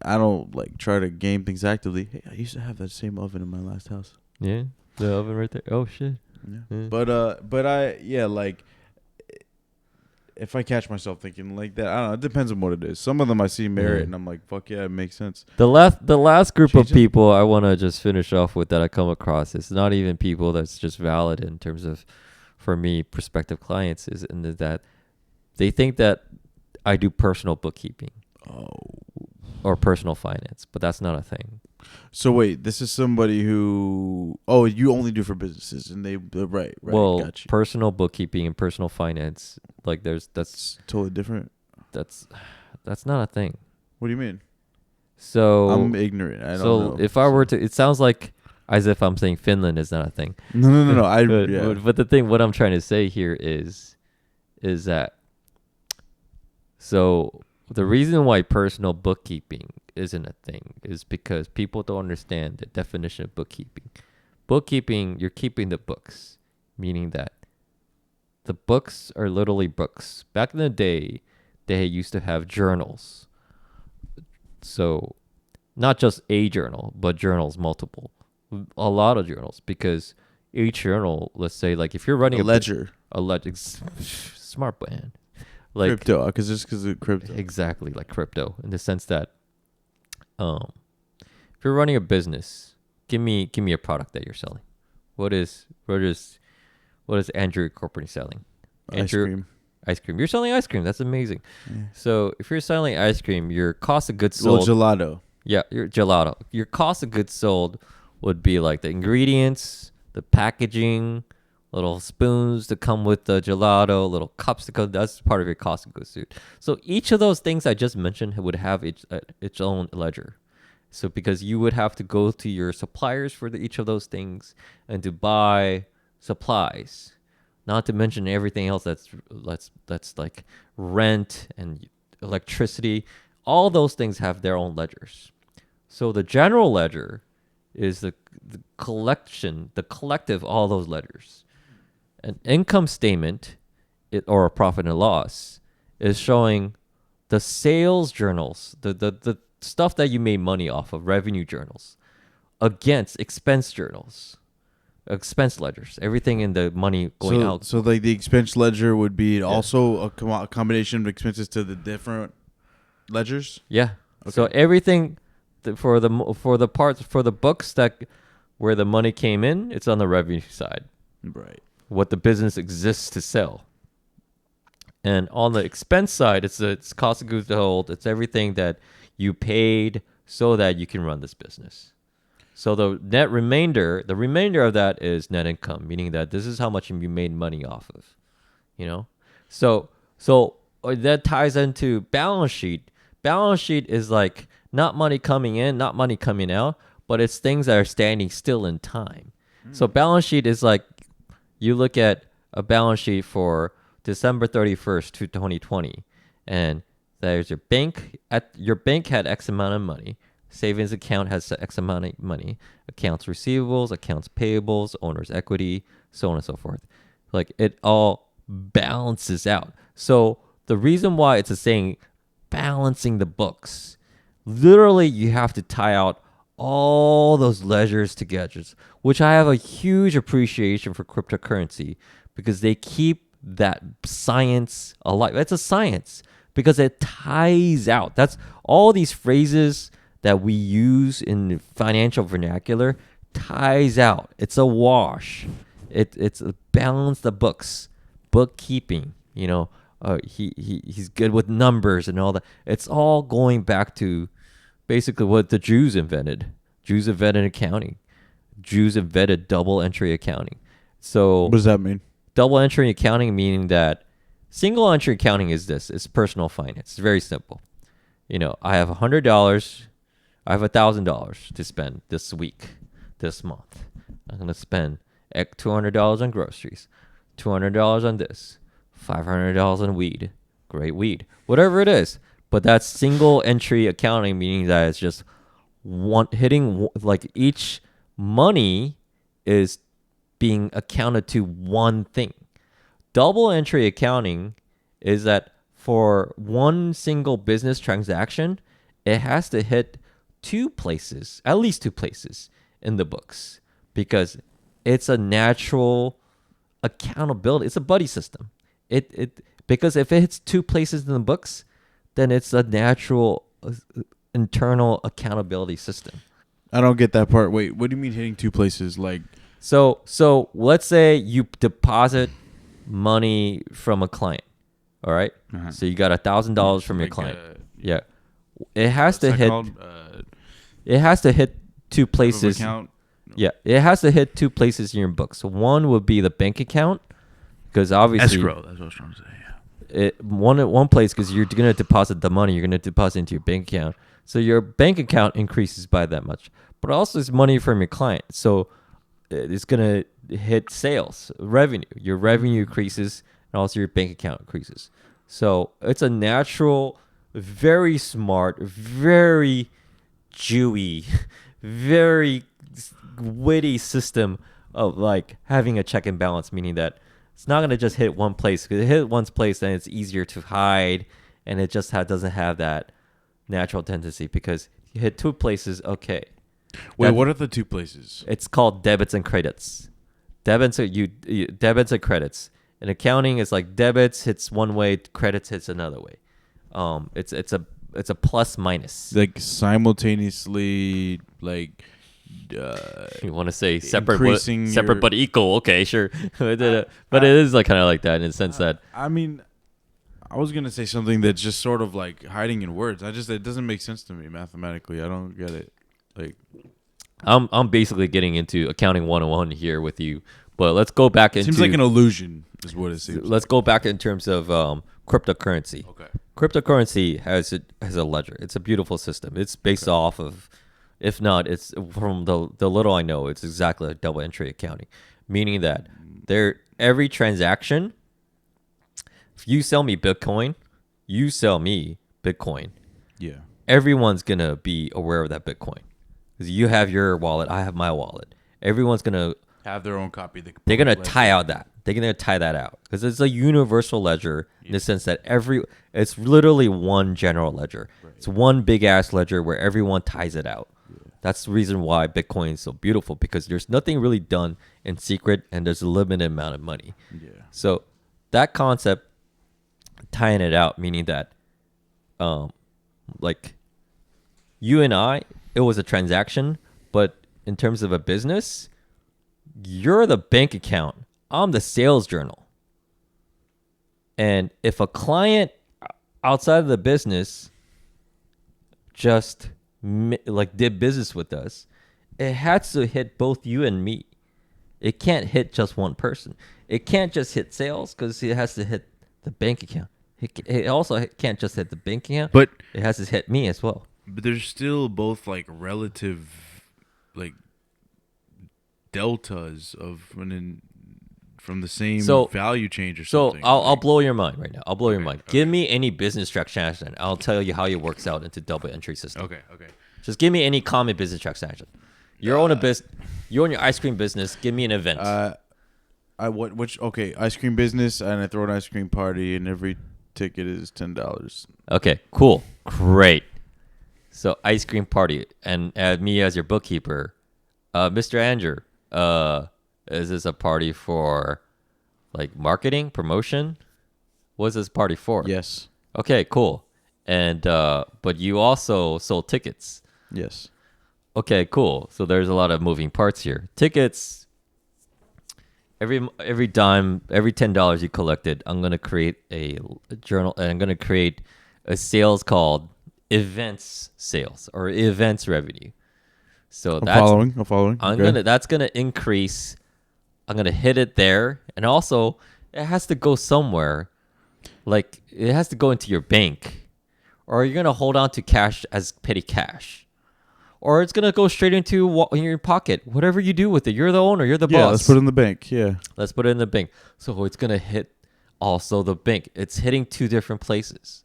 I don't like try to game things actively. Hey, I used to have that same oven in my last house. Yeah, the oven right there. Oh shit. Yeah. But like, if I catch myself thinking like that, I don't know. It depends on what it is. Some of them I see merit, and I'm like, fuck yeah, it makes sense. The last group of Change it. people I want to just finish off with that I come across, it's not even people that's just valid in terms of, for me, prospective clients, is in that they think that I do personal bookkeeping. Or personal finance, but that's not a thing. So wait, this is somebody who you only do for businesses, and they're right. Well, got you. Personal bookkeeping and personal finance, like that's Totally different. That's not a thing. What do you mean? So I'm ignorant. I don't know. If I were to, it sounds like as if I'm saying Finland is not a thing. No. But the thing, what I'm trying to say here is that, so the reason why personal bookkeeping isn't a thing is because people don't understand the definition of bookkeeping. Bookkeeping, you're keeping the books, meaning that the books are literally books. Back in the day, they used to have journals. So not just a journal, but journals, multiple. A lot of journals, because each journal, let's say, like if you're running a ledger. Smart man. Like crypto, because of crypto. Exactly, like crypto, in the sense that if you're running a business, give me a product that you're selling. What is Andrew Corporate selling? Ice cream. You're selling ice cream. That's amazing. Yeah. So if you're selling ice cream, your cost of goods sold. Gelato. Yeah, your gelato. Your cost of goods sold would be like the ingredients, the packaging, little spoons to come with the gelato, little cups to come. That's part of your cost of goods. So each of those things I just mentioned would have its own ledger. So because you would have to go to your suppliers for each of those things and to buy supplies, not to mention everything else that's like rent and electricity. All those things have their own ledgers. So the general ledger is the collective all those ledgers. An income statement, or a profit and loss, is showing the sales journals, the stuff that you made money off of, revenue journals, against expense journals, expense ledgers, everything in the money going out. So like the expense ledger would be also a combination of expenses to the different ledgers? Yeah. Okay. So everything for the parts, for the books that where the money came in, it's on the revenue side. Right. What the business exists to sell. And on the expense side, it's cost of goods sold. It's everything that you paid so that you can run this business. So the remainder of that is net income, meaning that this is how much you made money off of, So that ties into balance sheet. Balance sheet is like not money coming in, not money coming out, but it's things that are standing still in time. So balance sheet is like, you look at a balance sheet for December 31st to 2020, and there's your bank. Your bank had X amount of money. Savings account has X amount of money. Accounts receivables, accounts payables, owner's equity, so on and so forth. Like, it all balances out. So the reason why it's a saying, balancing the books, literally you have to tie out all those ledgers together, which I have a huge appreciation for cryptocurrency, because they keep that science alive. It's a science because it ties out. That's all these phrases that we use in financial vernacular ties out. It's a wash. It's a balance the books, bookkeeping. He's good with numbers and all that. It's all going back to basically what the Jews invented. Jews invented accounting. Jews invented double entry accounting. So what does that mean? Double entry accounting meaning that single entry accounting is this. It's personal finance. It's very simple. I have $100. I have $1,000 to spend this week, this month. I'm going to spend $200 on groceries, $200 on this, $500 on weed. Great weed. Whatever it is. But that's single entry accounting, meaning that it's just like each money is being accounted to one thing. Double entry accounting is that for one single business transaction, it has to hit at least two places in the books, because it's a natural accountability. It's a buddy system. Because if it hits two places in the books, then it's a natural internal accountability system. I don't get that part. Wait, what do you mean hitting two places? Like, so let's say you deposit money from a client. All right. So you got $1,000 from your client. Yeah. It has to hit. It has to hit two places. Yeah, it has to hit two places in your book. So one would be the bank account, because obviously escrow. That's what I was trying to say. Yeah. One place, because you're gonna deposit the money. You're gonna deposit into your bank account. So your bank account increases by that much, but also it's money from your client. So it's gonna hit sales revenue. Your revenue increases, and also your bank account increases. So it's a natural, very smart, very Jewy, very witty system of like having a check and balance, meaning that it's not going to just hit one place, because it hit one place, then it's easier to hide, and it just doesn't have that natural tendency, because you hit two places. Okay. Wait, what are the two places? It's called debits and credits. Debits and credits. In accounting, it's like debits hits one way, credits hits another way. It's a plus minus. Like simultaneously, like you want to say separate but equal. Okay, sure. But it is like kind of like that in the sense that. I mean, I was gonna say something that's just sort of like hiding in words. It doesn't make sense to me mathematically. I don't get it. Like, I'm basically getting into accounting 101 here with you, but let's go back into. Seems like an illusion, is what it seems. Let's go back in terms of cryptocurrency. Okay. Cryptocurrency has a ledger. It's a beautiful system. It's based off of, if not, it's from the little I know, it's exactly like double entry accounting, meaning that every transaction, if you sell me Bitcoin, you sell me Bitcoin. Yeah. Everyone's gonna be aware of that Bitcoin, because you have your wallet, I have my wallet. Everyone's gonna have their own copy. They're gonna tie out that. They're gonna tie that out, because it's a universal ledger in the sense that it's literally one general ledger. Right. It's one big ass ledger where everyone ties it out. Yeah. That's the reason why Bitcoin is so beautiful, because there's nothing really done in secret, and there's a limited amount of money. Yeah. So that concept, tying it out, meaning that, like you and I, it was a transaction, but in terms of a business, you're the bank account. I'm the sales journal. And if a client outside of the business just like did business with us, it has to hit both you and me. It can't hit just one person. It can't just hit sales, because it has to hit the bank account. It also can't just hit the bank account, but it has to hit me as well. But there's still both like relative like deltas from the same So- value change or So something. I'll blow your mind right now. I'll blow your Okay, mind. okay. Give me any business transaction. I'll tell you how it works out into double entry system. Okay. Just give me any common business transaction. You own a business. You own your ice cream business. Give me an event. Ice cream business, and I throw an ice cream party, and every ticket is $10. Okay, cool, great. So ice cream party, and add me as your bookkeeper, Mr. Andrew. Is this a party for like marketing, promotion? What's this party for? Yes. Okay, cool. And but you also sold tickets. Yes. Okay, cool. So there's a lot of moving parts here. Tickets. Every dime, every $10 you collected, I'm gonna create a journal, and I'm gonna create a sales called events sales or events revenue. So I'm following. That's gonna increase. I'm gonna hit it there, and also it has to go somewhere. Like it has to go into your bank, or you're gonna hold on to cash as petty cash, or it's gonna go straight into in your pocket. Whatever you do with it, you're the owner, you're the boss. Yeah, let's put it in the bank. Yeah, let's put it in the bank. So it's gonna hit also the bank. It's hitting two different places.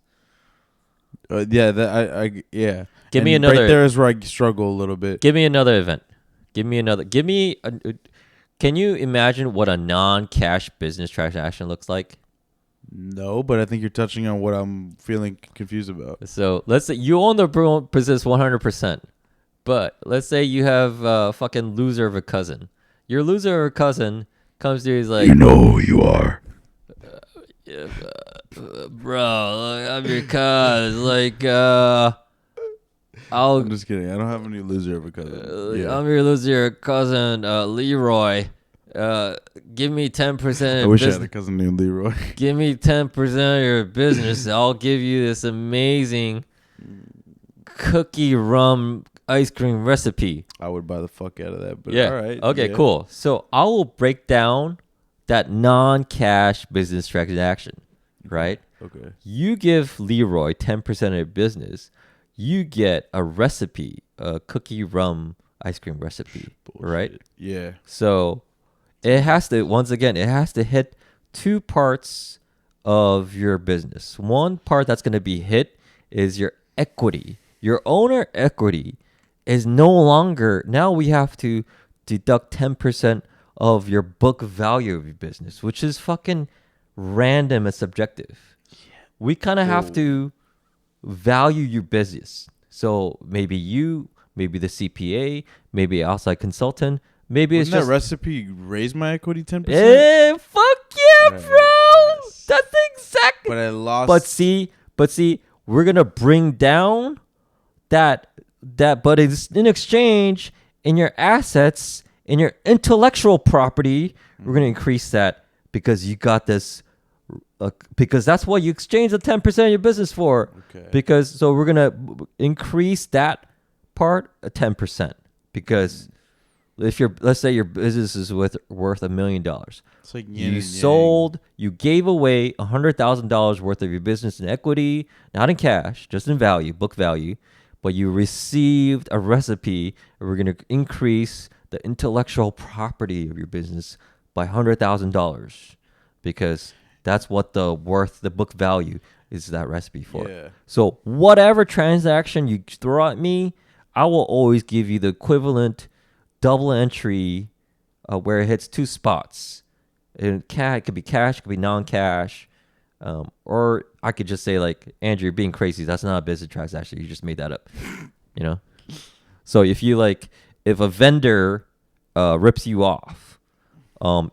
yeah. Yeah. Give me And another. Right there is where I struggle a little bit. Give me another event. Give me another. Give me. Can you imagine what a non-cash business transaction looks like? No, but I think you're touching on what I'm feeling confused about. So let's say you own the business 100%, but let's say you have a fucking loser of a cousin. Your loser of a cousin comes to you, he's like, You know who you are. bro, I'm your cuz. Like, I'm just kidding. I don't have any loser of a cousin. Yeah. I'm your loser cousin, Leroy. Give me 10%. I wish I had a cousin named Leroy. Give me 10% of your business. I'll give you this amazing cookie rum ice cream recipe. I would buy the fuck out of that. But Yeah. all right. Okay, yeah. cool. So I will break down that non-cash business transaction, right? Okay. You give Leroy 10% of your business. You get a recipe, a cookie rum ice cream recipe, right? Yeah. So it has to, once again, it has to hit two parts of your business. One part that's going to be hit is your equity. Your owner equity is no longer, now we have to deduct 10% of your book value of your business, which is fucking random and subjective. We kind of have to value your business. So maybe you, maybe the CPA, maybe outside consultant, maybe Wouldn't it's just that recipe raise my equity 10%? Hey, fuck yeah, Right. bro. Yes. That's exactly. But I lost. But see, we're gonna bring down that. But it's in exchange, in your assets, in your intellectual property, we're gonna increase that because you got this. Because that's what you exchange the 10% of your business for. Okay. Because so we're gonna increase that part 10% because if let's say your business is worth $1 million, It's like yin you and sold, you gave away $100,000 worth of your business in equity, not in cash, just in value, book value, but you received a recipe, and we're gonna increase the intellectual property of your business by $100,000 because that's what the book value is that recipe for. Yeah. So whatever transaction you throw at me, I will always give you the equivalent double entry where it hits two spots. It could be cash, it could be non-cash, or I could just say like, Andrew, you're being crazy. That's not a business transaction. You just made that up, you know? So if a vendor rips you off,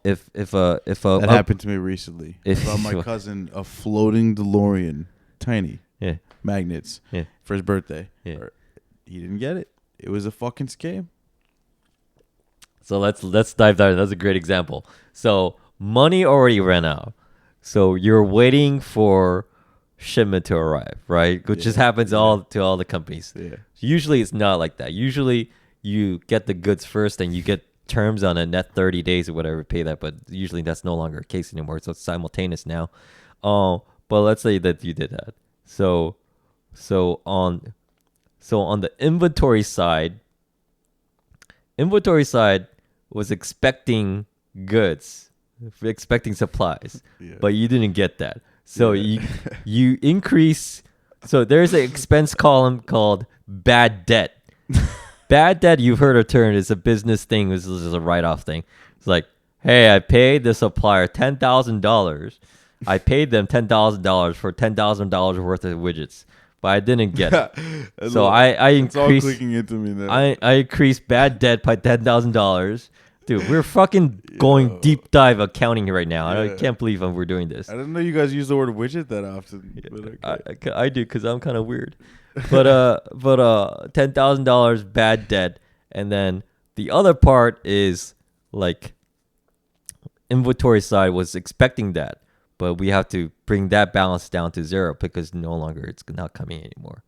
if That happened to me recently. I If- bought my cousin a floating DeLorean, tiny yeah, magnets, yeah. for his birthday. Yeah. He didn't get it. It was a fucking scam. So let's dive down. That's a great example. So money already ran out. So you're waiting for shipment to arrive, right? Which just happens to all the companies. Yeah. Usually it's not like that. Usually you get the goods first and you get terms on a net 30 days or whatever, pay that, but usually that's no longer a case anymore. So it's simultaneous now. But let's say that you did that. So on the inventory side, inventory side was expecting goods, expecting supplies, but you didn't get that. So you increase. So there's an expense column called bad debt. Bad debt, you've heard a term, is a business thing. This is a write-off thing. It's like, hey, I paid the supplier $10,000. I paid them $10,000 for $10,000 worth of widgets, but I didn't get it. So I It's all increased. clicking into me now. I increased bad debt by $10,000. Dude, we're fucking going deep dive accounting right now. I can't believe we're doing this. I didn't know you guys use the word widget that often. But okay. I do because I'm kind of weird. But $10,000 bad debt, and then the other part is like inventory side was expecting that, but we have to bring that balance down to zero because no longer it's not coming anymore.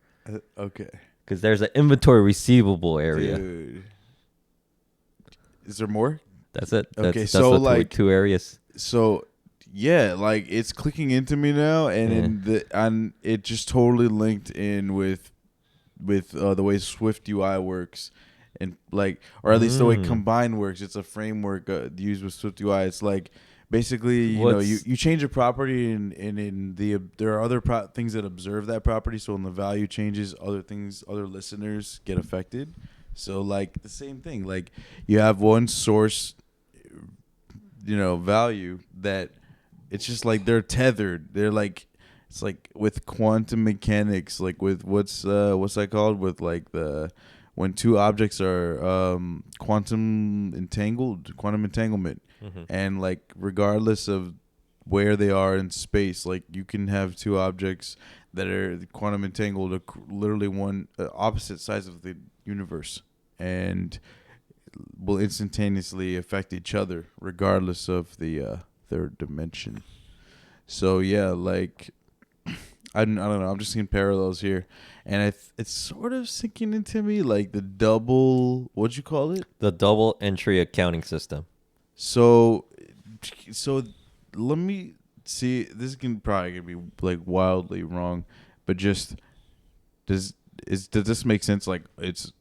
Okay. Because there's an inventory receivable area. Dude. Is there more? That's it. Okay, That's so the like two areas. So yeah, like it's clicking into me now, and it just totally linked in with the way Swift UI works, and like, or at least the way Combine works. It's a framework used with Swift UI. It's like basically you change a property, and there are other things that observe that property. So when the value changes, other listeners get affected. So like the same thing, like you have one source, value that it's just like they're tethered. They're like, it's like with quantum mechanics, like with what's that called? With like when two objects are quantum entanglement, and like regardless of where they are in space, like you can have two objects that are quantum entangled, literally one opposite sides of the universe, and will instantaneously affect each other regardless of their dimension. So yeah, like I don't know. I'm just seeing parallels here, and it's sort of sinking into me, like the double. What'd you call it? The double entry accounting system. So let me see. This is probably gonna be like wildly wrong, but just does this make sense? Like it's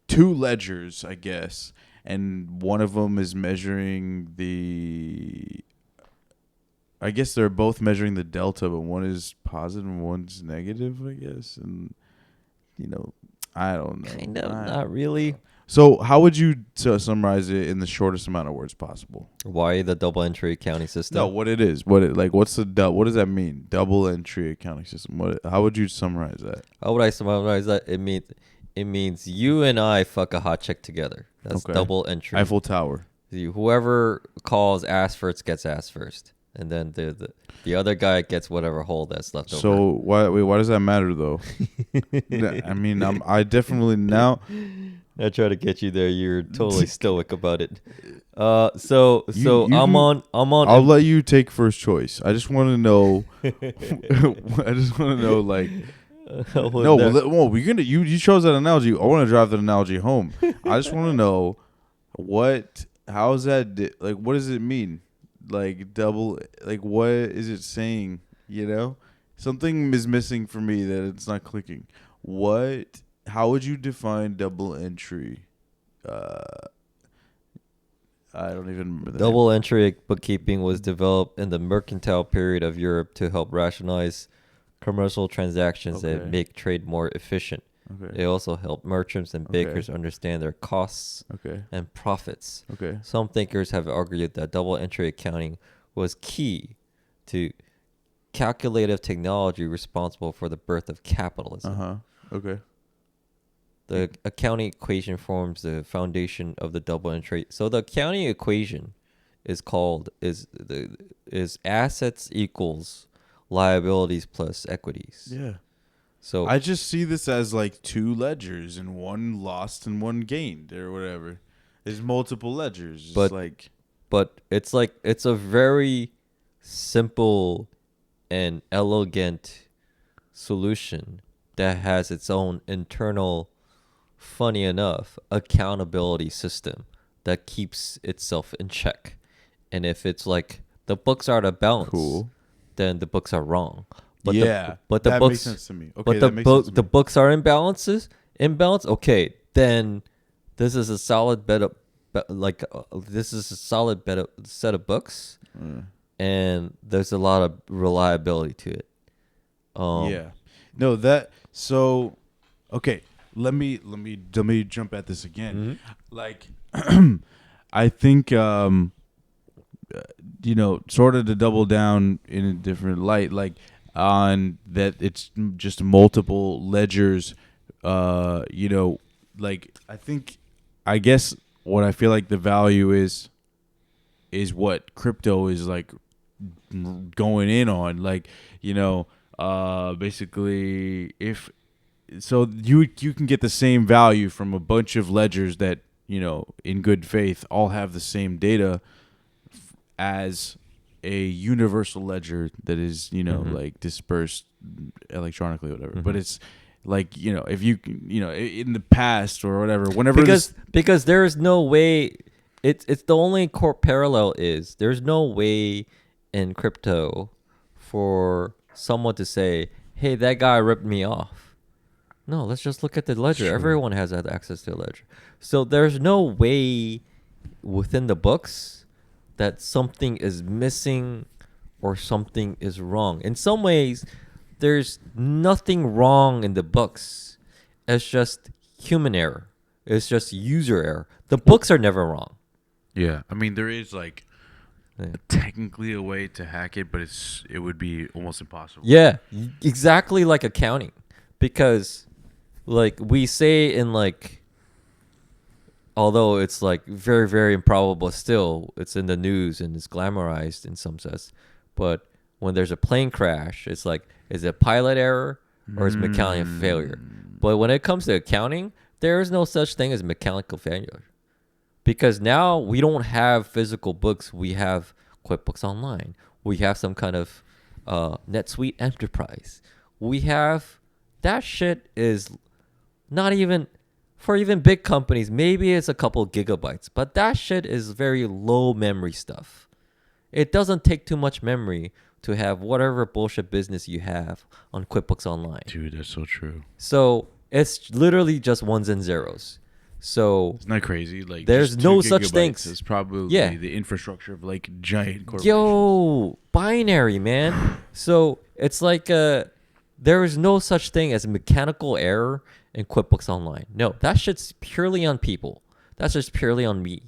two ledgers, I guess, and one of them is measuring I guess they're both measuring the delta, but one is positive and one's negative, I guess. And, I don't know. Kind of, not really. So how would you summarize it in the shortest amount of words possible? Why the double entry accounting system? No, what it is. What does that mean? Double entry accounting system. How would you summarize that? How would I summarize that? It means you and I fuck a hot chick together. That's Okay. double entry. Eiffel Tower. Whoever calls ass first gets ass first, and then the other guy gets whatever hole that's left over. So why does that matter though? I mean, I definitely now. I try to get you there. You're totally stoic about it. I'm on. I'll let you take first choice. I just want to know. Like. No, we're gonna. You chose that analogy. I want to drive that analogy home. I just want to know how is that? Like, what does it mean? Like double. Like, what is it saying? Something is missing for me that it's not clicking. How would you define double entry? I don't even remember that. Double entry bookkeeping was developed in the mercantile period of Europe to help rationalize commercial transactions and make trade more efficient. It also helped merchants and bakers understand their costs and profits. Some thinkers have argued that double entry accounting was key to calculative technology responsible for the birth of capitalism. The accounting equation forms the foundation of the double entry. So the accounting equation is assets equals liabilities plus equities. Yeah. So I just see this as like two ledgers, and one lost and one gained, or whatever. There's multiple ledgers. But it's a very simple and elegant solution that has its own internal, funny enough, accountability system that keeps itself in check. And if it's like the books are out of balance, then the books are wrong. But that makes sense to me. The books are in balances, imbalance, okay, then this is a solid this is a solid set of books, and there's a lot of reliability to it. Yeah. No, that so okay, let me jump at this again. Like I think sort of to double down in a different light, like on that it's just multiple ledgers, like I guess what I feel like the value is what crypto is like going in on, like, basically if so you can get the same value from a bunch of ledgers that, in good faith all have the same data as a universal ledger that is, like dispersed electronically or whatever. But it's like, if you in the past or whatever, whenever Because there's no way, it's the only core parallel is there's no way in crypto for someone to say, hey, that guy ripped me off. No, let's just look at the ledger. Sure. Everyone has that access to the ledger. So there's no way within the books that something is missing or something is wrong. In some ways, there's nothing wrong in the books. It's just human error. It's just user error. The books are never wrong. Yeah, I mean there is like technically a way to hack it, but it would be almost impossible. Yeah, exactly like accounting, because like we say in like, although it's like very very improbable, still it's in the news and it's glamorized in some sense. But when there's a plane crash, it's like, is it pilot error or is mechanical failure? But when it comes to accounting, there is no such thing as mechanical failure. Because now we don't have physical books. We have QuickBooks Online. We have some kind of NetSuite Enterprise. We have that shit is not even for even big companies. Maybe it's a couple gigabytes, but that shit is very low memory stuff. It doesn't take too much memory to have whatever bullshit business you have on QuickBooks Online. Dude, that's so true. So it's literally just ones and zeros. So Isn't that crazy? Like there's just no 2 such gigabytes things. is probably the infrastructure of like giant corporations. Yo, binary, man. So it's like there is no such thing as mechanical error in QuickBooks Online. No, that shit's purely on people. That's just purely on me.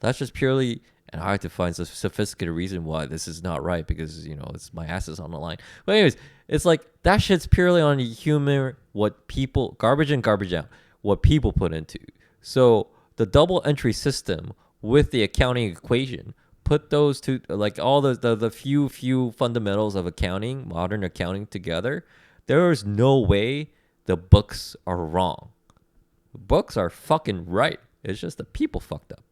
That's just purely, and I have to find a sophisticated reason why this is not right, because it's my ass is on the line. But anyways, it's like that shit's purely on human, what people, garbage in, garbage out, what people put into. So the double entry system with the accounting equation, put those two, like all the few fundamentals of accounting, modern accounting together, there is no way the books are wrong. Books are fucking right. It's just the people fucked up,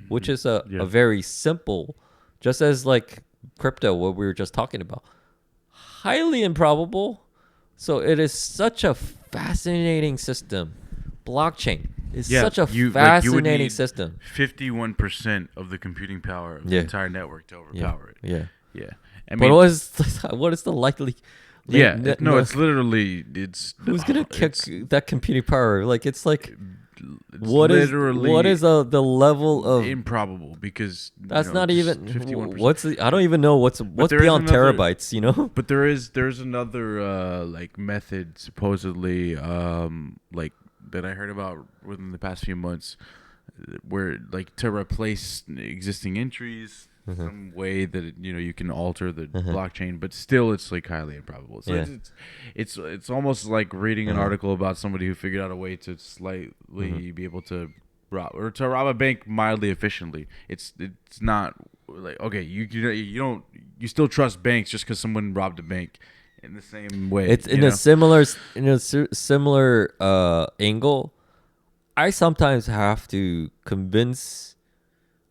which is a very simple, just as like crypto, what we were just talking about, highly improbable. So it is such a fascinating system. Blockchain is such a fascinating system. 51% of the computing power of the entire network to overpower it. Yeah. I mean, But what is the likely? it's literally who's gonna kick that computing power? Like it's like. It's What is literally the level of improbable, because that's not even 51%. what's I don't even know what's beyond terabytes, But there's another like method supposedly like that I heard about within the past few months, where like to replace existing entries, some way that you can alter the blockchain, but still it's like highly improbable. So it's almost like reading an article about somebody who figured out a way to slightly be able to rob a bank mildly efficiently. It's not like, okay, you still trust banks just because someone robbed a bank in the same way. It's in a similar angle. I sometimes have to convince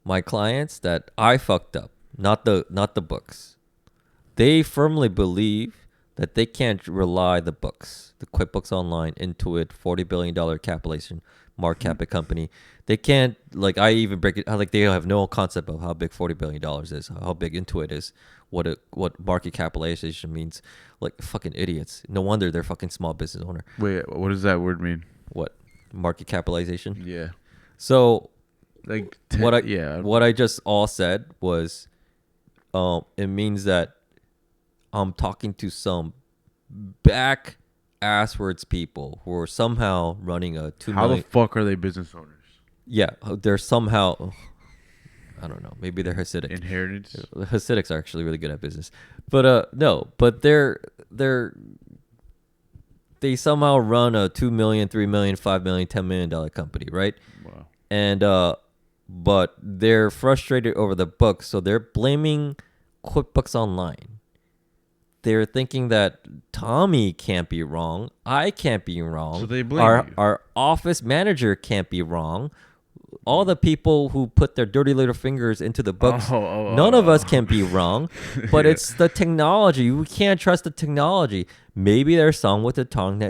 my clients that I fucked up, not the books. They firmly believe that they can't rely the books, the QuickBooks Online, Intuit, $40 billion capitalization, market cap company. They can't, like, I even break it, like, they have no concept of how big $40 billion is, how big Intuit is, what market capitalization means. Like, fucking idiots. No wonder they're fucking small business owner. Wait, what does that word mean? What market capitalization? Yeah. So Like what I just all said was, it means that I'm talking to some back asswards people who are somehow running a 2 How the million. fuck are they business owners? Yeah, they're somehow. I don't know. Maybe they're Hasidic. Inheritance. The Hasidics are actually really good at business, but no. But they somehow run a 2 million, 3 million, 5 million, $10 million company, right? Wow. And but they're frustrated over the books, so they're blaming QuickBooks Online. They're thinking that Tommy can't be wrong, I can't be wrong. So they blame you. Our office manager can't be wrong. All the people who put their dirty little fingers into the books, none of us can be wrong. But Yeah. it's the technology. We can't trust the technology. Maybe there's something with the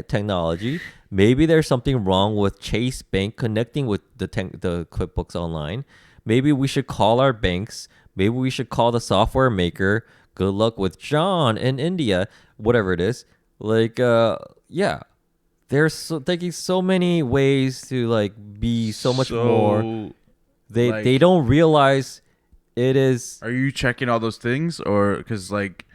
technology. Maybe there's something wrong with Chase Bank connecting with the QuickBooks Online. Maybe we should call our banks. Maybe we should call the software maker. Good luck with John in India, whatever it is. Like, yeah. They're thinking so many ways to like be so much more. They don't realize it is. Are you checking all those things, or because like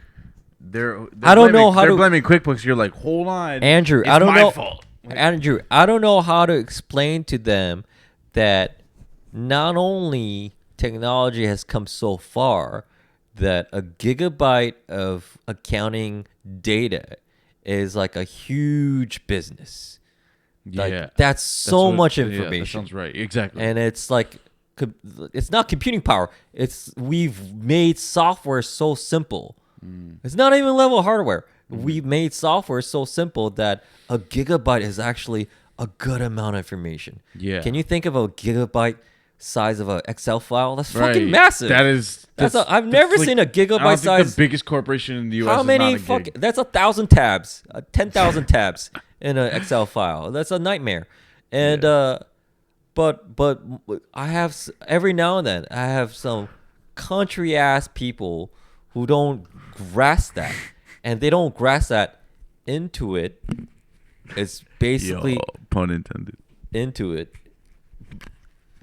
they're I don't know how they're to blaming QuickBooks? You're like, hold on, Andrew. it's I don't my know, fault. Andrew. I don't know how to explain to them that not only technology has come so far that a gigabyte of accounting data is like a huge business. Like, that's so much information. Yeah, that sounds right. Exactly. And it's like, it's not computing power. We've made software so simple. It's not even level hardware. We've made software so simple that a gigabyte is actually a good amount of information. Yeah. Can you think of a gigabyte size of an Excel file? That's fucking massive. I've never seen a gigabyte size. The biggest corporation in the U.S. How many is not a gig. That's 1,000 tabs, 10,000 tabs in an Excel file. That's a nightmare. And but I have every now and then I have some country ass people who don't grasp that, and they don't grasp that Intuit is basically pun intended. Intuit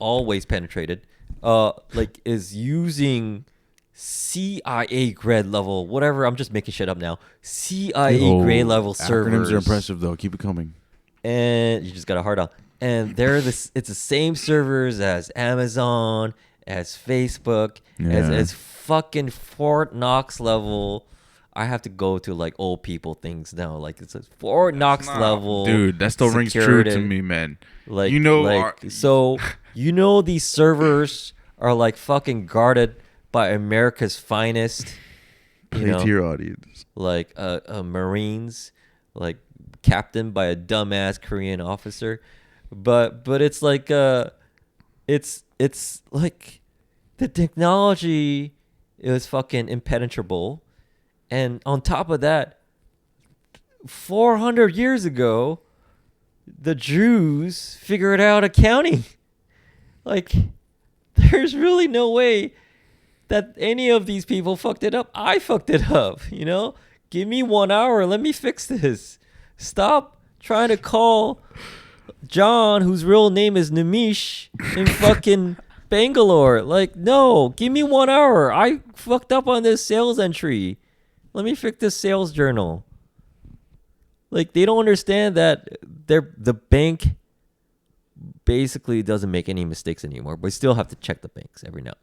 always penetrated. Like is using CIA grade level, whatever. I'm just making shit up now. CIA grade level servers. Acronyms are impressive though. Keep it coming. And you just got a hard on. And it's the same servers as Amazon, as Facebook, as fucking Fort Knox level. I have to go to like old people things now. Like it's a Fort Knox level. Dude, that still rings true to me, man. Like, you know, these servers are like fucking guarded by America's finest. Play to your audience. Like Marines, like captained by a dumbass Korean officer. But it's like it's like the technology is fucking impenetrable. And on top of that, 400 years ago, the Jews figured out accounting. Like, there's really no way that any of these people fucked it up. I fucked it up, you know? Give me 1 hour. Let me fix this. Stop trying to call John, whose real name is Nimish, in fucking Bangalore. Like, no, give me 1 hour. I fucked up on this sales entry. Let me fix this sales journal. Like, they don't understand that the bank basically doesn't make any mistakes anymore. But we still have to check the banks every now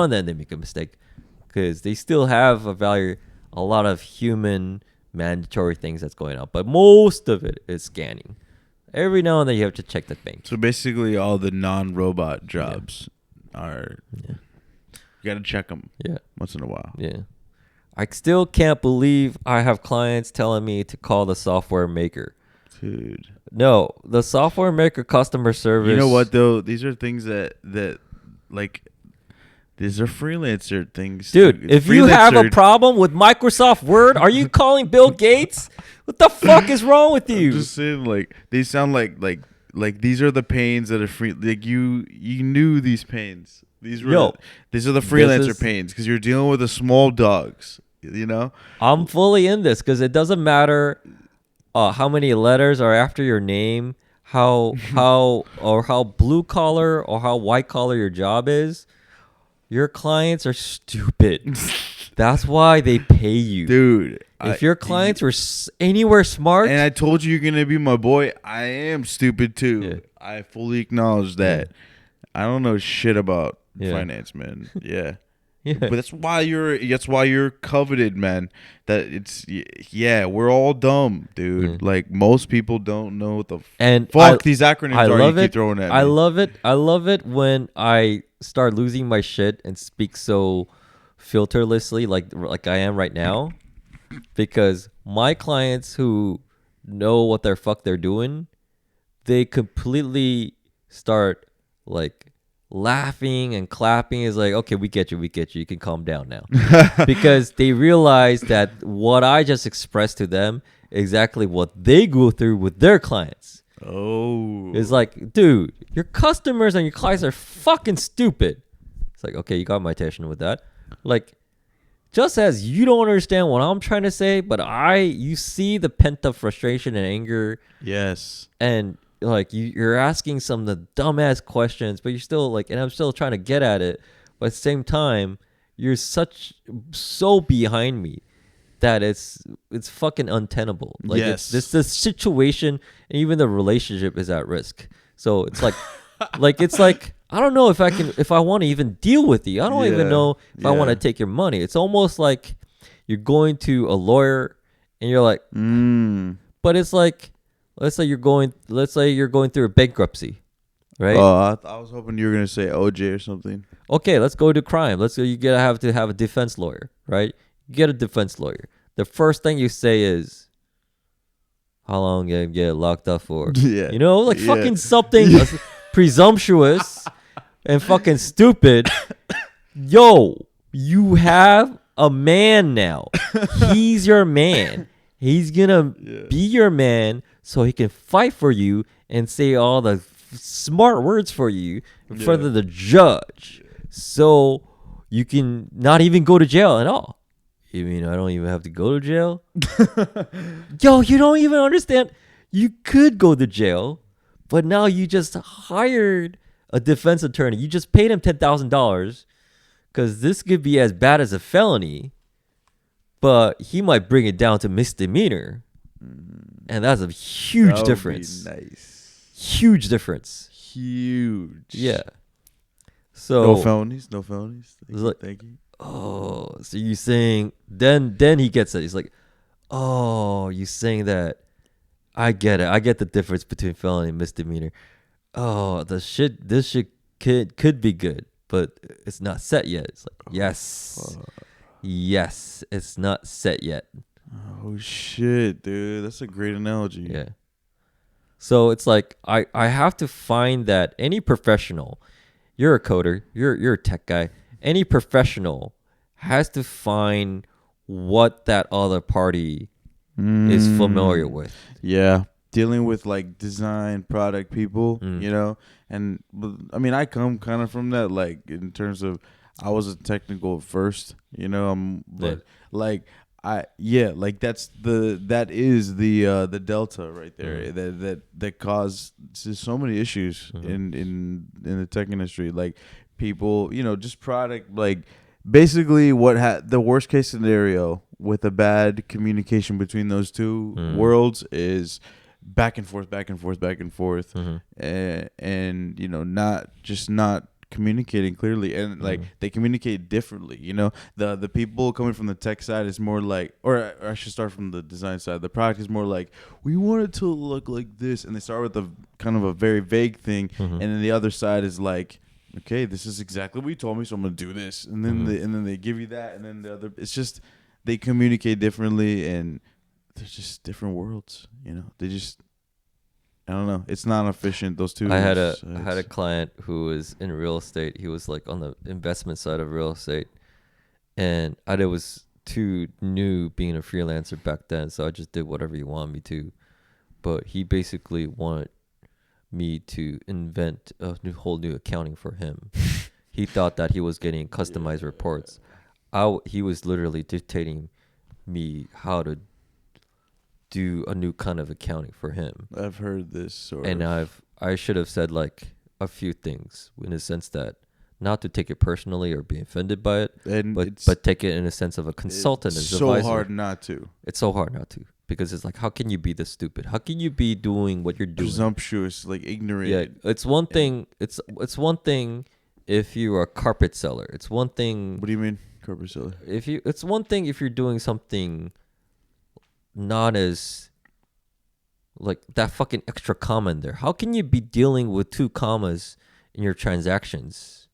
and then they make a mistake, because they still have a lot of human mandatory things that's going on. But most of it is scanning. Every now and then you have to check the bank. So basically, all the non-robot jobs are. Yeah. You got to check them. Yeah. Once in a while. Yeah. I still can't believe I have clients telling me to call the software maker. Dude. No, the software maker customer service. You know what though? These are things that like. These are freelancer things. Dude, if you have a problem with Microsoft Word, are you calling Bill Gates? What the fuck is wrong with you? I'm just saying, like, they sound like these are the pains that are free. Like you knew these pains. These are the freelancer pains, because you're dealing with the small dogs. You know. I'm fully in this, because it doesn't matter how many letters are after your name, how blue collar or how white collar your job is, your clients are stupid. That's why they pay you, dude. If your clients were anywhere smart, and I told you you're gonna be my boy, I am stupid too. Yeah. I fully acknowledge that. I don't know shit about Yeah. finance, man. Yeah. Yeah. But that's why you're coveted, man. That it's we're all dumb, dude. Like most people don't know what the fuck these acronyms I are love you keep it. throwing at me. I love it. I love it when I start losing my shit and speak so filterlessly like I am right now, because my clients who know what the fuck they're doing, they completely start like laughing and clapping. Is like, okay, we get you, you can calm down now. Because they realize that what I just expressed to them exactly what they go through with their clients. It's like, dude, your customers and your clients are fucking stupid. It's like, okay, you got my attention with that. Like, just as you don't understand what I'm trying to say, but you see the pent up frustration and anger. Yes. And like you're asking some of the dumbass questions, but you're still like, and I'm still trying to get at it. But at the same time, you're so behind me that it's fucking untenable. Like yes. It's this situation, and even the relationship is at risk. So it's like, it's like, I don't know if I want to even deal with you. I don't even know if I want to take your money. It's almost like you're going to a lawyer and you're like, but it's like, let's say you're going through a bankruptcy, right? Oh, I was hoping you were gonna say OJ or something. Okay, let's go to crime. Let's go. You gotta have to have a defense lawyer, right? You get a defense lawyer. The first thing you say is, "How long you get locked up for?" Yeah, you know, like fucking something presumptuous and fucking stupid. Yo, you have a man now. He's your man. He's gonna be your man, so he can fight for you and say all the smart words for you in front of the judge, so you can not even go to jail at all. You mean I don't even have to go to jail? Yo, you don't even understand. You could go to jail, but now you just hired a defense attorney. You just paid him $10,000 because this could be as bad as a felony, but he might bring it down to misdemeanor. And that's a huge difference. Nice. Huge difference. Huge. Yeah. So no felonies. Thank you. Oh, so you saying then he gets it. He's like, oh, you saying that? I get it. I get the difference between felony and misdemeanor. Oh, this shit could be good, but it's not set yet. It's like, yes, it's not set yet. Oh shit, dude, that's a great analogy. Yeah. So it's like I have to find that any professional, you're a coder, you're a tech guy, any professional has to find what that other party is familiar with. Yeah. Dealing with like design product people, you know, and I mean, I come kind of from that, like in terms of I was a technical first, you know, but like that is the delta right there that caused so many issues in the tech industry, like people, you know, just product, like basically the worst case scenario with a bad communication between those two worlds is back and forth, and you know, not communicating clearly, and like they communicate differently. You know, the people coming from the tech side is more like, or I should start from the design side. The product is more like, we want it to look like this, and they start with a kind of a very vague thing, and then the other side is like, okay, this is exactly what you told me, so I'm gonna do this, and then they give you that, and then the other, it's just they communicate differently, and they're just different worlds, you know. They just, I don't know. It's not efficient. Those two. I had a client who was in real estate. He was like on the investment side of real estate, and I was too new being a freelancer back then, so I just did whatever he wanted me to. But he basically wanted me to invent a whole new accounting for him. He thought that he was getting customized reports. He was literally dictating me how to do a new kind of accounting for him. I've heard this sort And of. I should have said like a few things in the sense that not to take it personally or be offended by it, And but take it in a sense of a consultant it's as so advisor. hard not to. It's so hard not to, because it's like, how can you be this stupid? How can you be doing what you're doing? Presumptuous, like ignorant. Yeah, it's one thing. It's one thing if you're a carpet seller. It's one thing. What do you mean, carpet seller? It's one thing if you're doing something not as like that fucking extra comma in there. How can you be dealing with 2 commas in your transactions?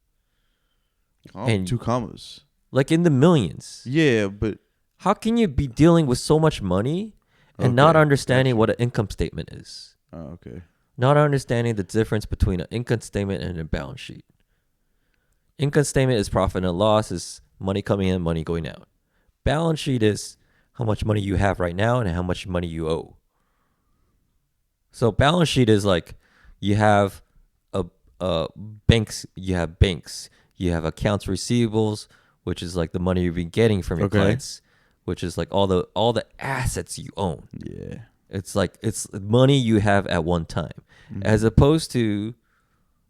And 2 commas. Like in the millions. Yeah, but How can you be dealing with so much money and not Okay, understanding gotcha. what an income statement is? okay. Not understanding the difference between an income statement and a balance sheet. Income statement is profit and loss, is money coming in, money going out. Balance sheet is how much money you have right now and how much money you owe. So balance sheet is like you have banks, you have accounts receivables, which is like the money you've been getting from your Okay. clients, which is like all the assets you own. Yeah. It's like it's money you have at one time, as opposed to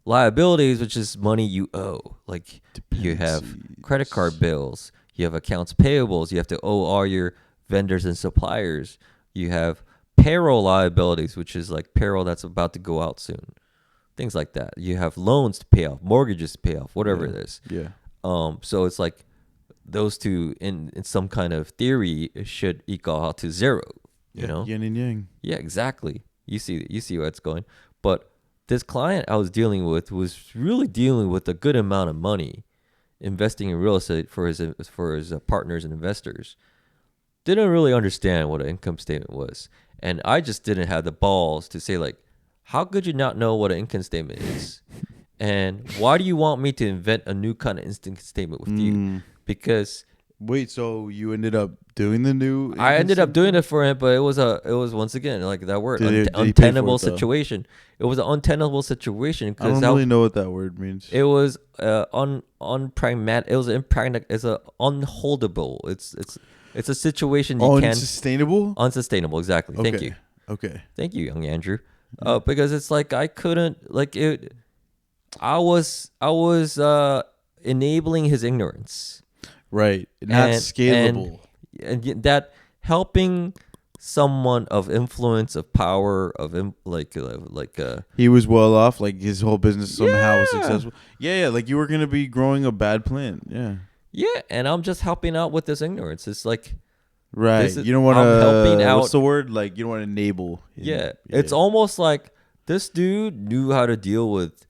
liabilities, which is money you owe. Like you have credit card bills, you have accounts payables, you have to owe all your vendors and suppliers. You have payroll liabilities, which is like payroll that's about to go out soon. Things like that. You have loans to pay off, mortgages to pay off, whatever it is. Yeah. So it's like those two in some kind of theory should equal out to zero. You know? Yin and yang. Yeah, exactly. You see where it's going. But this client I was dealing with was really dealing with a good amount of money, investing in real estate for his partners and investors. Didn't really understand what an income statement was, and I just didn't have the balls to say like, how could you not know what an income statement is? And why do you want me to invent a new kind of income statement with you? Because Wait, so you ended up doing the new? I ended up doing it for him, but it was once again like that word, Did he pay for untenable it, though? situation. It was an untenable situation I because don't really know what that word means. it was unpragmatic. It was impractical. It's unholdable. It's a situation you can't Unsustainable. unsustainable. Exactly. Thank you. Okay. Thank you, young Andrew. Because it's like I couldn't like it. I was enabling his ignorance. Right. Not And- scalable. and that helping someone of influence, of power, He was well off. Like his whole business somehow was Yeah. successful. Yeah. Like you were gonna be growing a bad plan. Yeah. yeah, and I'm just helping out with this ignorance. It's like Right. This is- You don't want I'm helping to. out- What's the word? Like you don't want to enable. him. yeah, it's almost like this dude knew how to deal with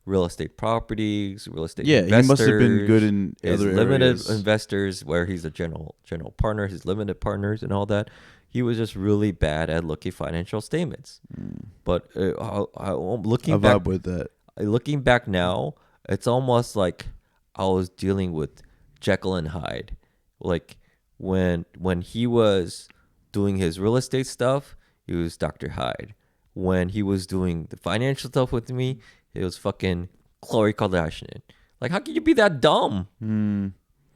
real estate properties, real estate Yeah, investors. he must have been good in his other limited areas. investors, where he's a general partner, his limited partners, and all that. He was just really bad at looking financial statements. But looking I back, vibe with that. looking back now, it's almost like I was dealing with Jekyll and Hyde. Like when he was doing his real estate stuff, he was Dr. Hyde. When he was doing the financial stuff with me, it was fucking Khloe Kardashian. Like, how can you be that dumb?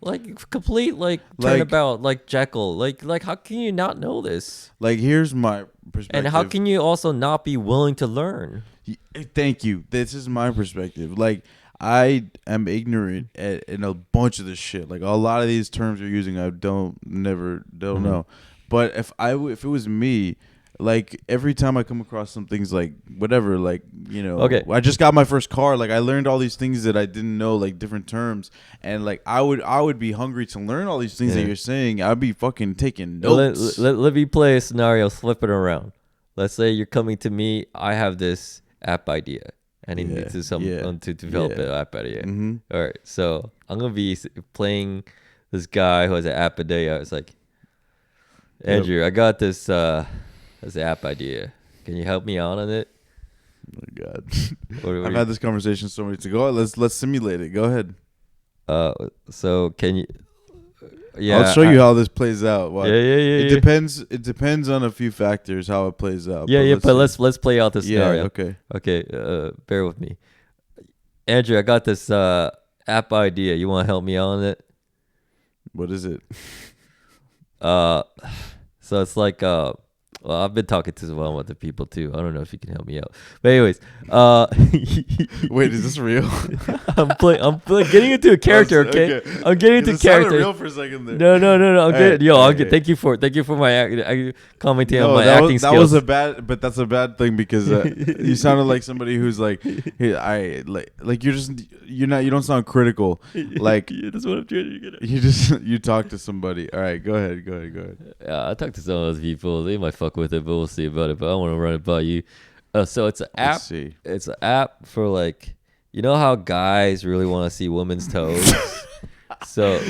Like complete turnabout, like Jekyll. Like how can you not know this? Like here's my perspective. And how can you also not be willing to learn? Thank you. This is my perspective. Like I am ignorant in a bunch of this shit. Like a lot of these terms you're using, I don't know. But if it was me, like every time I come across some things like whatever, like Okay. I just got my first car. Like I learned all these things that I didn't know, like different terms, and like I would be hungry to learn all these things that Yeah. you're saying. I'd be fucking taking notes. Let me play a scenario, flip it around. Let's say you're coming to me. I have this app idea, and I need to develop an app idea. All right, so I'm gonna be playing this guy who has an app idea. I was like, Andrew, I got this app idea. Can you help me out on it? Oh my God. What I've had this conversation so many to go. Let's simulate it. Go ahead. So can you? Yeah, I'll show you how this plays out. Watch. Yeah. It depends. It depends on a few factors how it plays out. But see. let's play out the scenario. Okay. Okay, bear with me. Andrew, I got this app idea. You want to help me out on it? What is it? So it's like Well, I've been talking to some other people too. I don't know if you can help me out. But anyways, Wait, is this real? I'm getting into a character. Okay, I'm getting into character. Real for a second there. No. I'm good. Yo, all good. right. Thank you for my commenting on No, my that acting was, skills. that was a bad, but that's a bad thing because you sounded like somebody who's like, hey, like you don't sound critical. Like Yeah, that's what I'm trying to get at. you talk to somebody. All right, go ahead. Yeah, I talked to some of those people. They might fuck with it, but we'll see about it. But I want to run it by you. So it's an app. Let's see. It's an app for like, you know how guys really want to see women's toes. So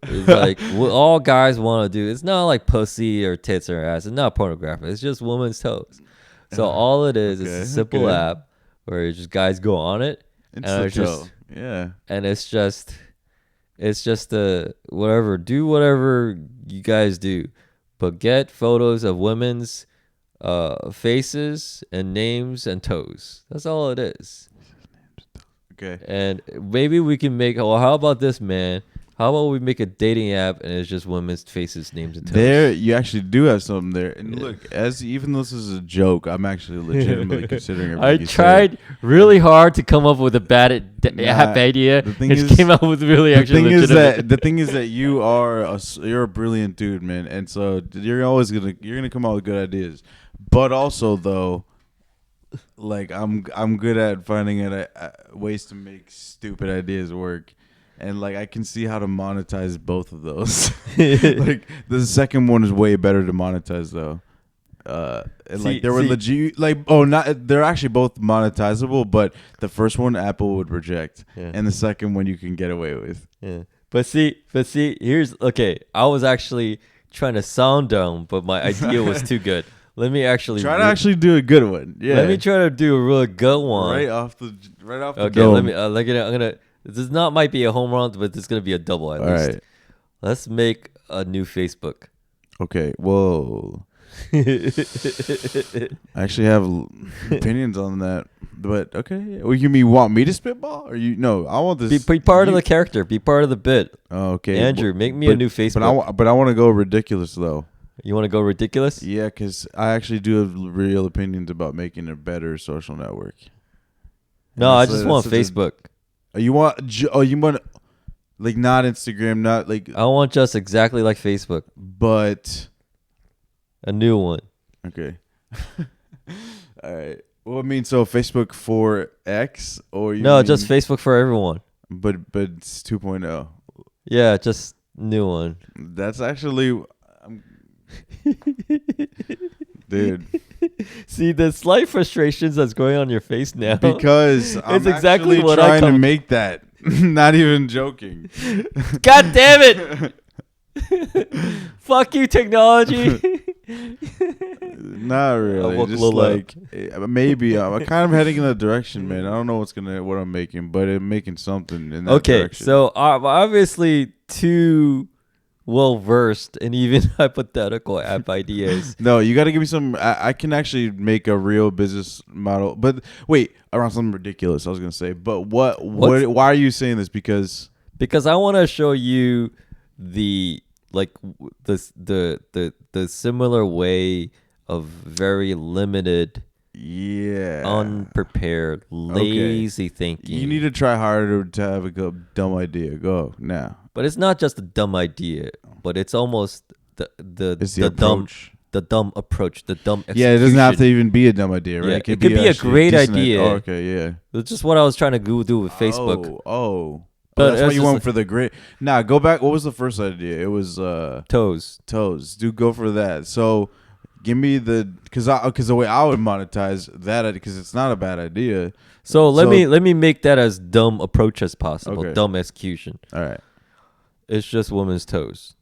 it's like what all guys want to do. It's not like pussy or tits or ass. It's not pornographic. It's just women's toes. So all it is a simple app where just guys go on it, It's the toe. Yeah. and it's just whatever. Do whatever you guys do, but get photos of women's faces and names and toes. That's all it is. Okay. And maybe we can make. Well, how about this, man? How about we make a dating app and it's just women's faces, names, and toes? There, you actually do have something there. And look, even though this is a joke, I'm actually legitimately considering everything I you tried said. really hard to come up with a bad app idea. The thing It is- came out with really The actually thing is legitimate. that you're a brilliant dude, man, and so you're gonna come out with good ideas. But also though, like I'm good at finding ways to make stupid ideas work. And like I can see how to monetize both of those. Like the second one is way better to monetize though. And like they were legit, like they're actually both monetizable, but the first one Apple would reject, and the second one you can get away with. Yeah. But see, here's okay. I was actually trying to sound dumb, but my idea was too good. Let me actually Try to actually do a good one. Yeah. Let me try to do a really good one. Right off the Okay, dome. let me. I'm gonna. This might be a home run, but this is gonna be a double at All least. right. Let's make a new Facebook. Okay. Whoa. I actually have opinions on that, but okay. Well, you want me to spitball, or you? No, I want this. Be part of the character. Be part of the bit. Oh, okay, Andrew, make me a new Facebook. But I want to go ridiculous though. You want to go ridiculous? Yeah, because I actually do have real opinions about making a better social network. No, I just want Facebook. You want like not Instagram, not like. I want just exactly like Facebook, but a new one. Okay. All right. Well, I mean, so Facebook for X or you No, mean, just Facebook for everyone. But it's 2.0. Yeah, just new one. That's actually, dude. See the slight frustrations that's going on your face now. Because I'm exactly actually what trying to make that. Not even joking. God damn it! Fuck you, technology. Not really. Just Lola. like maybe I'm kind of heading in that direction, man. I don't know what I'm making, but I'm making something in that direction. So obviously too well versed in even hypothetical app ideas. No, you got to give me some. I can actually make a real business model. But wait, around something ridiculous. I was gonna say, but what? Why are you saying this? Because I want to show you the the similar way of very limited, unprepared, lazy thinking. You need to try harder to have a dumb idea. Go now. But it's not just a dumb idea, but it's almost the approach. The dumb approach, the dumb execution. Yeah, it doesn't have to even be a dumb idea, right? Yeah, it could be a great idea. Oh, okay, yeah. It's just what I was trying to do with Facebook. But that's why you went for the great. Nah, go back. What was the first idea? It was Toes. Dude, go for that. So give me because the way I would monetize that, because it's not a bad idea. So let me make that as dumb approach as possible. Okay. Dumb execution. All right. It's just women's toes.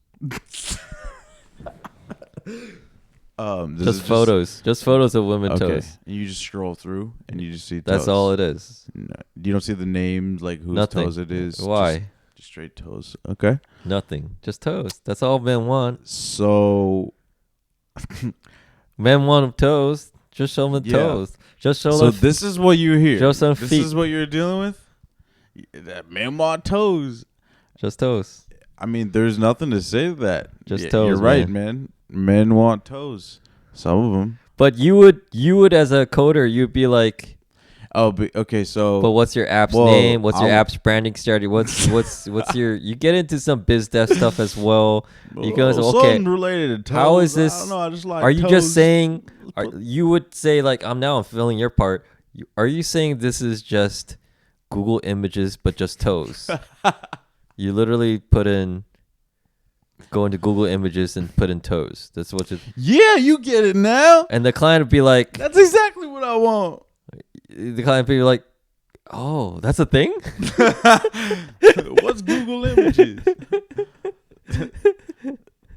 Just photos of women's toes. And you just scroll through and you just see toes. That's all it is. No, you don't see the names, like whose Nothing. toes it is. Why? Just straight toes. Okay. Nothing. Just toes. That's all men want. So Men want toes. Just show them the toes. Just show them. So this is what you hear. Show some This feet. is what you're dealing with. That men want toes. Just toes. I mean, there's nothing to say to that. Just toes, You're right, man. Men want toes. Some of them. But you would as a coder, you'd be like, Oh, okay. So, but what's your app's name? What's your app's branding strategy? What's your? You get into some biz dev stuff as well. You go, okay, something related to toes. how is this? I don't know. I just like. Are you toes. just saying? You would say like, I'm filling your part. Are you saying this is just Google Images but just toes? You literally go into Google Images and put in toes. That's what you. Yeah, you get it now. And the client would be like, that's exactly what I want. The client would be like, oh, that's a thing? What's Google Images?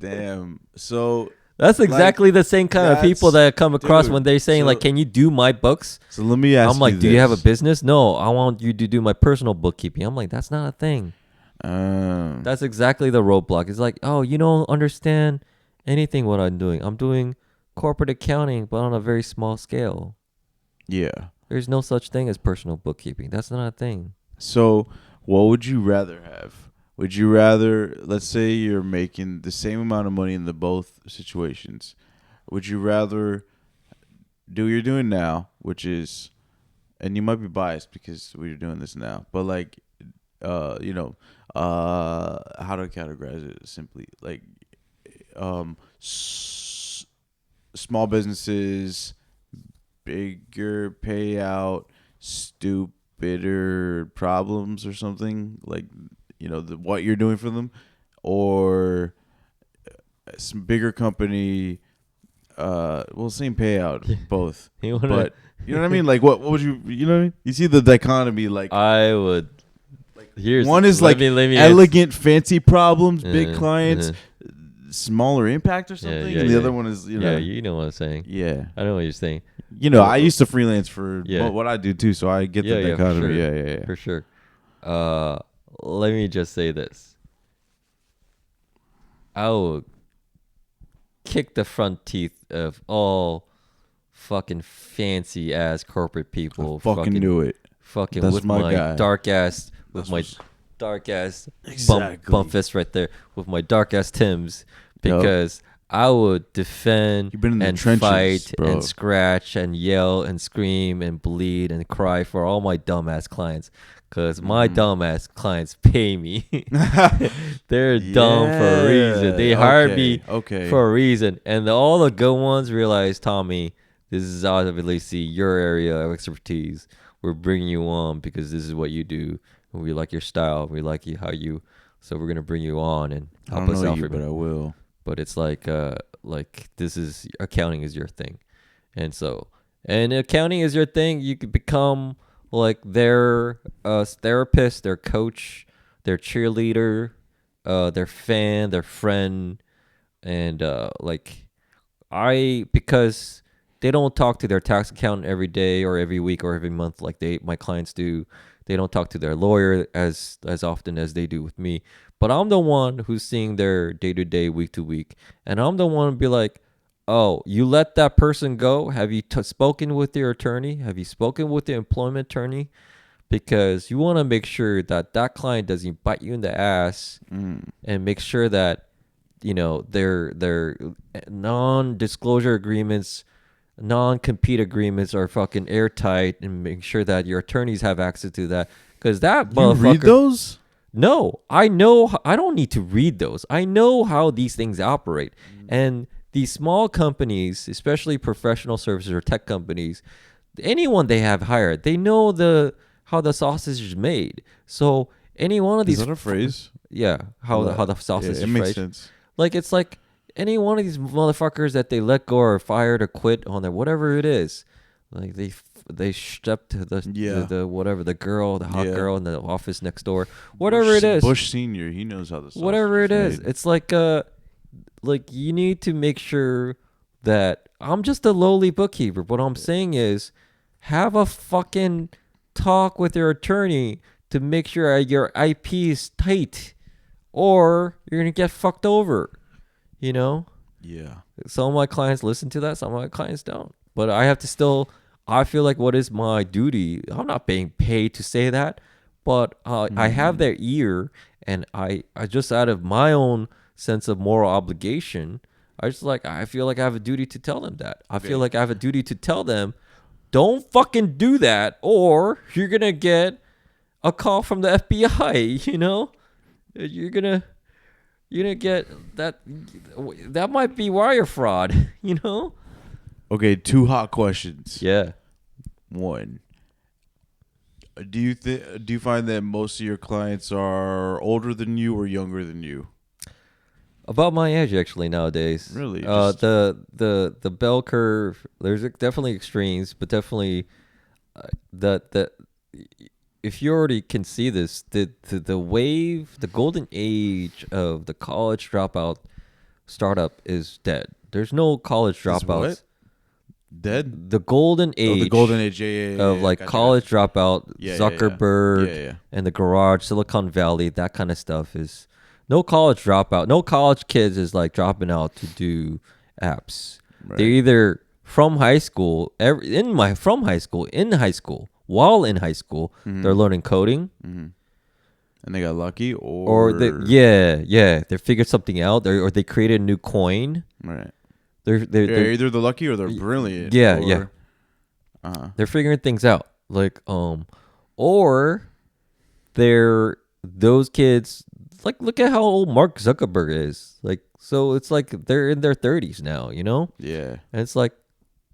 Damn. So that's exactly the same kind of people that I come across when they're saying like, can you do my books? So let me ask you. I'm like, do you have a business? No, I want you to do my personal bookkeeping. I'm like, that's not a thing. That's exactly the roadblock. It's like, oh, you don't understand anything what I'm doing. I'm doing corporate accounting, but on a very small scale. Yeah. There's no such thing as personal bookkeeping. That's not a thing. So what would you rather have? Would you rather, let's say you're making the same amount of money in the both situations. Would you rather do what you're doing now, which is, and you might be biased because we're doing this now, but like, how to categorize it simply? Like, small businesses, bigger payout, stupider problems or something like, what you're doing for them, or some bigger company, same payout, both. But you know what I mean? Like, what would you know what I mean? You see the dichotomy, like I would. Here's one is like elegant, fancy problems, big clients, smaller impact or something, and the other one is yeah, you know what I'm saying. Yeah, I know what you're saying. I used to freelance for what I do too, so I get the dichotomy. Yeah, for sure. Let me just say this. I will kick the front teeth of all fucking fancy ass corporate people. Fucking do it. Fucking That's with my guy. dark ass. With my dark ass bump fist right there with my dark ass Timbs, because I would defend and trenches, fight bro. and scratch and yell and scream and bleed and cry for all my dumbass clients, because my dumbass clients pay me. They're dumb for a reason. They hired me for a reason, and all the good ones realize, Tommy, this is obviously your area of expertise. We're bringing you on because this is what you do. We like your style. We like you so we're gonna bring you on and help us out. But I will. But it's like this is accounting is your thing, and accounting is your thing. You could become like their therapist, their coach, their cheerleader, their fan, their friend, and because they don't talk to their tax accountant every day or every week or every month like my clients do. They don't talk to their lawyer as often as they do with me. But I'm the one who's seeing their day-to-day, week-to-week. And I'm the one to be like, oh, you let that person go? Have you spoken with your attorney? Have you spoken with the employment attorney? Because you want to make sure that client doesn't bite you in the ass, and make sure that, their non-disclosure agreements, non-compete agreements are fucking airtight, and make sure that your attorneys have access to that, because that motherfucker. You read those? No, I know. I don't need to read those. I know how these things operate, and these small companies, especially professional services or tech companies, anyone they have hired, they know how the sausage is made. So any one of these. Is that a phrase? Yeah, how the sausage is it makes sense. Like, it's like any one of these motherfuckers that they let go or fired or quit on their whatever it is, like they stepped to the whatever, the girl, the hot girl in the office next door, whatever it is. Bush Senior, he knows how this. Whatever it is, it's like you need to make sure that I'm just a lowly bookkeeper. What I'm saying is, have a fucking talk with your attorney to make sure your IP is tight, or you're gonna get fucked over. Yeah. Some of my clients listen to that. Some of my clients don't. But I feel like what is my duty? I'm not being paid to say that, but I have their ear, and I just out of my own sense of moral obligation, I feel like I have a duty to tell them that. I feel like I have a duty to tell them, don't fucking do that, or you're gonna get a call from the FBI. You know, you're gonna get that. That might be wire fraud. You know. Okay, 2 hot questions. Yeah. 1. Do you find that most of your clients are older than you or younger than you? About my age, actually, nowadays. Really? The bell curve. There's definitely extremes, but definitely the if you already can see this, the wave, the golden age of the college dropout startup is dead. There's no college dropouts. What? Dead? The golden age. Oh, the golden age, of like college dropout, Yeah, Zuckerberg, yeah. and the garage, Silicon Valley, that kind of stuff is no college dropout. No college kids is like dropping out to do apps. Right. They're either from high school, while in high school, they're learning coding, And they got lucky, or they figured something out, or they created a new coin. right. They're Either they're lucky or they're brilliant. Yeah. They're figuring things out. Like, or they're those kids. Like, look at how old Mark Zuckerberg is. Like, so it's like they're in their 30s now, you know? Yeah. And it's like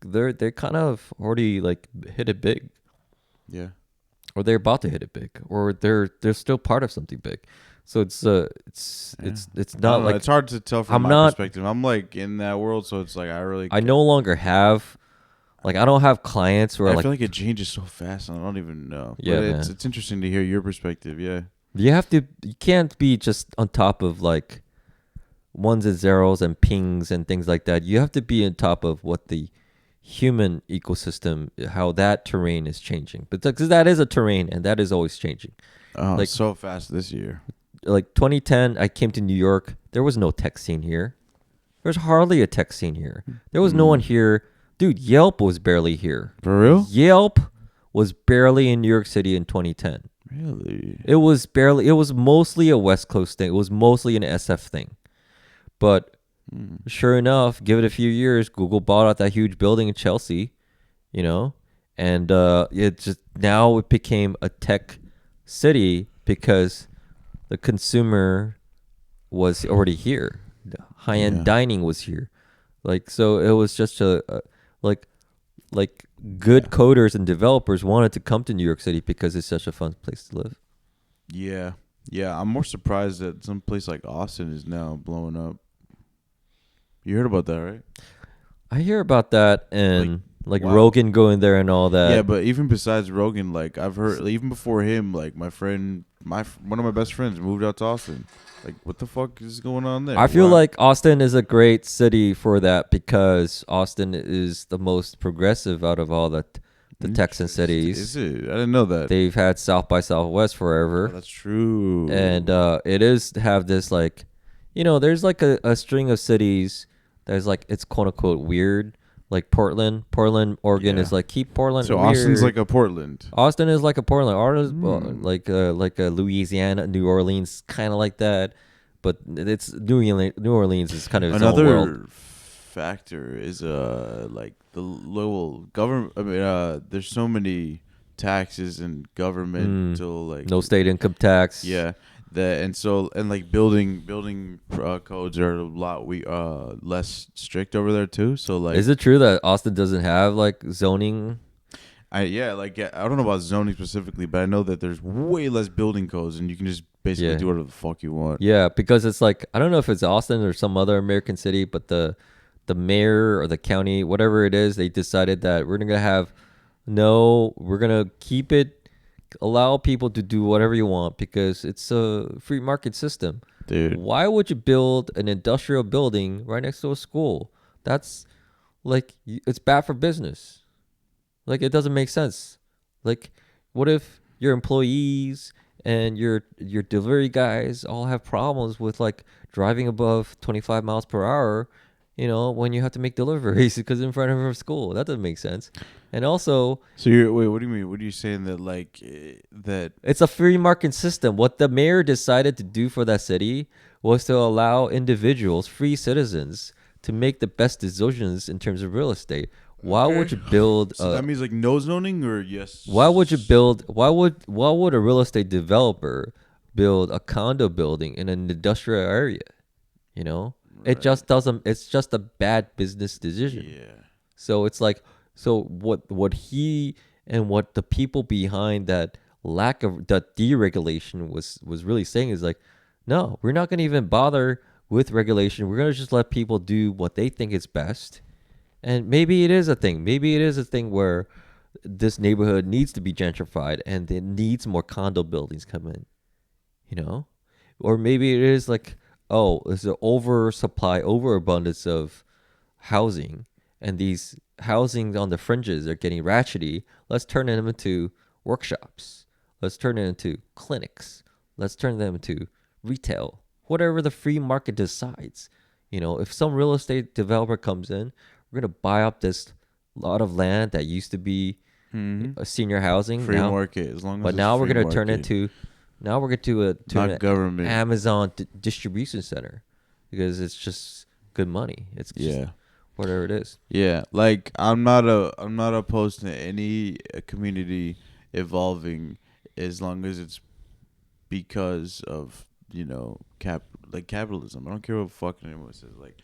they're kind of already like hit it big, Yeah. or they're about to hit it big, or they're still part of something big. So it's not like it's hard to tell from my perspective. I'm like in that world, so it's like I no longer have, like, I don't have clients where I feel like it changes so fast, and I don't even know. Yeah, but it's interesting to hear your perspective. Yeah, you can't be just on top of like ones and zeros and pings and things like that. You have to be on top of what the human ecosystem, how that terrain is changing. But because that is a terrain and that is always changing. like so fast this year. Like 2010, I came to New York. There was no tech scene here. There's hardly a tech scene here. There was no one here. Dude, Yelp was barely here. For real? Yelp was barely in New York City in 2010. Really? It was mostly a West Coast thing. It was mostly an SF thing. But sure enough, give it a few years, Google bought out that huge building in Chelsea, you know, and now it became a tech city because the consumer was already here. The high-end dining was here. Like, so it was just like good coders and developers wanted to come to New York City because it's such a fun place to live. Yeah. Yeah, I'm more surprised that some place like Austin is now blowing up. You heard about that, right? I hear about that, and like Rogan going there and all that. Yeah, but even besides Rogan, like I've heard even before him, like my friend, one of my best friends moved out to Austin. Like, what the fuck is going on there? I feel like Austin is a great city for that because Austin is the most progressive out of all the Texan cities. Is it? I didn't know that. They've had South by Southwest forever. Oh, that's true. And it is to have this, like, you know, there's like a string of cities that's like, it's quote unquote weird. Like Portland, Oregon is like, keep Portland so weird. Austin's like a Portland. Austin is like a Portland. Like a Louisiana, New Orleans, kind of like that. But it's New Orleans is kind of its own world. Another factor is like the little government. I mean, there's so many taxes and governmental like no state income tax. Yeah, and like building codes are a lot less strict over there too. So like, is it true that Austin doesn't have like zoning? I don't know about zoning specifically, but I know that there's way less building codes, and you can just basically do whatever the fuck you want. Yeah, because it's like, I don't know if it's Austin or some other American city, but the mayor or the county, whatever it is, they decided that we're gonna keep it, allow people to do whatever you want because it's a free market system. Dude, why would you build an industrial building right next to a school? That's like, it's bad for business. Like, it doesn't make sense. Like, what if your employees and your delivery guys all have problems with like driving above 25 miles per hour, you know, when you have to make deliveries because in front of a school? That doesn't make sense. And also, what do you mean? What are you saying that like that it's a free market system? What the mayor decided to do for that city was to allow individuals, free citizens, to make the best decisions in terms of real estate. Why would you build? So that means like no zoning or yes? Why would you build? Why would a real estate developer build a condo building in an industrial area? You know, it just doesn't. It's just a bad business decision. Yeah. So it's like, so what he and what the people behind that lack of that deregulation was really saying is like, no, we're not going to even bother with regulation. We're going to just let people do what they think is best. And maybe it is a thing. Maybe it is a thing where this neighborhood needs to be gentrified and it needs more condo buildings come in, you know? Or maybe it is like, oh, there's an overabundance of housing, and these housing on the fringes are getting ratchety. Let's turn them into workshops. Let's turn it into clinics. Let's turn them into retail. Whatever the free market decides. You know, if some real estate developer comes in, we're gonna buy up this lot of land that used to be a senior housing. Free market, as long as. But it's now we're free gonna market. turn into, now we're going to Not an government. Amazon distribution center, because it's just good money. It's just whatever it is. Yeah, like I'm not opposed to any community evolving as long as it's because of capitalism. I don't care what fucking anyone says. Like,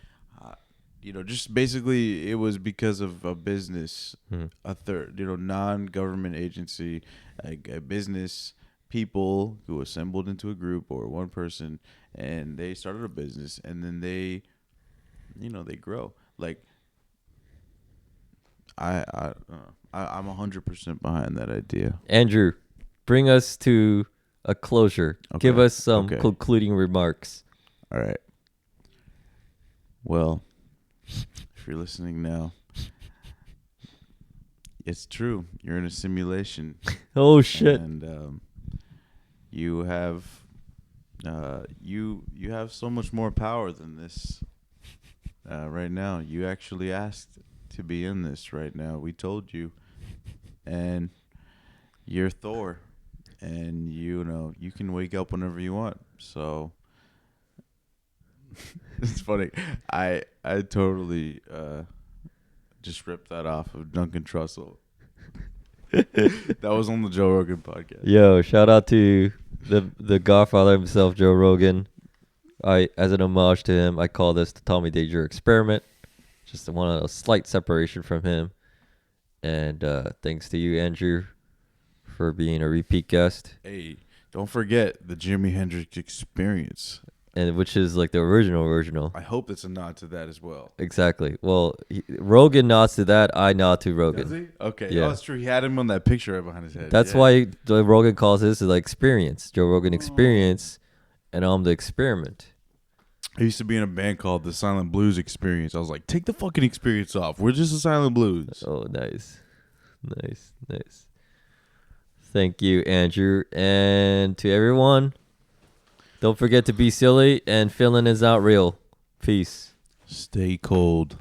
just basically it was because of a business, a third, non-government agency, like a business people who assembled into a group or one person, and they started a business, and then they grow. Like, I'm 100% behind that idea. Andrew, bring us to a closure. Okay. Give us some concluding remarks. All right. Well, if you're listening now, it's true. You're in a simulation. Oh shit! And you have you have so much more power than this. Right now, you actually asked to be in this right now. We told you, and you're Thor, and you can wake up whenever you want. So it's funny. I totally just ripped that off of Duncan Trussell. That was on the Joe Rogan podcast. Yo, shout out to the Godfather himself, Joe Rogan. As an homage to him, I call this the Tommy Danger experiment. Just want a slight separation from him. And thanks to you, Andrew, for being a repeat guest. Hey, don't forget the Jimi Hendrix Experience. And which is like the original. I hope it's a nod to that as well. Exactly. Well, Rogan nods to that. I nod to Rogan. Does he? Okay. Yeah. Oh, that's true. He had him on that picture right behind his head. That's why Rogan calls this the experience. Joe Rogan Experience. And I'm the experiment. I used to be in a band called the Silent Blues Experience. I was like, take the fucking experience off. We're just the Silent Blues. Oh, nice. Thank you, Andrew. And to everyone, don't forget to be silly, and feeling is not real. Peace. Stay cold.